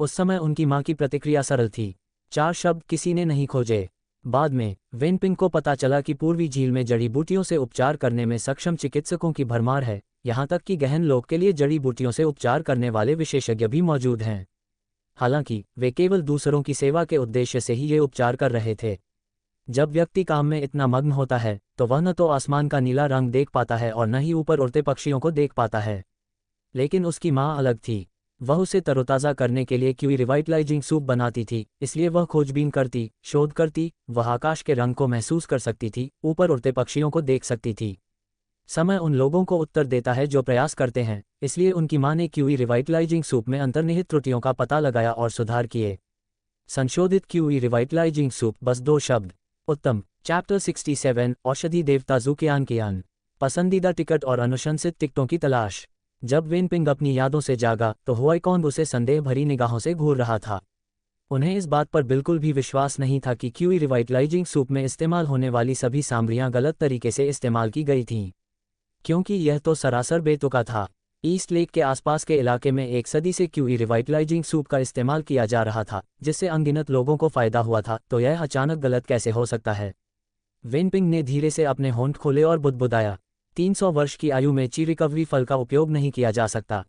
उस समय उनकी मां की प्रतिक्रिया सरल थी। 4 शब्द किसी ने नहीं खोजे। बाद में वेनपिंग को पता चला कि पूर्वी झील में जड़ी बूटियों से उपचार करने में सक्षम चिकित्सकों की भरमार है। यहाँ तक कि गहन लोक के लिए जड़ी बूटियों से उपचार करने वाले विशेषज्ञ भी मौजूद हैं। हालांकि वे केवल दूसरों की सेवा के उद्देश्य से ही ये उपचार कर रहे थे। जब व्यक्ति काम में इतना मग्न होता है तो वह न तो आसमान का नीला रंग देख पाता है और न ही ऊपर उड़ते पक्षियों को देख पाता है। लेकिन उसकी मां अलग थी। वह उसे तरोताज़ा करने के लिए क्यूई रिवाइटलाइजिंग सूप बनाती थी, इसलिए वह खोजबीन करती, शोध करती। वह आकाश के रंग को महसूस कर सकती थी, ऊपर उड़ते पक्षियों को देख सकती थी। समय उन लोगों को उत्तर देता है जो प्रयास करते हैं, इसलिए उनकी मां ने क्यूई रिवाइटलाइजिंग सूप में अंतर्निहित त्रुटियों का पता लगाया और सुधार किए। संशोधित क्यूई रिवाइटलाइजिंग सूप, बस 2 शब्द। उत्तम। चैप्टर 67, औषधि देवता ज़ुकियान कियान। पसंदीदा टिकट और अनुशंसित टिकटों की तलाश। जब वेनपिंग अपनी यादों से जागा तो हुआईकॉन्ग उसे संदेह भरी निगाहों से घूर रहा था। उन्हें इस बात पर बिल्कुल भी विश्वास नहीं था कि क्यूई रिवाइटलाइजिंग सूप में इस्तेमाल होने वाली सभी सामग्रियां गलत तरीके से इस्तेमाल की गई थीं, क्योंकि यह तो सरासर बेतुका था। ईस्ट लेक के आसपास के इलाके में एक सदी से क्यूई रिवाइटलाइजिंग सूप का इस्तेमाल किया जा रहा था, जिससे अनगिनत लोगों को फायदा हुआ था, तो यह अचानक गलत कैसे हो सकता है? वेनपिंग ने धीरे से अपने होंठ खोले और बुदबुदाया, 300 वर्ष की आयु में ची रिकवरी फल का उपयोग नहीं किया जा सकता।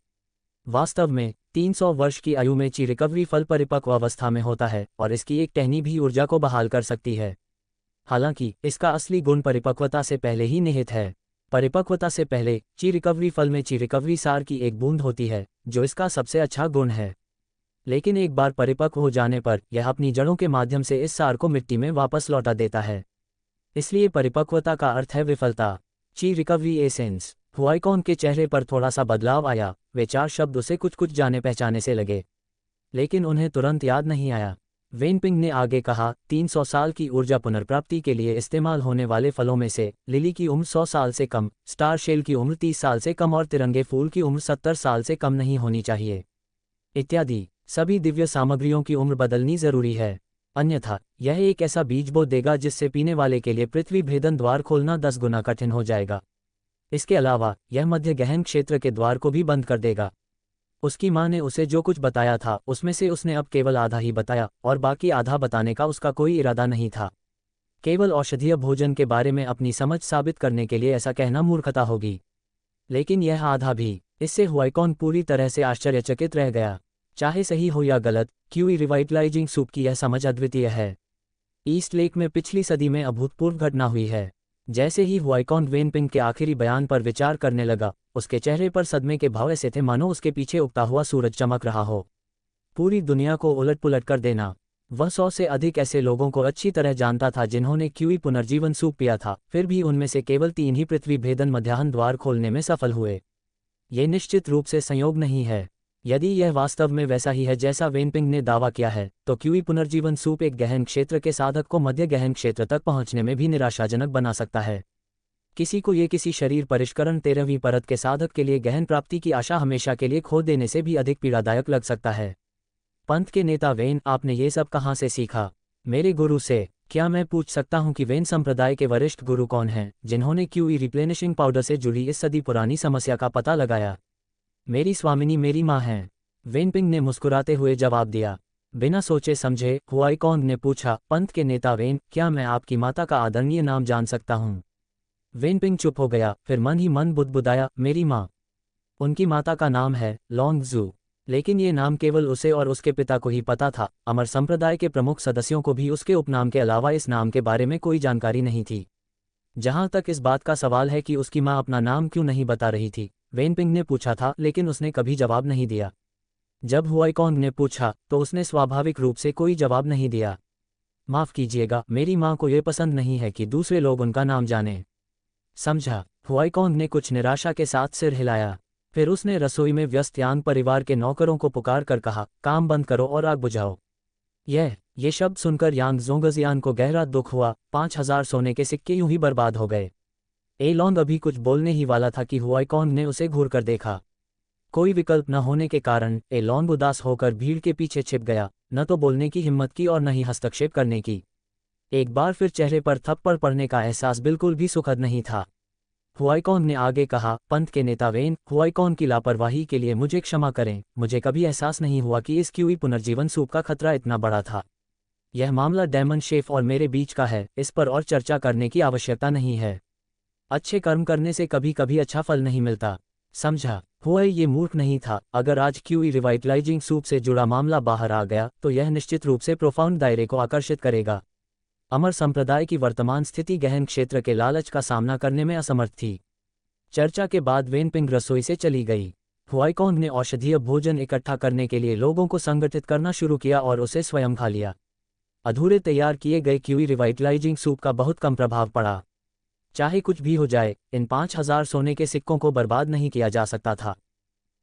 वास्तव में 300 वर्ष की आयु में ची रिकवरी फल परिपक्व अवस्था में होता है और इसकी एक टहनी भी ऊर्जा को बहाल कर सकती है। हालांकि इसका असली गुण परिपक्वता से पहले ही निहित है। परिपक्वता से पहले ची रिकवरी फल में ची रिकवरी सार की एक बूंद होती है, जो इसका सबसे अच्छा गुण है। लेकिन एक बार परिपक्व हो जाने पर यह अपनी जड़ों के माध्यम से इस सार को मिट्टी में वापस लौटा देता है। इसलिए परिपक्वता का अर्थ है विफलता। ची रिकवरी एसेंस। हुआईकॉन्ग के चेहरे पर थोड़ा सा बदलाव आया, वे 4 शब्द उसे कुछ कुछ जाने पहचाने से लगे, लेकिन उन्हें तुरंत याद नहीं आया। वेनपिंग ने आगे कहा, 300 साल की ऊर्जा पुनर्प्राप्ति के लिए इस्तेमाल होने वाले फलों में से लिली की उम्र 100 साल से कम, स्टार शेल की उम्र 30 साल से कम और तिरंगे फूल की उम्र 70 साल से कम नहीं होनी चाहिए, इत्यादि। सभी दिव्य सामग्रियों की उम्र बदलनी जरूरी है, अन्यथा यह एक ऐसा बीज बो देगा जिससे पीने वाले के लिए पृथ्वी भेदन द्वार खोलना 10 गुना कठिन हो जाएगा। इसके अलावा यह मध्य गहन क्षेत्र के द्वार को भी बंद कर देगा। उसकी माँ ने उसे जो कुछ बताया था उसमें से उसने अब केवल आधा ही बताया और बाकी आधा बताने का उसका कोई इरादा नहीं था। केवल औषधीय भोजन के बारे में अपनी समझ साबित करने के लिए ऐसा कहना मूर्खता होगी। लेकिन यह आधा भी, इससे हुआईकॉन्ग पूरी तरह से आश्चर्यचकित रह गया। चाहे सही हो या गलत, क्यूई रिवाइटलाइजिंग सूप की यह समझ अद्वितीय है। ईस्ट लेक में पिछली सदी में अभूतपूर्व घटना हुई है। जैसे ही हुआईकॉन्ग वेनपिंग के आखिरी बयान पर विचार करने लगा, उसके चेहरे पर सदमे के भाव ऐसे थे मानो उसके पीछे उगता हुआ सूरज चमक रहा हो। पूरी दुनिया को उलट पुलट कर देना। वह 100 से अधिक ऐसे लोगों को अच्छी तरह जानता था जिन्होंने क्यूई पुनर्जीवन सूप पिया था, फिर भी उनमें से केवल 3 ही पृथ्वी भेदन मध्याह्न द्वार खोलने में सफल हुए। ये निश्चित रूप से संयोग नहीं है। यदि यह वास्तव में वैसा ही है जैसा वेनपिंग ने दावा किया है, तो क्यूई पुनर्जीवन सूप एक गहन क्षेत्र के साधक को मध्य गहन क्षेत्र तक पहुंचने में भी निराशाजनक बना सकता है। किसी को ये किसी शरीर परिष्करण 13वीं परत के साधक के लिए गहन प्राप्ति की आशा हमेशा के लिए खो देने से भी अधिक पीड़ादायक लग सकता है। पंथ के नेता वेन, आपने ये सब कहाँ से सीखा? मेरे गुरु से। क्या मैं पूछ सकता हूँ कि वेन संप्रदाय के वरिष्ठ गुरु कौन हैं जिन्होंने क्यूई रिप्लेनिशिंग पाउडर से जुड़ी इस सदी पुरानी समस्या का पता लगाया? मेरी स्वामिनी मेरी माँ हैं, वेनपिंग ने मुस्कुराते हुए जवाब दिया। बिना सोचे समझे हुआईकॉन्ग ने पूछा, पंथ के नेता वेन, क्या मैं आपकी माता का आदरणीय नाम जान सकता हूँ? वेनपिंग चुप हो गया, फिर मन ही मन बुदबुदाया, मेरी माँ। उनकी माता का नाम है लॉन्गजू। लेकिन ये नाम केवल उसे और उसके पिता को ही पता था। अमर संप्रदाय के प्रमुख सदस्यों को भी उसके उपनाम के अलावा इस नाम के बारे में कोई जानकारी नहीं थी। जहां तक इस बात का सवाल है कि उसकी माँ अपना नाम क्यों नहीं बता रही थी, वेनपिंग ने पूछा था, लेकिन उसने कभी जवाब नहीं दिया। जब हुआईकॉन्ग ने पूछा तो उसने स्वाभाविक रूप से कोई जवाब नहीं दिया। माफ़ कीजिएगा, मेरी माँ को यह पसंद नहीं है कि दूसरे लोग उनका नाम जानें। समझा? हुआईकॉन्ग ने कुछ निराशा के साथ सिर हिलाया। फिर उसने रसोई में व्यस्त यांग परिवार के नौकरों को पुकार कर कहा, काम बंद करो और आग बुझाओ। ये शब्द सुनकर यांग जोंगजियान को गहरा दुख हुआ। 5000 सोने के सिक्के यूं ही बर्बाद हो गए। ए लॉन्ग अभी कुछ बोलने ही वाला था कि हुआईकॉन्ग ने उसे घूर कर देखा। कोई विकल्प न होने के कारण ए लॉन्ग उदास होकर भीड़ के पीछे छिप गया, न तो बोलने की हिम्मत की और न ही हस्तक्षेप करने की। एक बार फिर चेहरे पर थप्पड़ पड़ने का एहसास बिल्कुल भी सुखद नहीं था। हुआईकॉन्ग ने आगे कहा, पंथ के नेता वेन, हुआईकॉन्ग की लापरवाही के लिए मुझे क्षमा करें। मुझे कभी एहसास नहीं हुआ कि इस क्यूई पुनर्जीवन सूप का खतरा इतना बड़ा था। यह मामला डेमन शेफ और मेरे बीच का है, इस पर और चर्चा करने की आवश्यकता नहीं है। अच्छे कर्म करने से कभी कभी अच्छा फल नहीं मिलता, समझा? हुआई ये मूर्ख नहीं था। अगर आज क्यूई रिवाइटलाइजिंग सूप से जुड़ा मामला बाहर आ गया तो यह निश्चित रूप से प्रोफाउंड दायरे को आकर्षित करेगा। अमर संप्रदाय की वर्तमान स्थिति गहन क्षेत्र के लालच का सामना करने में असमर्थ थी। चर्चा के बाद वेनपिंग रसोई से चली गई। हुआईकॉन्ग ने औषधीय भोजन इकट्ठा करने के लिए लोगों को संगठित करना शुरू किया और उसे स्वयं खा लिया। अधूरे तैयार किए गए क्यूई रिवाइटलाइजिंग सूप का बहुत कम प्रभाव पड़ा। चाहे कुछ भी हो जाए, इन 5000 सोने के सिक्कों को बर्बाद नहीं किया जा सकता था।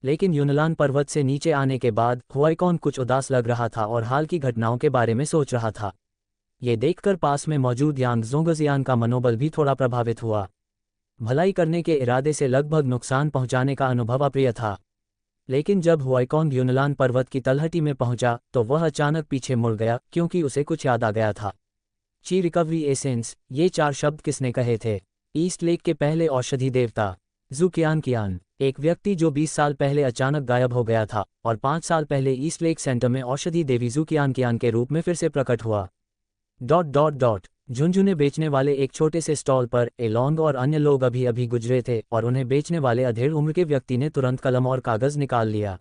लेकिन यूनलान पर्वत से नीचे आने के बाद हुआईकॉन्ग कुछ उदास लग रहा था और हाल की घटनाओं के बारे में सोच रहा था। ये देखकर पास में मौजूद यांग जोंगजियान का मनोबल भी थोड़ा प्रभावित हुआ। भलाई करने के इरादे से लगभग नुकसान पहुंचाने का अनुभव अप्रिय था। लेकिन जब हुआइकोंग यूनलान पर्वत की तलहटी में पहुंचा तो वह अचानक पीछे मुड़ गया क्योंकि उसे कुछ याद आ गया था। ची रिकवरी एसेंस, ये 4 शब्द किसने कहे थे? ईस्ट लेक के पहले औषधि देवता जू कियान, एक व्यक्ति जो 20 साल पहले अचानक गायब हो गया था और 5 साल पहले ईस्ट लेक सेंटर में औषधि देवी जू कियान के रूप में फिर से प्रकट हुआ। झुंझुने बेचने वाले एक छोटे से स्टॉल पर एलोंग और अन्य लोग अभी अभी गुजरे थे और उन्हें बेचने वाले अधेड़ उम्र के व्यक्ति ने तुरंत कलम और कागज निकाल लिया।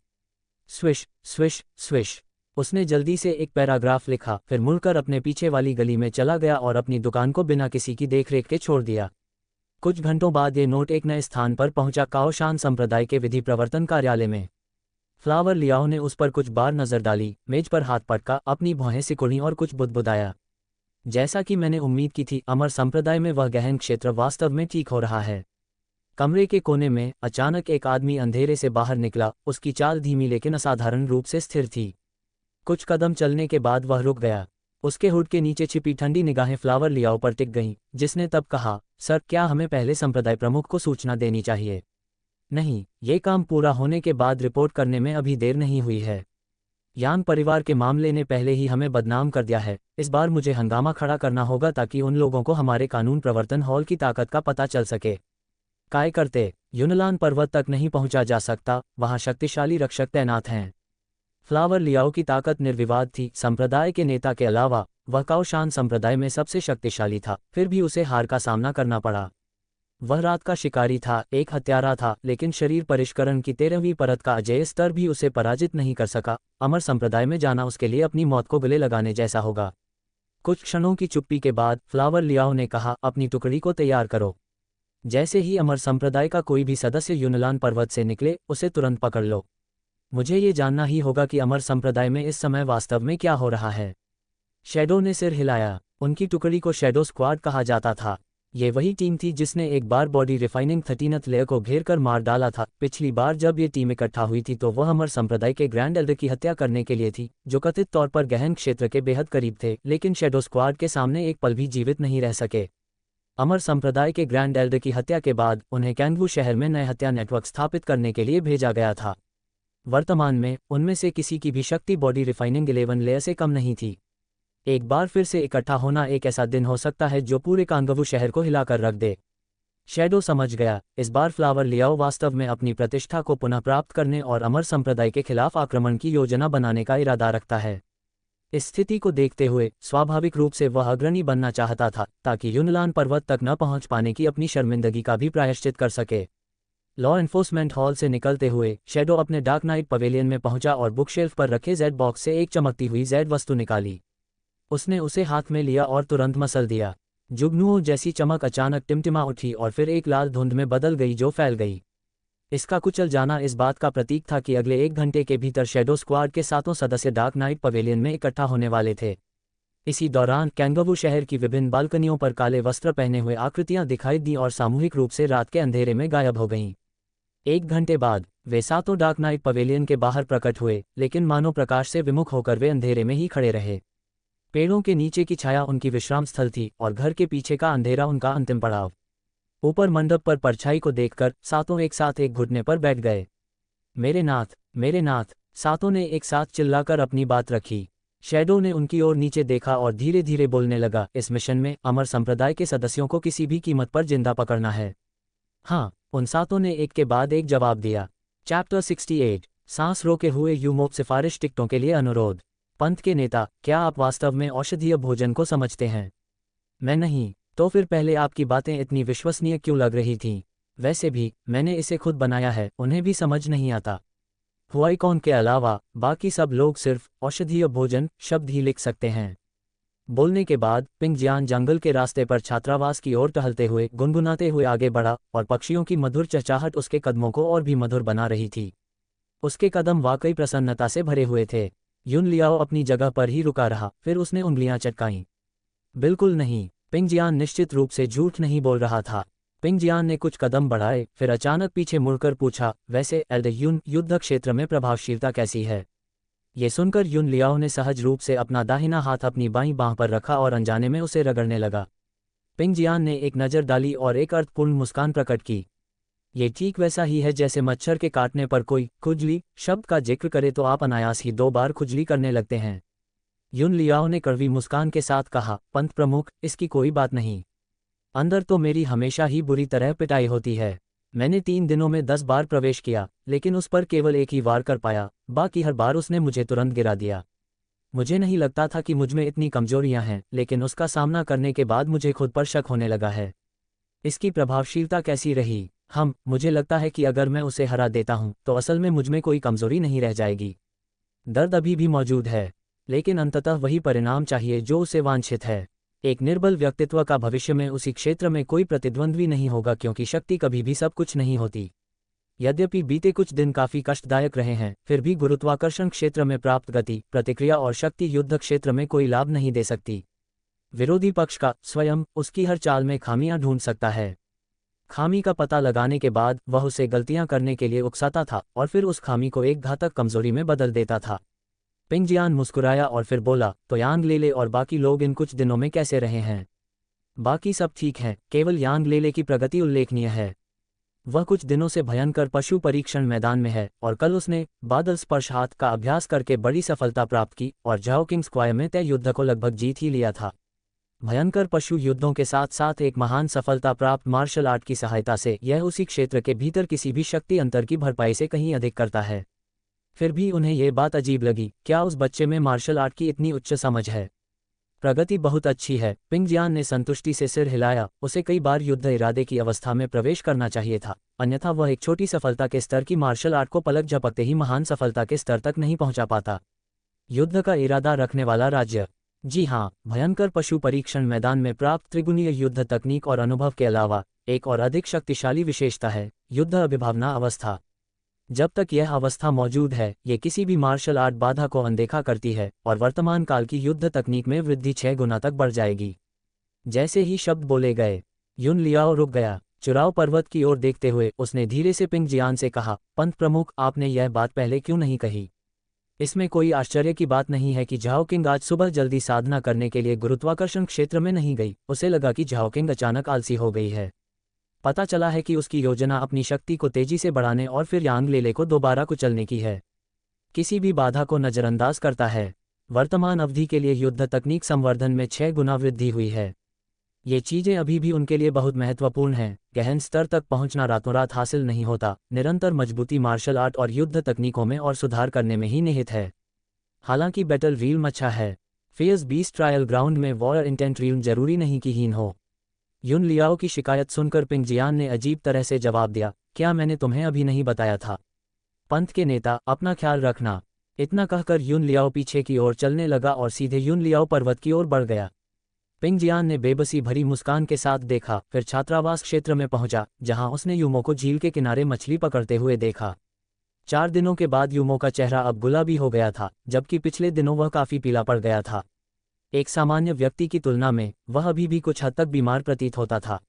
स्विश स्विश स्विश, उसने जल्दी से एक पैराग्राफ लिखा, फिर मुड़कर अपने पीछे वाली गली में चला गया और अपनी दुकान को बिना किसी की देखरेख के छोड़ दिया। कुछ घंटों बाद ये नोट एक नए स्थान पर पहुंचा, काओशान संप्रदाय के विधि प्रवर्तन कार्यालय में। फ्लावर लियाओ ने उस पर कुछ बार नजर डाली, मेज पर हाथ पटका, अपनी भौहें सिकुड़ी और कुछ बुदबुदाया। जैसा कि मैंने उम्मीद की थी, अमर संप्रदाय में वह गहन क्षेत्र वास्तव में ठीक हो रहा है। कमरे के कोने में अचानक एक आदमी अंधेरे से बाहर निकला, उसकी चाल धीमी लेकिन असाधारण रूप से स्थिर थी। कुछ कदम चलने के बाद वह रुक गया। उसके हुड के नीचे छिपी ठंडी निगाहें फ्लावर लियाओ पर टिक गईं, जिसने तब कहा, सर, क्या हमें पहले संप्रदाय प्रमुख को सूचना देनी चाहिए? नहीं, ये काम पूरा होने के बाद रिपोर्ट करने में अभी देर नहीं हुई है। यांग परिवार के मामले ने पहले ही हमें बदनाम कर दिया है। इस बार मुझे हंगामा खड़ा करना होगा ताकि उन लोगों को हमारे कानून प्रवर्तन हॉल की ताकत का पता चल सके। काय करते, यूनलान पर्वत तक नहीं पहुंचा जा सकता, वहां शक्तिशाली रक्षक तैनात हैं। फ्लावर लियाओ की ताकत निर्विवाद थी। संप्रदाय के नेता के अलावा वह काओशान संप्रदाय में सबसे शक्तिशाली था, फिर भी उसे हार का सामना करना पड़ा। वह रात का शिकारी था, एक हत्यारा था, लेकिन शरीर परिष्करण की 13वीं परत का अजेय स्तर भी उसे पराजित नहीं कर सका। अमर संप्रदाय में जाना उसके लिए अपनी मौत को गले लगाने जैसा होगा। कुछ क्षणों की चुप्पी के बाद फ्लावर लियाओ ने कहा, अपनी टुकड़ी को तैयार करो। जैसे ही अमर संप्रदाय का कोई भी सदस्य यूनलान पर्वत से निकले, उसे तुरंत पकड़ लो। मुझे ये जानना ही होगा कि अमर संप्रदाय में इस समय वास्तव में क्या हो रहा है। शैडो ने सिर हिलाया। उनकी टुकड़ी को शैडो स्क्वाड कहा जाता था। ये वही टीम थी जिसने एक बार बॉडी रिफाइनिंग 13th लेयर को घेर कर मार डाला था। पिछली बार जब ये टीम इकट्ठा हुई थी तो वह अमर संप्रदाय के ग्रैंड एल्डर की हत्या करने के लिए थी, जो कथित तौर पर गहन क्षेत्र के बेहद करीब थे, लेकिन शैडो स्क्वाड के सामने एक पल भी जीवित नहीं रह सके। अमर संप्रदाय के ग्रैंड एल्डर की हत्या के बाद उन्हें कैंगवू शहर में नए हत्या नेटवर्क स्थापित करने के लिए भेजा गया था। वर्तमान में उनमें से किसी की भी शक्ति बॉडी रिफाइनिंग 11 लेयर से कम नहीं थी। एक बार फिर से इकट्ठा होना एक ऐसा दिन हो सकता है जो पूरे कांगवू शहर को हिलाकर रख दे। शैडो समझ गया, इस बार फ्लावर लियाओ वास्तव में अपनी प्रतिष्ठा को पुनः प्राप्त करने और अमर संप्रदाय के खिलाफ आक्रमण की योजना बनाने का इरादा रखता है। इस स्थिति को देखते हुए स्वाभाविक रूप से वह अग्रणी बनना चाहता था ताकि यूनलान पर्वत तक न पहुंच पाने की अपनी शर्मिंदगी का भी प्रायश्चित कर सके। लॉ एन्फोर्समेंट हॉल से निकलते हुए शैडो अपने डार्क नाइट पवेलियन में पहुंचा और बुकशेल्फ पर रखे जेड बॉक्स से एक चमकती हुई जेड वस्तु निकाली। उसने उसे हाथ में लिया और तुरंत मसल दिया। जुगनुओं जैसी चमक अचानक टिमटिमा उठी और फिर एक लाल धुंध में बदल गई जो फैल गई। इसका कुचल जाना इस बात का प्रतीक था कि अगले 1 घंटे के भीतर शैडो स्क्वाड के 7 सदस्य डार्क नाइट पवेलियन में इकट्ठा होने वाले थे। इसी दौरान कैंगवू शहर की विभिन्न बालकनियों पर काले वस्त्र पहने हुए आकृतियां दिखाई दी और सामूहिक रूप से रात के अंधेरे में गायब हो गईं। 1 घंटे बाद वे 7 डार्क नाइट पवेलियन के बाहर प्रकट हुए, लेकिन मानो प्रकाश से विमुख होकर वे अंधेरे में ही खड़े रहे। पेड़ों के नीचे की छाया उनकी विश्राम स्थल थी और घर के पीछे का अंधेरा उनका अंतिम पड़ाव। ऊपर मंडप पर परछाई को देखकर सातों एक साथ एक घुटने पर बैठ गए। मेरे नाथ, मेरे नाथ, सातों ने एक साथ चिल्लाकर अपनी बात रखी। शैडो ने उनकी ओर नीचे देखा और धीरे धीरे बोलने लगा, इस मिशन में अमर संप्रदाय के सदस्यों को किसी भी कीमत पर जिंदा पकड़ना है। हाँ, उन सातों ने एक के बाद एक जवाब दिया। चैप्टर 68, सांस रोके हुए यूमोप सिफारिश टिकटों के लिए अनुरोध। पंथ के नेता, क्या आप वास्तव में औषधीय भोजन को समझते हैं? मैं नहीं। तो फिर पहले आपकी बातें इतनी विश्वसनीय क्यों लग रही थीं? वैसे भी मैंने इसे खुद बनाया है, उन्हें भी समझ नहीं आता। हुआइकोन के अलावा बाकी सब लोग सिर्फ औषधीय भोजन शब्द ही लिख सकते हैं। बोलने के बाद पिंग जियान जंगल के रास्ते पर छात्रावास की ओर टहलते हुए गुनगुनाते हुए आगे बढ़ा और पक्षियों की मधुर चहचहाहट उसके कदमों को और भी मधुर बना रही थी। उसके कदम वाकई प्रसन्नता से भरे हुए थे। युन लियाओ अपनी जगह पर ही रुका रहा, फिर उसने उंगलियां चटकाईं। बिल्कुल नहीं, पिंग जियान निश्चित रूप से झूठ नहीं बोल रहा था। पिंग जियान ने कुछ कदम बढ़ाए, फिर अचानक पीछे मुड़कर पूछा, वैसे एल्डर युन, युद्ध क्षेत्र में प्रभावशीलता कैसी है? ये सुनकर युन लियाओ ने सहज रूप से अपना दाहिना हाथ अपनी बाईं बांह पर रखा और अनजाने में उसे रगड़ने लगा। पिंग जियान ने एक नज़र डाली और एक अर्थपूर्ण मुस्कान प्रकट की। ये ठीक वैसा ही है जैसे मच्छर के काटने पर कोई खुजली शब्द का जिक्र करे तो आप अनायास ही 2 बार खुजली करने लगते हैं। युन लियाओ ने कड़वी मुस्कान के साथ कहा, पंत प्रमुख, इसकी कोई बात नहीं। अंदर तो मेरी हमेशा ही बुरी तरह पिटाई होती है। मैंने 3 दिनों में 10 बार प्रवेश किया, लेकिन उस पर केवल एक ही वार कर पाया, बाकी हर बार उसने मुझे तुरंत गिरा दिया। मुझे नहीं लगता था कि मुझमें इतनी कमजोरियां हैं, लेकिन उसका सामना करने के बाद मुझे खुद पर शक होने लगा है। इसकी प्रभावशीलता कैसी रही? मुझे लगता है कि अगर मैं उसे हरा देता हूं, तो असल में मुझमें कोई कमजोरी नहीं रह जाएगी। दर्द अभी भी मौजूद है, लेकिन अंततः वही परिणाम चाहिए जो उसे वांछित है। एक निर्बल व्यक्तित्व का भविष्य में उसी क्षेत्र में कोई प्रतिद्वंद्वी नहीं होगा, क्योंकि शक्ति कभी भी सब कुछ नहीं होती। यद्यपि बीते कुछ दिन काफी कष्टदायक रहे हैं, फिर भी गुरुत्वाकर्षण क्षेत्र में प्राप्त गति, प्रतिक्रिया और शक्ति युद्ध क्षेत्र में कोई लाभ नहीं दे सकती। विरोधी पक्ष का स्वयं उसकी हर चाल में खामियां ढूंढ सकता है। खामी का पता लगाने के बाद वह उसे गलतियां करने के लिए उकसाता था और फिर उस खामी को एक घातक कमजोरी में बदल देता था। पिंग जियान मुस्कुराया और फिर बोला, तो यांग लेले और बाकी लोग इन कुछ दिनों में कैसे रहे हैं? बाकी सब ठीक है, केवल यांग लेले की प्रगति उल्लेखनीय है। वह कुछ दिनों से भयंकर पशु परीक्षण मैदान में है और कल उसने बादल स्पर्श हाथ का अभ्यास करके बड़ी सफलता प्राप्त की और झाओकिंग स्क्वायर में तय युद्ध को लगभग जीत ही लिया था। भयंकर पशु युद्धों के साथ साथ एक महान सफलता प्राप्त मार्शल आर्ट की सहायता से यह उसी क्षेत्र के भीतर किसी भी शक्ति अंतर की भरपाई से कहीं अधिक करता है। फिर भी उन्हें यह बात अजीब लगी, क्या उस बच्चे में मार्शल आर्ट की इतनी उच्च समझ है? प्रगति बहुत अच्छी है, पिंग जियान ने संतुष्टि से सिर हिलाया। उसे कई बार युद्ध इरादे की अवस्था में प्रवेश करना चाहिए था, अन्यथा वह एक छोटी सफलता के स्तर की मार्शल आर्ट को पलक झपकते ही महान सफलता के स्तर तक नहीं पहुंचा पाता। युद्ध का इरादा रखने वाला राज्य? जी हाँ, भयंकर पशु परीक्षण मैदान में प्राप्त त्रिगुणीय युद्ध तकनीक और अनुभव के अलावा एक और अधिक शक्तिशाली विशेषता है, युद्ध अभिभावना अवस्था। जब तक यह अवस्था मौजूद है, ये किसी भी मार्शल आर्ट बाधा को अनदेखा करती है और वर्तमान काल की युद्ध तकनीक में वृद्धि 6 गुना तक बढ़ जाएगी। जैसे ही शब्द बोले गए, युन लियाओ रुक गया। चुराव पर्वत की ओर देखते हुए उसने धीरे से पिंग जियान से कहा, पंत प्रमुख, आपने यह बात पहले क्यों नहीं कही? इसमें कोई आश्चर्य की बात नहीं है कि झाओकिंग आज सुबह जल्दी साधना करने के लिए गुरुत्वाकर्षण क्षेत्र में नहीं गई। उसे लगा कि झाओकिंग अचानक आलसी हो गई है। पता चला है कि उसकी योजना अपनी शक्ति को तेजी से बढ़ाने और फिर यांग लेले को दोबारा कुचलने की है। किसी भी बाधा को नजरअंदाज करता है। वर्तमान अवधि के लिए युद्ध तकनीक संवर्धन में 6 गुना वृद्धि हुई है। ये चीजें अभी भी उनके लिए बहुत महत्वपूर्ण हैं। गहन स्तर तक पहुंचना रातों रात हासिल नहीं होता, निरंतर मजबूती मार्शल आर्ट और युद्ध तकनीकों में और सुधार करने में ही निहित है। हालांकि बैटल रील्म अच्छा है, फेयर्स बीस ट्रायल ग्राउंड में वॉर इंटेंट रील्म जरूरी नहीं कि हीन हो। युन लियाओ की शिकायत सुनकर पिंग जियान ने अजीब तरह से जवाब दिया, क्या मैंने तुम्हें अभी नहीं बताया था? पंथ के नेता, अपना ख्याल रखना। इतना कहकर युन लियाओ पीछे की ओर चलने लगा और सीधे युन लियाओ पर्वत की ओर बढ़ गया। पिंग जियान ने बेबसी भरी मुस्कान के साथ देखा, फिर छात्रावास क्षेत्र में पहुंचा, जहां उसने यूमो को झील के किनारे मछली पकड़ते हुए देखा। 4 दिनों के बाद यूमो का चेहरा अब गुलाबी हो गया था, जबकि पिछले दिनों वह काफी पीला पड़ गया था। एक सामान्य व्यक्ति की तुलना में वह अभी भी कुछ हद तक बीमार प्रतीत होता था।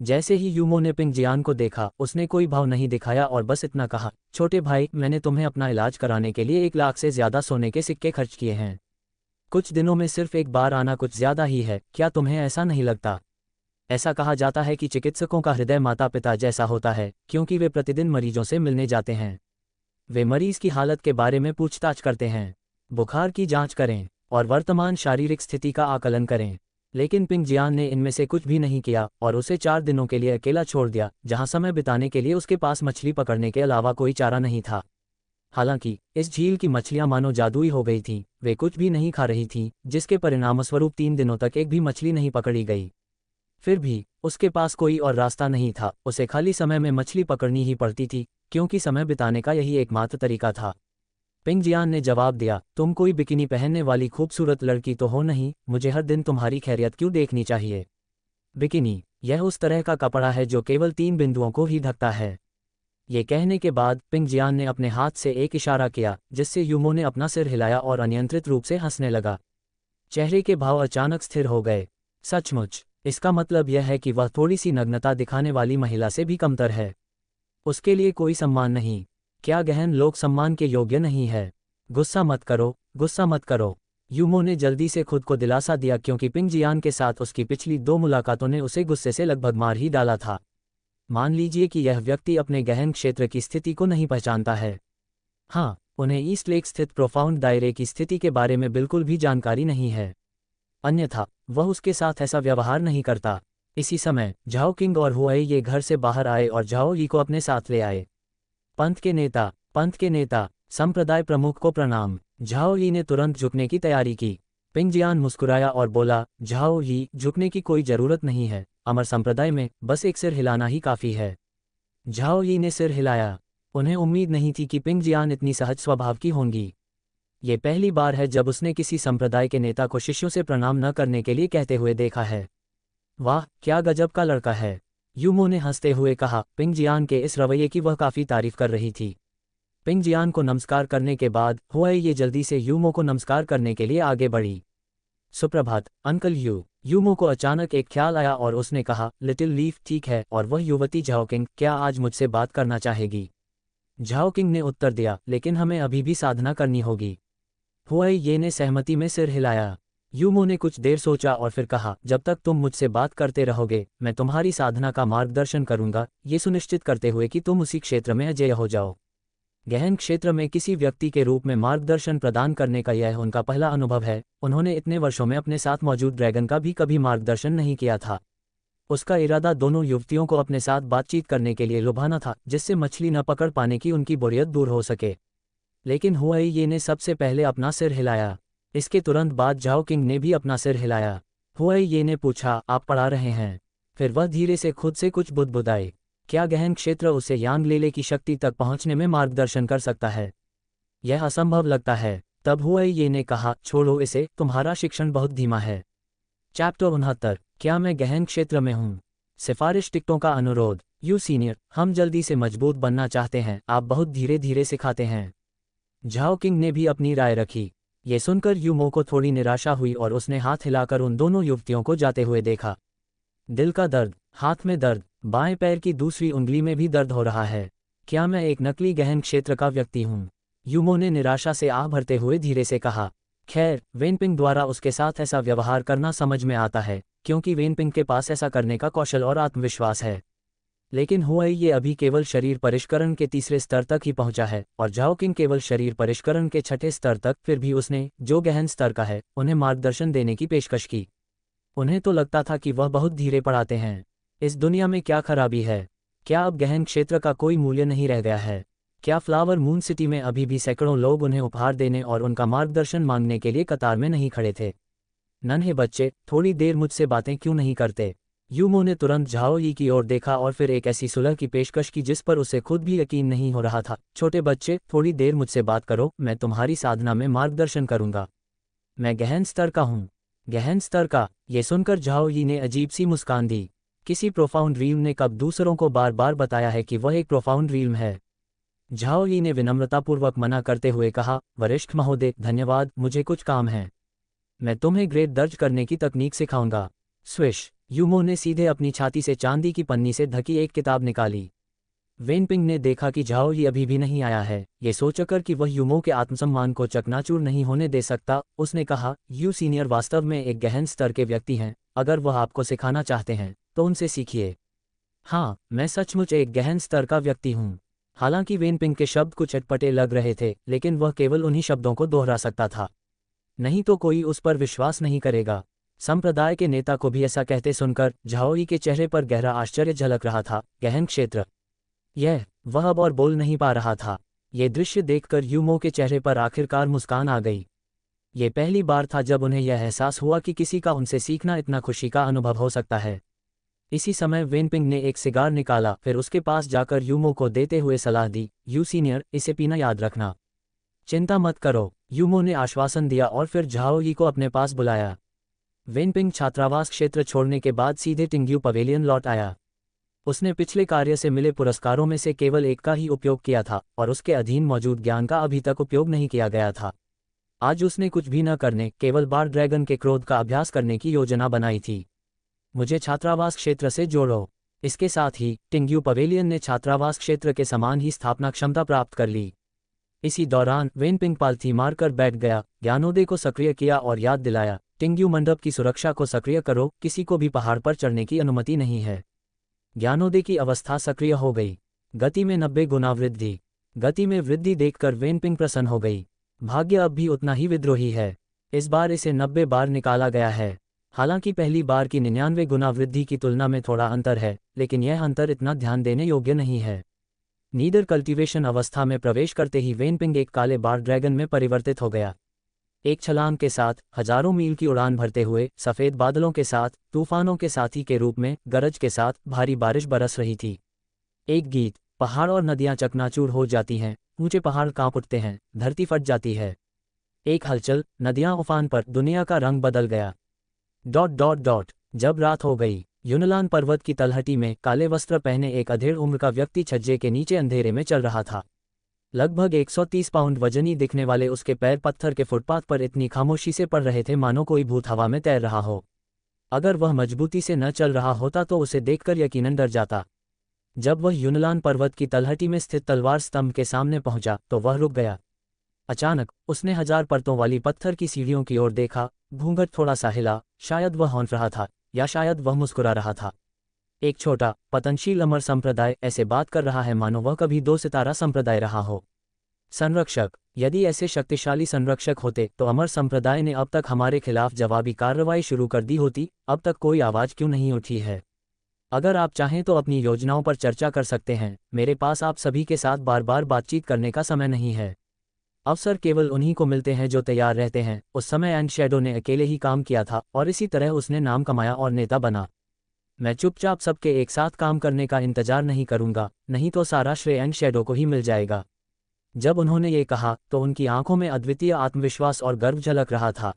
जैसे ही यूमो ने पिंग जियान को देखा, उसने कोई भाव नहीं दिखाया और बस इतना कहा, छोटे भाई, मैंने तुम्हें अपना इलाज कराने के लिए 1 लाख से ज्यादा सोने के सिक्के खर्च किए हैं। कुछ दिनों में सिर्फ एक बार आना कुछ ज्यादा ही है, क्या तुम्हें ऐसा नहीं लगता? ऐसा कहा जाता है कि चिकित्सकों का हृदय माता पिता जैसा होता है, क्योंकि वे प्रतिदिन मरीजों से मिलने जाते हैं। वे मरीज की हालत के बारे में पूछताछ करते हैं, बुखार की जांच करें और वर्तमान शारीरिक स्थिति का आकलन करें। लेकिन पिंग जियान ने इनमें से कुछ भी नहीं किया और उसे 4 दिनों के लिए अकेला छोड़ दिया, जहां समय बिताने के लिए उसके पास मछली पकड़ने के अलावा कोई चारा नहीं था। हालांकि इस झील की मछलियां मानो जादुई हो गई थीं, वे कुछ भी नहीं खा रही थीं, जिसके परिणामस्वरूप 3 दिनों तक एक भी मछली नहीं पकड़ी गई। फिर भी उसके पास कोई और रास्ता नहीं था, उसे खाली समय में मछली पकड़नी ही पड़ती थी, क्योंकि समय बिताने का यही एकमात्र तरीका था। पिंग जियान ने जवाब दिया, तुम कोई बिकिनी पहनने वाली खूबसूरत लड़की तो हो नहीं, मुझे हर दिन तुम्हारी खैरियत क्यों देखनी चाहिए? बिकिनी, यह उस तरह का कपड़ा है जो केवल 3 बिंदुओं को ही ढकता है। ये कहने के बाद पिंग जियान ने अपने हाथ से एक इशारा किया, जिससे यूमो ने अपना सिर हिलाया और अनियंत्रित रूप से हंसने लगा। चेहरे के भाव अचानक स्थिर हो गए। सचमुच, इसका मतलब यह है कि वह थोड़ी सी नग्नता दिखाने वाली महिला से भी कमतर है। उसके लिए कोई सम्मान नहीं। क्या गहन लोग सम्मान के योग्य नहीं है? गुस्सा मत करो, गुस्सा मत करो। यूमो ने जल्दी से खुद को दिलासा दिया क्योंकि पिंग जियान के साथ उसकी पिछली 2 मुलाकातों ने उसे गुस्से से लगभग मार ही डाला था। मान लीजिए कि यह व्यक्ति अपने गहन क्षेत्र की स्थिति को नहीं पहचानता है। हाँ, उन्हें ईस्ट लेक स्थित प्रोफाउंड दायरे की स्थिति के बारे में बिल्कुल भी जानकारी नहीं है, अन्यथा वह उसके साथ ऐसा व्यवहार नहीं करता। इसी समय झाओ किंग और हुआई ये घर से बाहर आए और झाओ यी को अपने साथ ले आए। पंथ के नेता, संप्रदाय प्रमुख को प्रणाम। झाओ यी ने तुरंत झुकने की तैयारी की। पिंग जियान मुस्कुराया और बोला, झाओ यी, झुकने की कोई जरूरत नहीं है, अमर संप्रदाय में बस एक सिर हिलाना ही काफी है। झाओ यी ने सिर हिलाया। उन्हें उम्मीद नहीं थी कि पिंग जियान इतनी सहज स्वभाव की होंगी। ये पहली बार है जब उसने किसी संप्रदाय के नेता को शिष्यों से प्रणाम न करने के लिए कहते हुए देखा है। वाह, क्या गजब का लड़का है, यूमो ने हंसते हुए कहा। पिंग जियान के इस रवैये की वह काफी तारीफ कर रही थी। पिंग जियान को नमस्कार करने के बाद हुआई ये जल्दी से यूमो को नमस्कार करने के लिए आगे बढ़ी। सुप्रभात अंकल यू। यूमो को अचानक एक ख्याल आया और उसने कहा, लिटिल लीफ ठीक है, और वह युवती झाओ किंग क्या आज मुझसे बात करना चाहेगी? झाओ किंग ने उत्तर दिया, लेकिन हमें अभी भी साधना करनी होगी। हुआई ये ने सहमति में सिर हिलाया। यूमो ने कुछ देर सोचा और फिर कहा, जब तक तुम मुझसे बात करते रहोगे मैं तुम्हारी साधना का मार्गदर्शन करूंगा, ये सुनिश्चित करते हुए कि तुम उसी क्षेत्र में अजेय हो जाओ। गहन क्षेत्र में किसी व्यक्ति के रूप में मार्गदर्शन प्रदान करने का यह उनका पहला अनुभव है। उन्होंने इतने वर्षों में अपने साथ मौजूद ड्रैगन का भी कभी मार्गदर्शन नहीं किया था। उसका इरादा दोनों युवतियों को अपने साथ बातचीत करने के लिए लुभाना था, जिससे मछली न पकड़ पाने की उनकी बोरियत दूर हो सके। लेकिन हुआई ये ने सबसे पहले अपना सिर हिलाया। इसके तुरंत बाद झाओ किंग ने भी अपना सिर हिलाया। हुआई ये ने पूछा, आप पढ़ा रहे हैं? फिर वह धीरे से खुद से कुछ बुदबुदाए। क्या गहन क्षेत्र उसे यांग लेले की शक्ति तक पहुंचने में मार्गदर्शन कर सकता है? यह असंभव लगता है। तब हुआई ये ने कहा, छोड़ो इसे, तुम्हारा शिक्षण बहुत धीमा है। चैप्टर 69, क्या मैं गहन क्षेत्र में हूँ? सिफारिश टिकटों का अनुरोध। यू सीनियर, हम जल्दी से मजबूत बनना चाहते हैं, आप बहुत धीरे धीरे सिखाते हैं। झाओ किंग ने भी अपनी राय रखी। ये सुनकर यूमो को थोड़ी निराशा हुई और उसने हाथ हिलाकर उन दोनों युवतियों को जाते हुए देखा। दिल का दर्द, हाथ में दर्द, बाएं पैर की दूसरी उंगली में भी दर्द हो रहा है। क्या मैं एक नकली गहन क्षेत्र का व्यक्ति हूँ? यूमो ने निराशा से आह भरते हुए धीरे से कहा। खैर, वेनपिंग द्वारा उसके साथ ऐसा व्यवहार करना समझ में आता है, क्योंकि वेनपिंग के पास ऐसा करने का कौशल और आत्मविश्वास है। लेकिन हुआई ये अभी केवल शरीर परिष्करण के तीसरे स्तर तक ही पहुंचा है और झाओ किंग केवल शरीर परिष्करण के छठे स्तर तक। फिर भी उसने, जो गहन स्तर का है, उन्हें मार्गदर्शन देने की पेशकश की। उन्हें तो लगता था कि वह बहुत धीरे पढ़ाते हैं। इस दुनिया में क्या खराबी है? क्या अब गहन क्षेत्र का कोई मूल्य नहीं रह गया है? क्या फ्लावर मून सिटी में अभी भी सैकड़ों लोग उन्हें उपहार देने और उनका मार्गदर्शन मांगने के लिए कतार में नहीं खड़े थे? नन्हे बच्चे, थोड़ी देर मुझसे बातें क्यों नहीं करते? यूमो ने तुरंत झाओ यी की ओर देखा और फिर एक ऐसी सुलह की पेशकश की जिस पर उसे खुद भी यकीन नहीं हो रहा था। छोटे बच्चे, थोड़ी देर मुझसे बात करो, मैं तुम्हारी साधना में मार्गदर्शन करूंगा। मैं गहन स्तर का हूँ। गहन स्तर का? ये सुनकर झाओ यी ने अजीब सी मुस्कान दी। किसी प्रोफाउंड रील्म ने कब दूसरों को बार बार बताया है कि वह एक प्रोफाउंड रील्म है? झाओ यी ने विनम्रतापूर्वक मना करते हुए कहा, वरिष्ठ महोदय, धन्यवाद, मुझे कुछ काम है। मैं तुम्हें ग्रेड दर्ज करने की तकनीक सिखाऊंगा। स्विश। यूमो ने सीधे अपनी छाती से चांदी की पन्नी से ढकी एक किताब निकाली। वेनपिंग ने देखा कि झाओ यी अभी भी नहीं आया है। ये सोचकर कि वह यूमो के आत्मसम्मान को चकनाचूर नहीं होने दे सकता, उसने कहा, यू सीनियर वास्तव में एक गहन स्तर के व्यक्ति हैं। अगर वह आपको सिखाना चाहते हैं तो उनसे सीखिए। हाँ, मैं सचमुच एक गहन स्तर का व्यक्ति हूँ। हालांकि वेनपिंग के शब्द कुछ अटपटे लग रहे थे, लेकिन वह केवल उन्हीं शब्दों को दोहरा सकता था, नहीं तो कोई उस पर विश्वास नहीं करेगा। संप्रदाय के नेता को भी ऐसा कहते सुनकर झाओ यी के चेहरे पर गहरा आश्चर्य झलक रहा था। गहन क्षेत्र, वह अब और बोल नहीं पा रहा था। ये दृश्य देखकर यूमो के चेहरे पर आखिरकार मुस्कान आ गई। ये पहली बार था जब उन्हें यह एहसास हुआ कि किसी का उनसे सीखना इतना खुशी का अनुभव हो सकता है। इसी समय वेनपिंग ने एक सिगार निकाला, फिर उसके पास जाकर यूमो को देते हुए सलाह दी, यू सीनियर, इसे पीना याद रखना। चिंता मत करो, यूमो ने आश्वासन दिया और फिर झाओ यी को अपने पास बुलाया। वेनपिंग छात्रावास क्षेत्र छोड़ने के बाद सीधे टिंग्यू पवेलियन लौट आया। उसने पिछले कार्य से मिले पुरस्कारों में से केवल एक का ही उपयोग किया था और उसके अधीन मौजूद ज्ञान का अभी तक उपयोग नहीं किया गया था। आज उसने कुछ भी न करने, केवल बार ड्रैगन के क्रोध का अभ्यास करने की योजना बनाई थी। मुझे छात्रावास क्षेत्र से जोड़ो। इसके साथ ही टिंग्यू पवेलियन ने छात्रावास क्षेत्र के समान ही स्थापना क्षमता प्राप्त कर ली। इसी दौरान वेनपिंग पालथी मारकर बैठ गया, ज्ञानोदय को सक्रिय किया और याद दिलाया, टिंग्यू मंडप की सुरक्षा को सक्रिय करो, किसी को भी पहाड़ पर चढ़ने की अनुमति नहीं है। ज्ञानोदय की अवस्था सक्रिय हो गई। गति में 90 गुना वृद्धि। गति में वृद्धि देखकर वेनपिंग प्रसन्न हो गई। भाग्य अब भी उतना ही विद्रोही है। इस बार इसे 90 बार निकाला गया है। हालांकि पहली बार की 99 गुना वृद्धि की तुलना में थोड़ा अंतर है, लेकिन यह अंतर इतना ध्यान देने योग्य नहीं है। नीदर कल्टीवेशन अवस्था में प्रवेश करते ही वेनपिंग एक काले बार ड्रैगन में परिवर्तित हो गया। एक छलांग के साथ, हजारों मील की उड़ान भरते हुए, सफ़ेद बादलों के साथ, तूफानों के साथी के रूप में, गरज के साथ, भारी बारिश बरस रही थी। एक गीत, पहाड़ और नदियां चकनाचूर हो जाती हैं, ऊंचे पहाड़ कांप उठते हैं, धरती फट जाती है। एक हलचल, नदियां उफान पर, दुनिया का रंग बदल गया। ... जब रात हो गई, यूनलान पर्वत की तलहटी में काले वस्त्र पहने एक अधेड़ उम्र का व्यक्ति छज्जे के नीचे अंधेरे में चल रहा था। लगभग 130 पाउंड वजनी दिखने वाले उसके पैर पत्थर के फुटपाथ पर इतनी खामोशी से पड़ रहे थे मानो कोई भूत हवा में तैर रहा हो। अगर वह मजबूती से न चल रहा होता तो उसे देखकर यकीनन डर जाता। जब वह यूनलान पर्वत की तलहटी में स्थित तलवार स्तंभ के सामने पहुंचा तो वह रुक गया। अचानक उसने 1000 परतों वाली पत्थर की सीढ़ियों की ओर देखा। घूंघट थोड़ा सा हिला, शायद वह हौंफ रहा था, या शायद वह मुस्कुरा रहा था। एक छोटा, पतनशील अमर संप्रदाय ऐसे बात कर रहा है मानो वह कभी 2 सितारा संप्रदाय रहा हो। संरक्षक, यदि ऐसे शक्तिशाली संरक्षक होते तो अमर संप्रदाय ने अब तक हमारे खिलाफ जवाबी कार्रवाई शुरू कर दी होती। अब तक कोई आवाज़ क्यों नहीं उठी है? अगर आप चाहें तो अपनी योजनाओं पर चर्चा कर सकते हैं। मेरे पास आप सभी के साथ बार बार बातचीत करने का समय नहीं है। अवसर केवल उन्हीं को मिलते हैं जो तैयार रहते हैं। उस समय एंड शैडो ने अकेले ही काम किया था और इसी तरह उसने नाम कमाया और नेता बना। मैं चुपचाप सबके एक साथ काम करने का इंतजार नहीं करूंगा, नहीं तो सारा श्रेय एंड शैडो को ही मिल जाएगा। जब उन्होंने ये कहा तो उनकी आंखों में अद्वितीय आत्मविश्वास और गर्व झलक रहा था।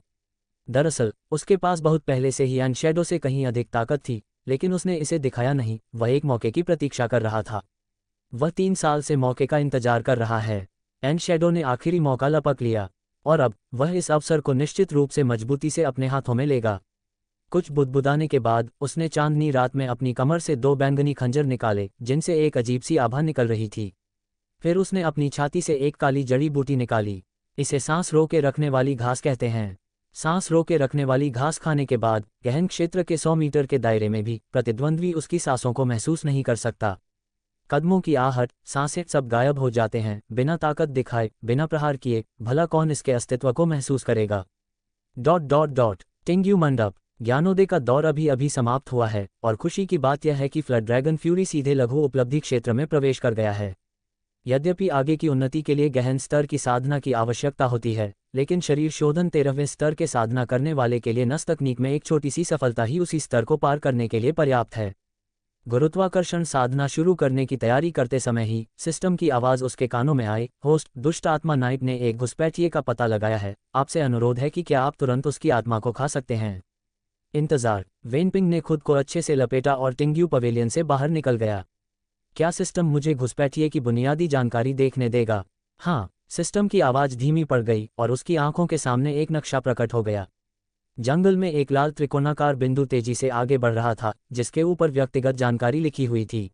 दरअसल उसके पास बहुत पहले से ही एंड शैडो से कहीं अधिक ताकत थी, लेकिन उसने इसे दिखाया नहीं। वह एक मौके की प्रतीक्षा कर रहा था। वह 3 साल से मौके का इंतजार कर रहा है। एंड शैडो ने आखिरी मौका लपक लिया और अब वह इस अवसर को निश्चित रूप से मजबूती से अपने हाथों में लेगा। कुछ बुदबुदाने के बाद उसने चांदनी रात में अपनी कमर से 2 बैंगनी खंजर निकाले जिनसे एक अजीब सी आभा निकल रही थी। फिर उसने अपनी छाती से एक काली जड़ी बूटी निकाली। इसे सांस रोके रखने वाली घास कहते हैं। सांस रोके रखने वाली घास खाने के बाद गहन क्षेत्र के 100 मीटर के दायरे में भी प्रतिद्वंद्वी उसकी सांसों को महसूस नहीं कर सकता। कदमों की आहट, सांसें सब गायब हो जाते हैं, बिना ताकत दिखाए, बिना प्रहार किए। भला कौन इसके अस्तित्व को महसूस करेगा? ... टिंग्यू मंडप। ज्ञानोदय का दौर अभी अभी समाप्त हुआ है और खुशी की बात यह है कि फ्लड ड्रैगन फ्यूरी सीधे लघु उपलब्धि क्षेत्र में प्रवेश कर गया है। यद्यपि आगे की उन्नति के लिए गहन स्तर की साधना की आवश्यकता होती है, लेकिन शरीर शोधन 13वें स्तर के साधना करने वाले के लिए नस तकनीक में एक छोटी सी सफलता ही उसी स्तर को पार करने के लिए पर्याप्त है। गुरुत्वाकर्षण साधना शुरू करने की तैयारी करते समय ही सिस्टम की आवाज़ उसके कानों में आई। होस्ट, दुष्ट आत्मा नाइट ने एक घुसपैठिए का पता लगाया है। आपसे अनुरोध है कि क्या आप तुरंत उसकी आत्मा को खा सकते हैं? इंतज़ार। वेनपिंग ने खुद को अच्छे से लपेटा और टिंग्यू पवेलियन से बाहर निकल गया। क्या सिस्टम मुझे घुसपैठिए की बुनियादी जानकारी देखने देगा? हाँ। सिस्टम की आवाज़ धीमी पड़ गई और उसकी आंखों के सामने एक नक्शा प्रकट हो गया। जंगल में एक लाल त्रिकोणाकार बिंदु तेजी से आगे बढ़ रहा था, जिसके ऊपर व्यक्तिगत जानकारी लिखी हुई थी।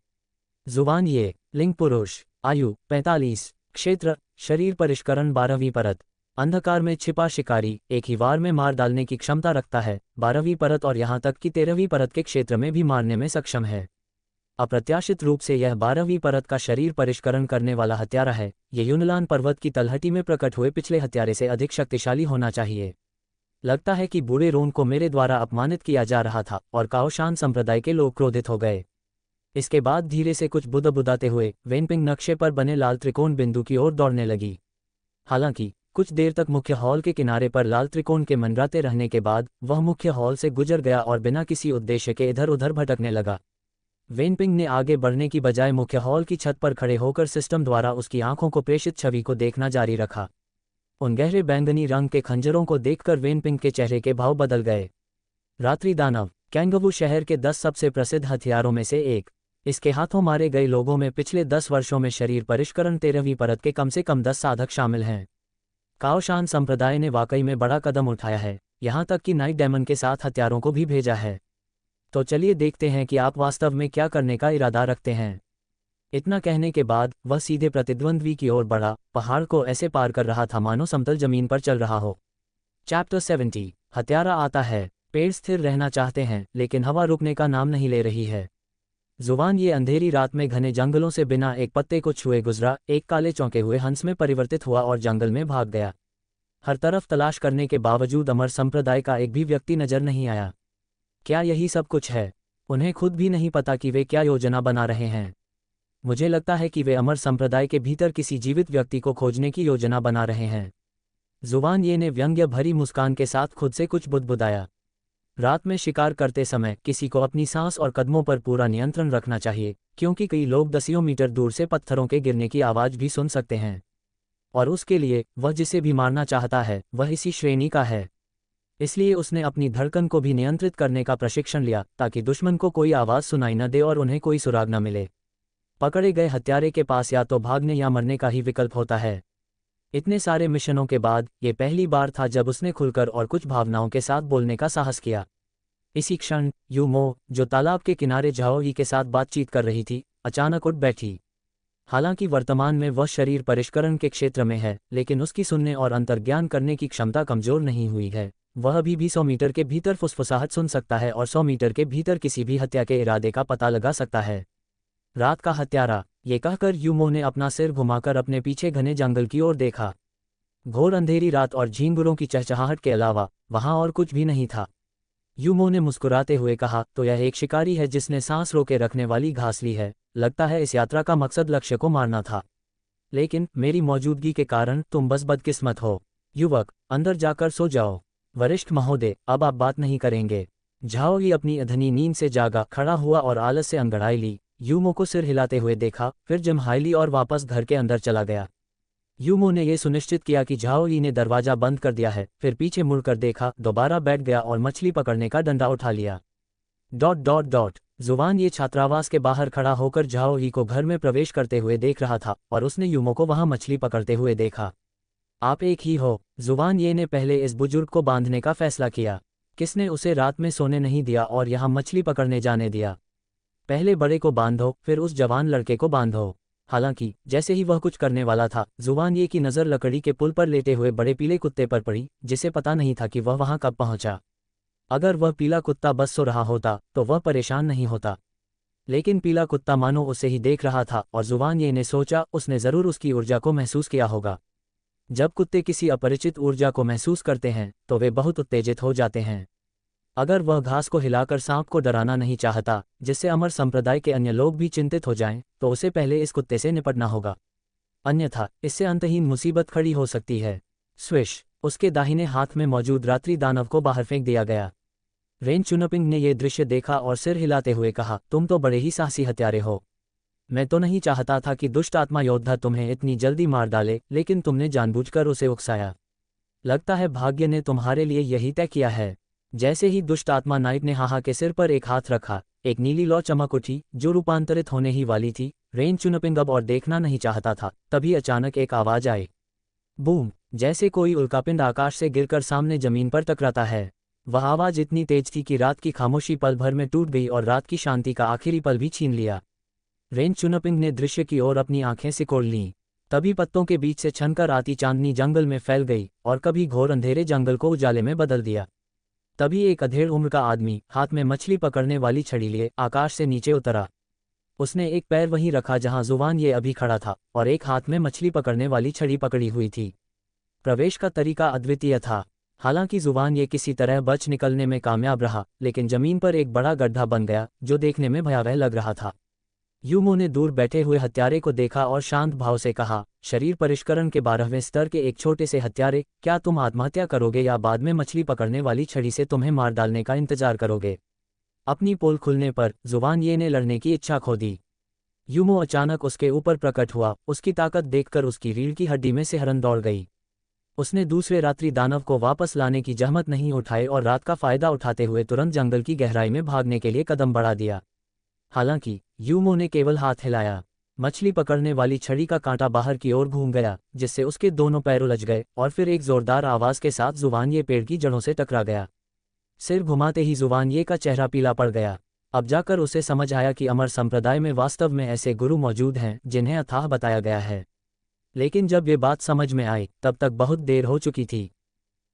जुबान ये, लिंग पुरुष, आयु 45, क्षेत्र शरीर परिष्करण 12वीं परत, अंधकार में छिपा शिकारी, एक ही वार में मार डालने की क्षमता रखता है, 12वीं परत और यहां तक कि 13वीं परत के क्षेत्र में भी मारने में सक्षम है। अप्रत्याशित रूप से यह 12वीं परत का शरीर परिष्करण करने वाला हत्यारा है। ये यूनलान पर्वत की तलहटी में प्रकट हुए पिछले हत्यारे से अधिक शक्तिशाली होना चाहिए। लगता है कि बूढ़े रोन को मेरे द्वारा अपमानित किया जा रहा था और काओशान संप्रदाय के लोग क्रोधित हो गए। इसके बाद धीरे से कुछ बुदबुदाते हुए वेनपिंग नक्शे पर बने लाल त्रिकोण बिंदु की ओर दौड़ने लगी। हालांकि कुछ देर तक मुख्य हॉल के किनारे पर लाल त्रिकोण के मंडराते रहने के बाद वह मुख्य हॉल से गुजर गया और बिना किसी उद्देश्य के इधर उधर भटकने लगा। वेनपिंग ने आगे बढ़ने की बजाय मुख्य हॉल की छत पर खड़े होकर सिस्टम द्वारा उसकी आंखों को प्रेषित छवि को देखना जारी रखा। उन गहरे बैंगनी रंग के खंजरों को देखकर वेनपिंग के चेहरे के भाव बदल गए। रात्रि दानव, कैंगवू शहर के 10 सबसे प्रसिद्ध हथियारों में से एक। इसके हाथों मारे गए लोगों में पिछले 10 वर्षों में शरीर परिष्करण 13वीं परत के कम से कम 10 साधक शामिल हैं। काओशान संप्रदाय ने वाकई में बड़ा कदम उठाया है, यहाँ तक कि नाइट डेमन के साथ हथियारों को भी भेजा है। तो चलिए देखते हैं कि आप वास्तव में क्या करने का इरादा रखते हैं। इतना कहने के बाद वह सीधे प्रतिद्वंद्वी की ओर बढ़ा, पहाड़ को ऐसे पार कर रहा था मानो समतल जमीन पर चल रहा हो। चैप्टर 70। हत्यारा आता है। पेड़ स्थिर रहना चाहते हैं लेकिन हवा रुकने का नाम नहीं ले रही है। जुबान ये अंधेरी रात में घने जंगलों से बिना एक पत्ते को छुए गुजरा, एक काले चौंके हुए हंस में परिवर्तित हुआ और जंगल में भाग गया। हर तरफ तलाश करने के बावजूद अमर संप्रदाय का एक भी व्यक्ति नजर नहीं आया। क्या यही सब कुछ है? उन्हें खुद भी नहीं पता कि वे क्या योजना बना रहे हैं। मुझे लगता है कि वे अमर संप्रदाय के भीतर किसी जीवित व्यक्ति को खोजने की योजना बना रहे हैं। जुबान ये ने व्यंग्य भरी मुस्कान के साथ खुद से कुछ बुदबुदाया। रात में शिकार करते समय किसी को अपनी सांस और कदमों पर पूरा नियंत्रण रखना चाहिए, क्योंकि कई लोग दसियों मीटर दूर से पत्थरों के गिरने की आवाज़ भी सुन सकते हैं। और उसके लिए वह जिसे भी मारना चाहता है वह इसी श्रेणी का है। इसलिए उसने अपनी धड़कन को भी नियंत्रित करने का प्रशिक्षण लिया ताकि दुश्मन को कोई आवाज़ सुनाई न दे और उन्हें कोई सुराग न मिले। पकड़े गए हत्यारे के पास या तो भागने या मरने का ही विकल्प होता है। इतने सारे मिशनों के बाद ये पहली बार था जब उसने खुलकर और कुछ भावनाओं के साथ बोलने का साहस किया। इसी क्षण यूमो, जो तालाब के किनारे झाओई के साथ बातचीत कर रही थी, अचानक उठ बैठी। हालांकि वर्तमान में वह शरीर परिष्करण के क्षेत्र में है, लेकिन उसकी सुनने और अंतर्ज्ञान करने की क्षमता कमजोर नहीं हुई है। वह अभी भी 100 मीटर के भीतर फुसफुसाहट सुन सकता है और 100 मीटर के भीतर किसी भी हत्या के इरादे का पता लगा सकता है। रात का हत्यारा, ये कहकर यूमो ने अपना सिर घुमाकर अपने पीछे घने जंगल की ओर देखा। घोर अंधेरी रात और झींगुरों की चहचहाहट के अलावा वहां और कुछ भी नहीं था। यूमो ने मुस्कुराते हुए कहा, तो यह एक शिकारी है जिसने सांस रोके रखने वाली घास ली है। लगता है इस यात्रा का मकसद लक्ष्य को मारना था, लेकिन मेरी मौजूदगी के कारण तुम बस बदकिस्मत हो। युवक, अंदर जाकर सो जाओ। वरिष्ठ महोदय, अब आप बात नहीं करेंगे। झाओई अपनी अधनी नींद से जागा, खड़ा हुआ और आलस से अंगड़ाई ली। यूमो को सिर हिलाते हुए देखा, फिर जम्हाई ली और वापस घर के अंदर चला गया। यूमो ने यह सुनिश्चित किया कि झाओई ने दरवाजा बंद कर दिया है, फिर पीछे मुड़कर देखा, दोबारा बैठ गया और मछली पकड़ने का डंडा उठा लिया। ... जुबान ये छात्रावास के बाहर खड़ा होकर झाओई को घर में प्रवेश करते हुए देख रहा था और उसने यूमो को वहां मछली पकड़ते हुए देखा। आप एक ही हो। जुबान ये ने पहले इस बुजुर्ग को बांधने का फैसला किया। किसने उसे रात में सोने नहीं दिया और यहां मछली पकड़ने जाने दिया? पहले बड़े को बांधो, फिर उस जवान लड़के को बांधो। हालांकि जैसे ही वह कुछ करने वाला था, जुबान ये की नज़र लकड़ी के पुल पर लेटे हुए बड़े पीले कुत्ते पर पड़ी, जिसे पता नहीं था कि वह वहां कब पहुंचा। अगर वह पीला कुत्ता बस सो रहा होता तो वह परेशान नहीं होता, लेकिन पीला कुत्ता मानो उसे ही देख रहा था और जुबान ये ने सोचा उसने ज़रूर उसकी ऊर्जा को महसूस किया होगा। जब कुत्ते किसी अपरिचित ऊर्जा को महसूस करते हैं तो वे बहुत उत्तेजित हो जाते हैं। अगर वह घास को हिलाकर सांप को डराना नहीं चाहता, जिससे अमर संप्रदाय के अन्य लोग भी चिंतित हो जाएं, तो उसे पहले इस कुत्ते से निपटना होगा, अन्यथा इससे अंतहीन मुसीबत खड़ी हो सकती है। स्विश! उसके दाहिने हाथ में मौजूद रात्रि दानव को बाहर फेंक दिया गया। रेन चुनपिंग ने यह दृश्य देखा और सिर हिलाते हुए कहा, तुम तो बड़े ही साहसी हत्यारे हो। मैं तो नहीं चाहता था कि दुष्ट आत्मा योद्धा तुम्हें इतनी जल्दी मार डाले, लेकिन तुमने जानबूझकर उसे उकसाया। लगता है भाग्य ने तुम्हारे लिए यही तय किया है। जैसे ही दुष्ट आत्मा नाइट ने हाहा के सिर पर एक हाथ रखा, एक नीली लौ चमक उठी जो रूपांतरित होने ही वाली थी। रेन चुनपिंग अब और देखना नहीं चाहता था। तभी अचानक एक आवाज आई, बूम! जैसे कोई उल्कापिंड आकाश से गिरकर सामने जमीन पर टकराता है। वह आवाज इतनी तेज थी कि रात की खामोशी पल भर में टूट गई और रात की शांति का आखिरी पल भी छीन लिया। रेन चुनपिंग ने दृश्य की ओर अपनी आंखें सिकोड़ लीं। तभी पत्तों के बीच से छनकर आती चांदनी जंगल में फैल गई और कभी घोर अंधेरे जंगल को उजाले में बदल दिया। तभी एक अधेड़ उम्र का आदमी हाथ में मछली पकड़ने वाली छड़ी लिए आकाश से नीचे उतरा। उसने एक पैर वहीं रखा जहां जुबान ये अभी खड़ा था और एक हाथ में मछली पकड़ने वाली छड़ी पकड़ी हुई थी। प्रवेश का तरीका अद्वितीय था। हालांकि जुबान ये किसी तरह बच निकलने में कामयाब रहा, लेकिन जमीन पर एक बड़ा गड्ढा बन गया जो देखने में भयावह लग रहा था। यूमो ने दूर बैठे हुए हत्यारे को देखा और शांत भाव से कहा, शरीर परिष्करण के 12वें स्तर के एक छोटे से हत्यारे, क्या तुम आत्महत्या करोगे या बाद में मछली पकड़ने वाली छड़ी से तुम्हें मार डालने का इंतजार करोगे? अपनी पोल खुलने पर जुबान ये ने लड़ने की इच्छा खो दी। यूमो अचानक उसके ऊपर प्रकट हुआ। उसकी ताकत देखकर उसकी रीढ़ की हड्डी में सिहरन दौड़ गई। उसने दूसरे रात्रि दानव को वापस लाने की जहमत नहीं उठाई और रात का फायदा उठाते हुए तुरंत जंगल की गहराई में भागने के लिए कदम बढ़ा दिया। हालांकि यूमो ने केवल हाथ हिलाया, मछली पकड़ने वाली छड़ी का कांटा बाहर की ओर घूम गया, जिससे उसके दोनों पैर उलझ गए और फिर एक जोरदार आवाज के साथ जुबान ये पेड़ की जड़ों से टकरा गया। सिर घुमाते ही जुबान ये का चेहरा पीला पड़ गया। अब जाकर उसे समझ आया कि अमर संप्रदाय में वास्तव में ऐसे गुरु मौजूद हैं जिन्हें अथाह बताया गया है। लेकिन जब ये बात समझ में आई तब तक बहुत देर हो चुकी थी।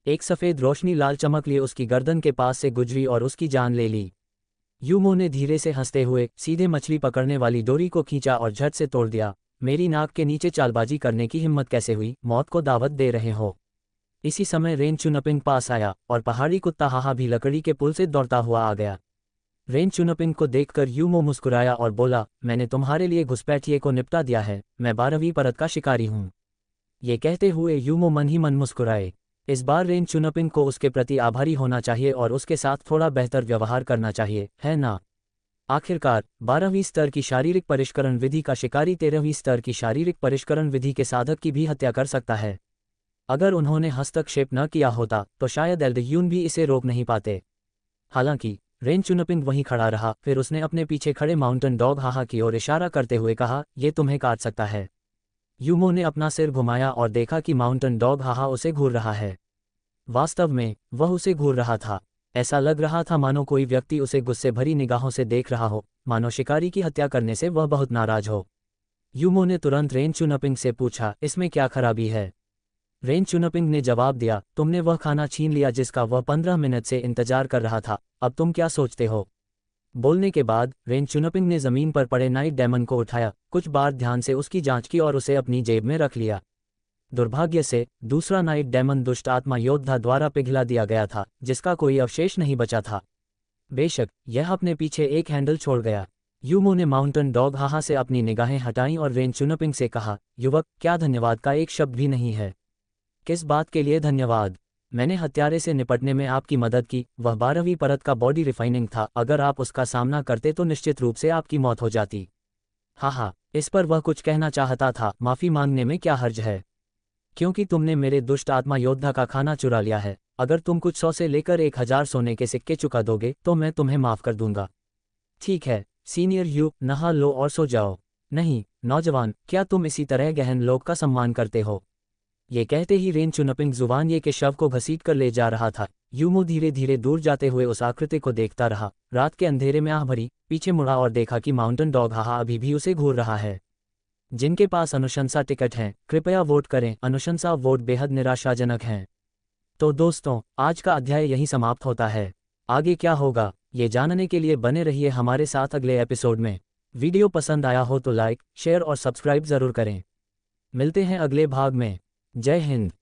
एक सफ़ेद रोशनी लाल चमक लिए उसकी गर्दन के पास से गुजरी और उसकी जान ले ली। यूमो ने धीरे से हंसते हुए सीधे मछली पकड़ने वाली डोरी को खींचा और झट से तोड़ दिया। मेरी नाक के नीचे चालबाजी करने की हिम्मत कैसे हुई, मौत को दावत दे रहे हो। इसी समय रेन चुनपिंग पास आया और पहाड़ी कुत्ता हाहा भी लकड़ी के पुल से दौड़ता हुआ आ गया। रेन चुनपिंग को देखकर यूमो मुस्कुराया और बोला, मैंने तुम्हारे लिए घुसपैठिए को निपटा दिया है, मैं 12वीं परत का शिकारी हूँ। ये कहते हुए यूमो मन ही मन मुस्कुराए। इस बार रेन चुनपिंग को उसके प्रति आभारी होना चाहिए और उसके साथ थोड़ा बेहतर व्यवहार करना चाहिए, है ना? आखिरकार 12वीं स्तर की शारीरिक परिष्करण विधि का शिकारी 13वीं स्तर की शारीरिक परिष्करण विधि के साधक की भी हत्या कर सकता है। अगर उन्होंने हस्तक्षेप न किया होता तो शायद एल्डह्यून भी इसे रोक नहीं पाते। हालांकि रेन चुनपिंग वहीं खड़ा रहा। फिर उसने अपने पीछे खड़े माउंटेन डॉग हाहा की ओर इशारा करते हुए कहा, ये तुम्हें काट सकता है। यूमो ने अपना सिर घुमाया और देखा कि माउंटेन डॉग हाहा उसे घूर रहा है। वास्तव में वह उसे घूर रहा था। ऐसा लग रहा था मानो कोई व्यक्ति उसे गुस्से भरी निगाहों से देख रहा हो, मानो शिकारी की हत्या करने से वह बहुत नाराज हो। यूमो ने तुरंत रेन चुनपिंग से पूछा, इसमें क्या खराबी है? रेन चुनपिंग ने जवाब दिया, तुमने वह खाना छीन लिया जिसका वह 15 मिनट से इंतजार कर रहा था, अब तुम क्या सोचते हो? बोलने के बाद रेन चुनपिंग ने जमीन पर पड़े नाइट डेमन को उठाया, कुछ बार ध्यान से उसकी जांच की और उसे अपनी जेब में रख लिया। दुर्भाग्य से दूसरा नाइट डेमन दुष्ट आत्मा योद्धा द्वारा पिघला दिया गया था, जिसका कोई अवशेष नहीं बचा था। बेशक यह अपने पीछे एक हैंडल छोड़ गया। यूमो ने माउंटेन डॉग हाहा से अपनी निगाहें हटाईं और रेन चुनपिंग से कहा, युवक, क्या धन्यवाद का एक शब्द भी नहीं है? किस बात के लिए धन्यवाद? मैंने हत्यारे से निपटने में आपकी मदद की, वह 12वीं परत का बॉडी रिफाइनिंग था, अगर आप उसका सामना करते तो निश्चित रूप से आपकी मौत हो जाती। हाहा, इस पर वह कुछ कहना चाहता था, माफी मांगने में क्या हर्ज है? क्योंकि तुमने मेरे दुष्ट आत्मा योद्धा का खाना चुरा लिया है। अगर तुम कुछ 100 से लेकर 1000 सोने के सिक्के चुका दोगे तो मैं तुम्हें माफ कर दूंगा। ठीक है सीनियर यू, नहा लो और सो जाओ। नहीं नौजवान, क्या तुम इसी तरह गहन लोग का सम्मान करते हो? ये कहते ही रेन चुनपिंग जुबान ये के शव को घसीट कर ले जा रहा था। यूमो धीरे धीरे दूर जाते हुए उस आकृति को देखता रहा। रात के अंधेरे में आह भरी, पीछे मुड़ा और देखा कि माउंटेन डॉग हाहा अभी भी उसे घूर रहा है। जिनके पास अनुशंसा टिकट हैं, कृपया वोट करें, अनुशंसा वोट बेहद निराशाजनक हैं। तो दोस्तों, आज का अध्याय यहीं समाप्त होता है। आगे क्या होगा ये जानने के लिए बने रहिए हमारे साथ अगले एपिसोड में। वीडियो पसंद आया हो तो लाइक, शेयर और सब्सक्राइब जरूर करें। मिलते हैं अगले भाग में। जय हिंद।